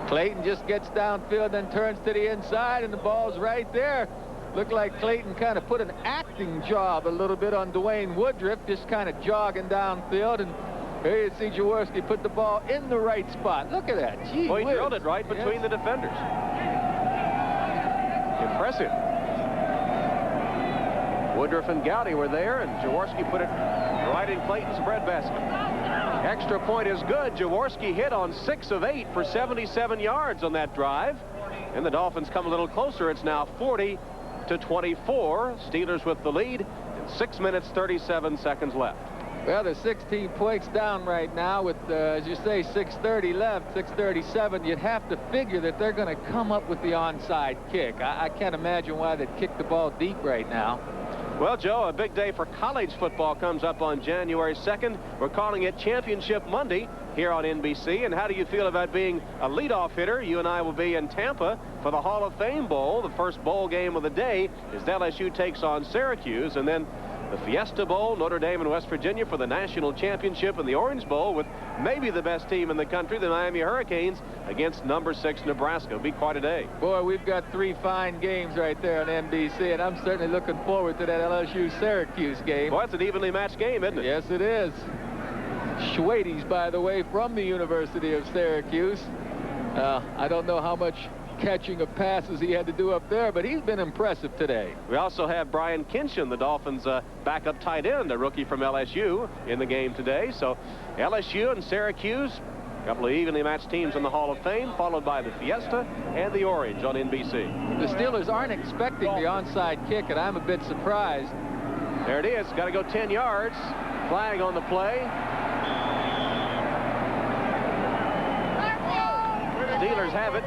Clayton just gets downfield, then turns to the inside, and the ball's right there. Looked like Clayton kind of put an acting job a little bit on Dwayne Woodruff, just kind of jogging downfield, and here you see Jaworski put the ball in the right spot. Look at that. Gee, well, he drilled it right between the defenders. Impressive. Woodruff and Gowdy were there, and Jaworski put it right in Clayton's breadbasket. Extra point is good. Jaworski hit on 6 of 8 for 77 yards on that drive. And the Dolphins come a little closer. It's now 40-24. Steelers with the lead, and 6 minutes, 37 seconds left. Well, they're 16 points down right now with, as you say, 6:30 left, 6:37. You'd have to figure that they're going to come up with the onside kick. I can't imagine why they'd kick the ball deep right now. Well, Joe, a big day for college football comes up on January 2nd. We're calling it Championship Monday here on NBC. And how do you feel about being a leadoff hitter? You and I will be in Tampa for the Hall of Fame Bowl. The first bowl game of the day is LSU takes on Syracuse. And then the Fiesta Bowl, Notre Dame and West Virginia for the national championship, and the Orange Bowl with maybe the best team in the country, the Miami Hurricanes, against number 6 Nebraska. It'll be quite a day. Boy, we've got 3 fine games right there on NBC, and I'm certainly looking forward to that LSU-Syracuse game. Boy, it's an evenly matched game, isn't it? Yes, it is. Schwades, by the way, from the University of Syracuse. I don't know how much catching of passes he had to do up there, but he's been impressive today. We also have Brian Kinchin, the Dolphins' backup tight end, a rookie from LSU, in the game today. So LSU and Syracuse, a couple of evenly matched teams in the Hall of Fame, followed by the Fiesta and the Orange on NBC. The Steelers aren't expecting the onside kick, and I'm a bit surprised. There it is. Got to go 10 yards. Flag on the play. Steelers have it.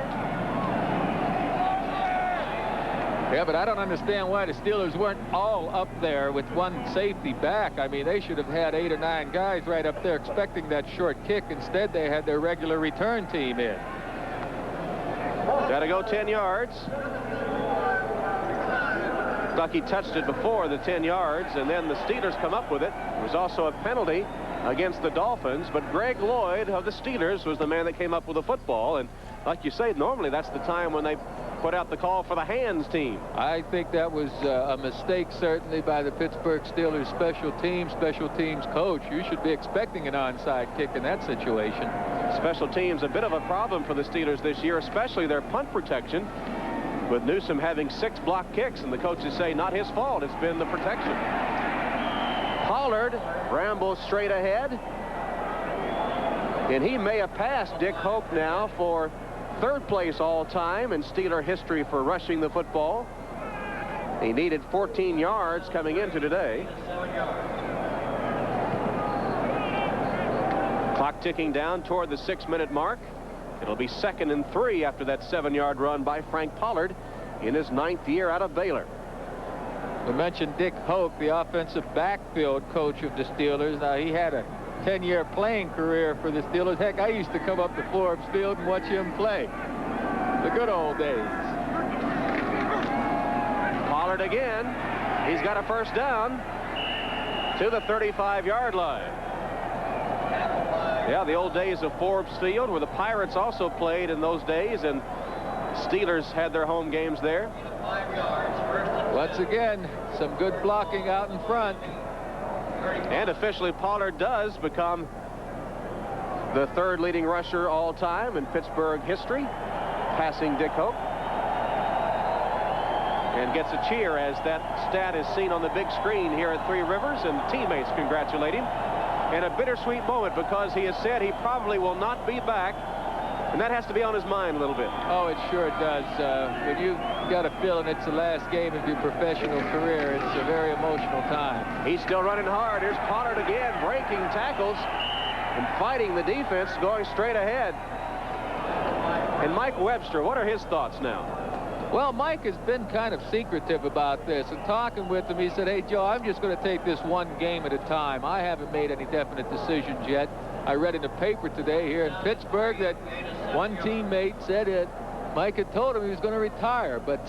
Yeah, but I don't understand why the Steelers weren't all up there with one safety back. I mean, they should have had 8 or 9 guys right up there expecting that short kick. Instead, they had their regular return team in. Got to go 10 yards. Stuckey touched it before the 10 yards, and then the Steelers come up with it. There was also a penalty against the Dolphins, but Greg Lloyd of the Steelers was the man that came up with the football. And like you say, normally that's the time when they put out the call for the hands team. I think that was a mistake, certainly, by the Pittsburgh Steelers special teams coach. You should be expecting an onside kick in that situation. Special teams, a bit of a problem for the Steelers this year, especially their punt protection, with Newsome having 6 block kicks, and the coaches say not his fault. It's been the protection. Pollard rambles straight ahead, and he may have passed Dick Hope now for 3rd place all-time in Steeler history for rushing the football. He needed 14 yards coming into today. Clock ticking down toward the 6-minute mark. It'll be 2nd and 3 after that 7-yard run by Frank Pollard in his 9th year out of Baylor. We mentioned Dick Hoke, the offensive backfield coach of the Steelers. Now, he had a 10-year playing career for the Steelers. Heck, I used to come up to Forbes Field and watch him play. The good old days. Pollard again. He's got a first down to the 35-yard line. Yeah, the old days of Forbes Field, where the Pirates also played in those days, and Steelers had their home games there. Once again, some good blocking out in front. And officially, Pollard does become the 3rd leading rusher all time in Pittsburgh history, passing Dick Hope. And gets a cheer as that stat is seen on the big screen here at Three Rivers, and teammates congratulate him. And a bittersweet moment, because he has said he probably will not be back, and that has to be on his mind a little bit. Oh, it sure does. When you've got a feeling it's the last game of your professional career, it's a very emotional time. He's still running hard. Here's Pollard again, breaking tackles and fighting the defense, going straight ahead. And Mike Webster, what are his thoughts now? Well, Mike has been kind of secretive about this, and talking with him, he said, hey, Joe, I'm just going to take this one game at a time. I haven't made any definite decisions yet. I read in the paper today here in Pittsburgh that one teammate said that Mike had told him he was going to retire, but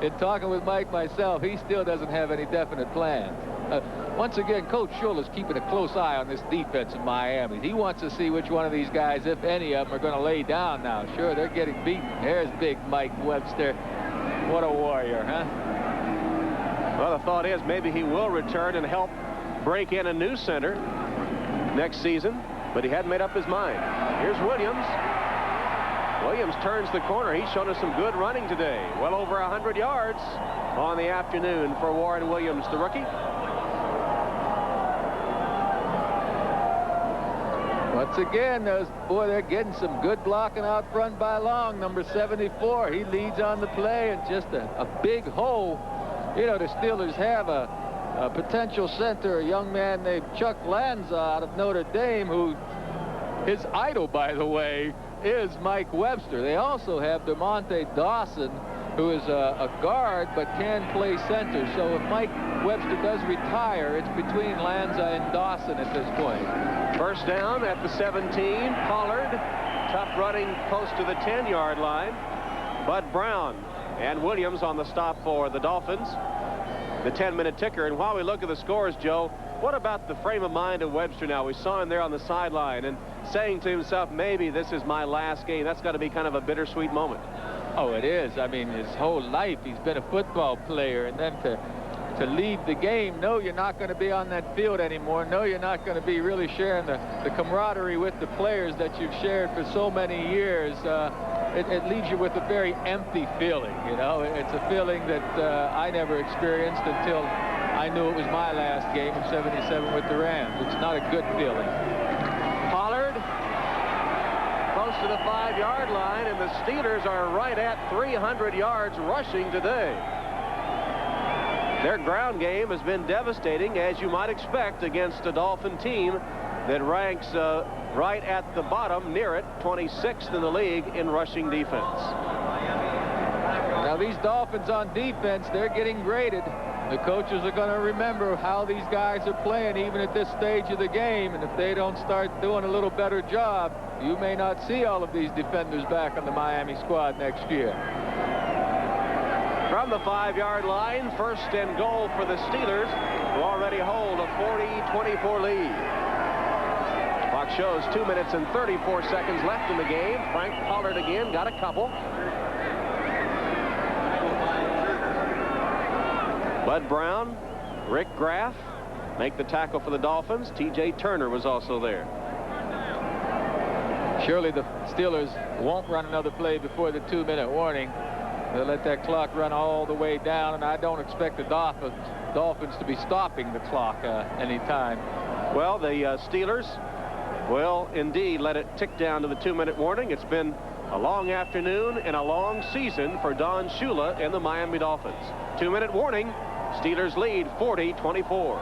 in talking with Mike myself, he still doesn't have any definite plans. Once again, Coach Shula's keeping a close eye on this defense in Miami. He wants to see which one of these guys, if any of them, are going to lay down now. Sure, they're getting beaten. There's big Mike Webster. What a warrior, huh? Well, the thought is maybe he will return and help break in a new center next season, but he hadn't made up his mind. Here's Williams. Williams turns the corner. He's shown us some good running today. Well over 100 yards on the afternoon for Warren Williams, the rookie. Once again, they're getting some good blocking out front by Long, number 74. He leads on the play, and just a big hole. You know, the Steelers have a potential center, a young man named Chuck Lanza out of Notre Dame, who his idol, by the way, is Mike Webster. They also have DeMonte Dawson, who is a guard but can play center. So if Mike Webster does retire, it's between Lanza and Dawson at this point. First down at the 17. Pollard, tough running close to the 10-yard line. Bud Brown and Williams on the stop for the Dolphins. The 10-minute ticker. And while we look at the scores, Joe, what about the frame of mind of Webster now? We saw him there on the sideline and saying to himself, maybe this is my last game. That's got to be kind of a bittersweet moment. Oh, it is. I mean, his whole life he's been a football player, and then to leave the game, no, you're not going to be on that field anymore. No, you're not going to be really sharing the camaraderie with the players that you've shared for so many years. It leaves you with a very empty feeling, you know. It's a feeling that I never experienced until I knew it was my last game in '77 with the Rams. It's not a good feeling. Pollard close to the 5-yard line, and the Steelers are right at 300 yards rushing today. Their ground game has been devastating, as you might expect, against a Dolphin team that ranks right at the bottom, near it, 26th in the league in rushing defense. Now, these Dolphins on defense, they're getting graded. The coaches are going to remember how these guys are playing even at this stage of the game, and if they don't start doing a little better job, you may not see all of these defenders back on the Miami squad next year. From the 5-yard line, first and goal for the Steelers, who already hold a 40-24 lead. Clock shows 2 minutes and 34 seconds left in the game. Frank Pollard again got a couple. Bud Brown, Rick Graff make the tackle for the Dolphins. T.J. Turner was also there. Surely the Steelers won't run another play before the 2-minute warning. They'll let that clock run all the way down, and I don't expect the Dolphins to be stopping the clock anytime. Well, the Steelers will indeed let it tick down to the 2-minute warning. It's been a long afternoon and a long season for Don Shula and the Miami Dolphins. 2-minute warning. Steelers lead 40-24.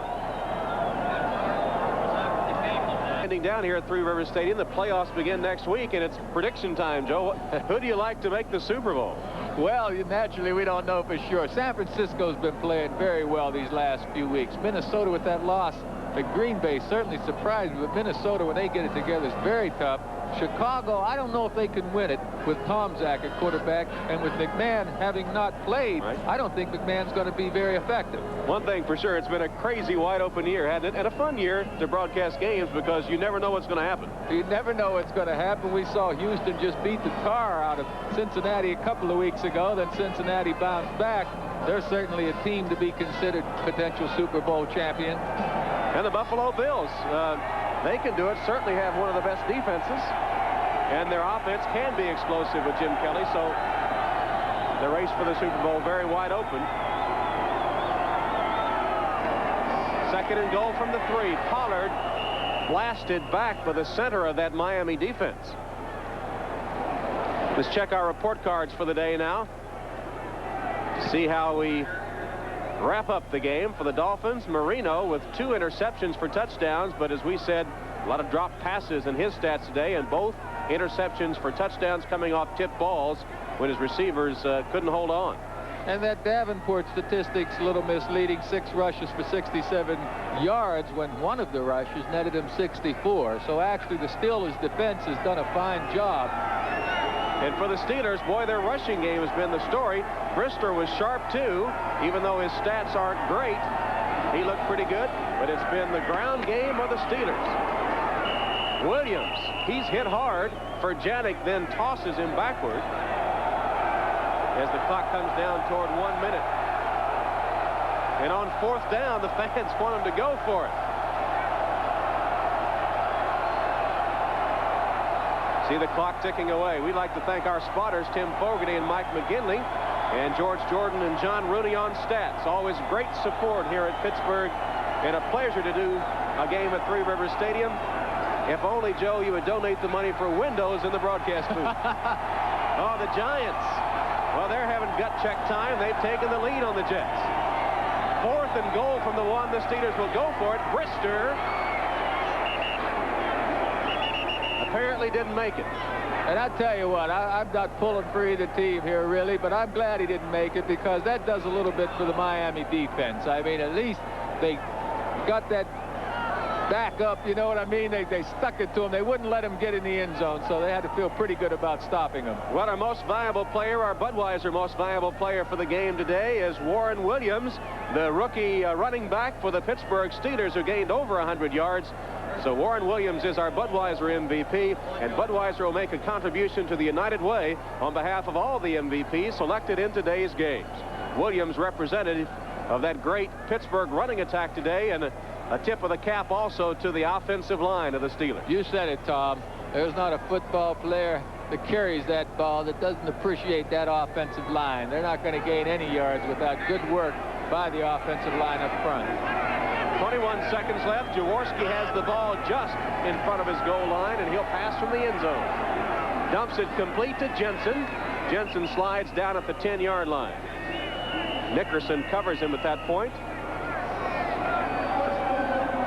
Ending down here at Three Rivers Stadium. The playoffs begin next week, and it's prediction time, Joe. Who do you like to make the Super Bowl? Well, naturally, we don't know for sure. San Francisco's been playing very well these last few weeks. Minnesota, with that loss at Green Bay, certainly surprised me. But Minnesota, when they get it together, is very tough. Chicago, I don't know if they can win it with Tom Zach at quarterback, and with McMahon having not played, right. I don't think McMahon's going to be very effective. One thing for sure, it's been a crazy wide-open year, hasn't it? And a fun year to broadcast games because you never know what's going to happen. You never know what's going to happen. We saw Houston just beat the tar out of Cincinnati a couple of weeks ago. Then Cincinnati bounced back. They're certainly a team to be considered potential Super Bowl champion. And the Buffalo Bills, they can do it. Certainly have one of the best defenses. And their offense can be explosive with Jim Kelly. So the race for the Super Bowl very wide open. Second and goal from the 3. Pollard blasted back by the center of that Miami defense. Let's check our report cards for the day now. See how we wrap up the game for the Dolphins. Marino with 2 interceptions for touchdowns, but as we said, a lot of drop passes in his stats today, and both interceptions for touchdowns coming off tipped balls when his receivers couldn't hold on. And that Davenport statistic's a little misleading. 6 rushes for 67 yards when one of the rushes netted him 64. So actually the Steelers defense has done a fine job. And for the Steelers, boy, their rushing game has been the story. Brister was sharp too, even though his stats aren't great. He looked pretty good, but it's been the ground game of the Steelers. Williams, he's hit hard. Janik then tosses him backward as the clock comes down toward 1 minute. And on 4th down, the fans want him to go for it. See the clock ticking away. We'd like to thank our spotters, Tim Fogarty and Mike McGinley, and George Jordan and John Rooney on stats. Always great support here at Pittsburgh, and a pleasure to do a game at Three Rivers Stadium. If only, Joe, you would donate the money for windows in the broadcast booth. Oh, the Giants. Well, they're having gut check time. They've taken the lead on the Jets. 4th and goal from the 1. The Steelers will go for it. Brister apparently didn't make it. And I tell you what, I'm not pulling for either team here, really, but I'm glad he didn't make it because that does a little bit for the Miami defense. I mean, at least they got that back up, you know what I mean? They stuck it to him. They wouldn't let him get in the end zone, so they had to feel pretty good about stopping him. Well, our most valuable player, our Budweiser most valuable player for the game today is Warren Williams, the rookie running back for the Pittsburgh Steelers, who gained over 100 yards. So Warren Williams is our Budweiser MVP, and Budweiser will make a contribution to the United Way on behalf of all the MVPs selected in today's games. Williams, representative of that great Pittsburgh running attack today, and a tip of the cap also to the offensive line of the Steelers. You said it, Tom. There's not a football player that carries that ball that doesn't appreciate that offensive line. They're not going to gain any yards without good work by the offensive line up front. 21 seconds left. Jaworski has the ball just in front of his goal line, and he'll pass from the end zone. Dumps it complete to Jensen. Jensen slides down at the 10-yard line. Nickerson covers him at that point.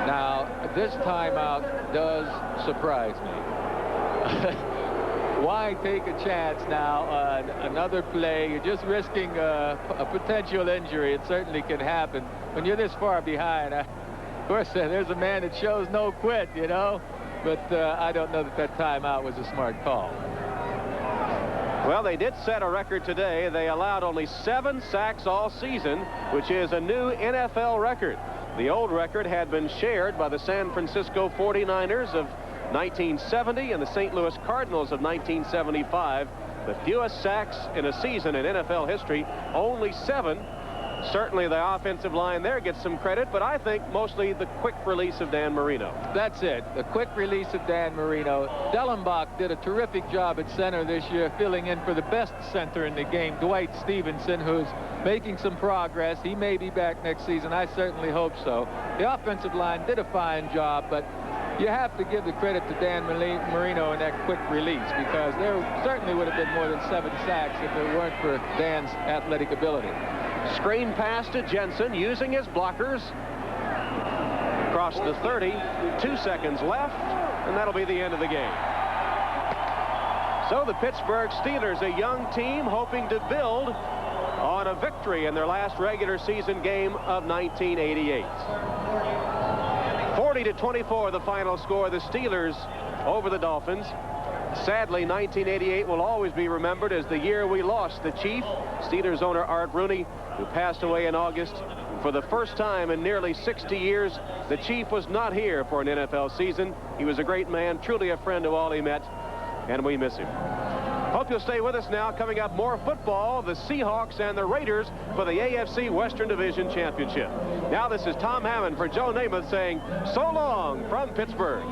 Now, this timeout does surprise me. Why take a chance now on another play? You're just risking a potential injury. It certainly can happen when you're this far behind. Of course, there's a man that shows no quit, you know, but I don't know that timeout was a smart call. Well, they did set a record today. They allowed only 7 sacks all season, which is a new NFL record. The old record had been shared by the San Francisco 49ers of 1970 and the St. Louis Cardinals of 1975. The fewest sacks in a season in NFL history, only 7. Certainly the offensive line there gets some credit, but I think mostly the quick release of Dan Marino. That's it, the quick release of Dan Marino. Dellenbach did a terrific job at center this year, filling in for the best center in the game, Dwight Stevenson, who's making some progress. He may be back next season. I certainly hope so. The offensive line did a fine job, but you have to give the credit to Dan Marino in that quick release, because there certainly would have been more than 7 sacks if it weren't for Dan's athletic ability. Screen pass to Jensen using his blockers. Across the 30, 2 seconds left, and that'll be the end of the game. So the Pittsburgh Steelers, a young team hoping to build on a victory in their last regular season game of 1988. 40-24 the final score. The Steelers over the Dolphins. Sadly, 1988 will always be remembered as the year we lost the Chief, Steelers owner Art Rooney, who passed away in August. For the first time in nearly 60 years, the Chief was not here for an NFL season. He was a great man, truly a friend to all he met, and we miss him. Hope you'll stay with us now. Coming up, more football, the Seahawks and the Raiders for the AFC Western Division Championship. Now this is Tom Hammond for Joe Namath saying so long from Pittsburgh.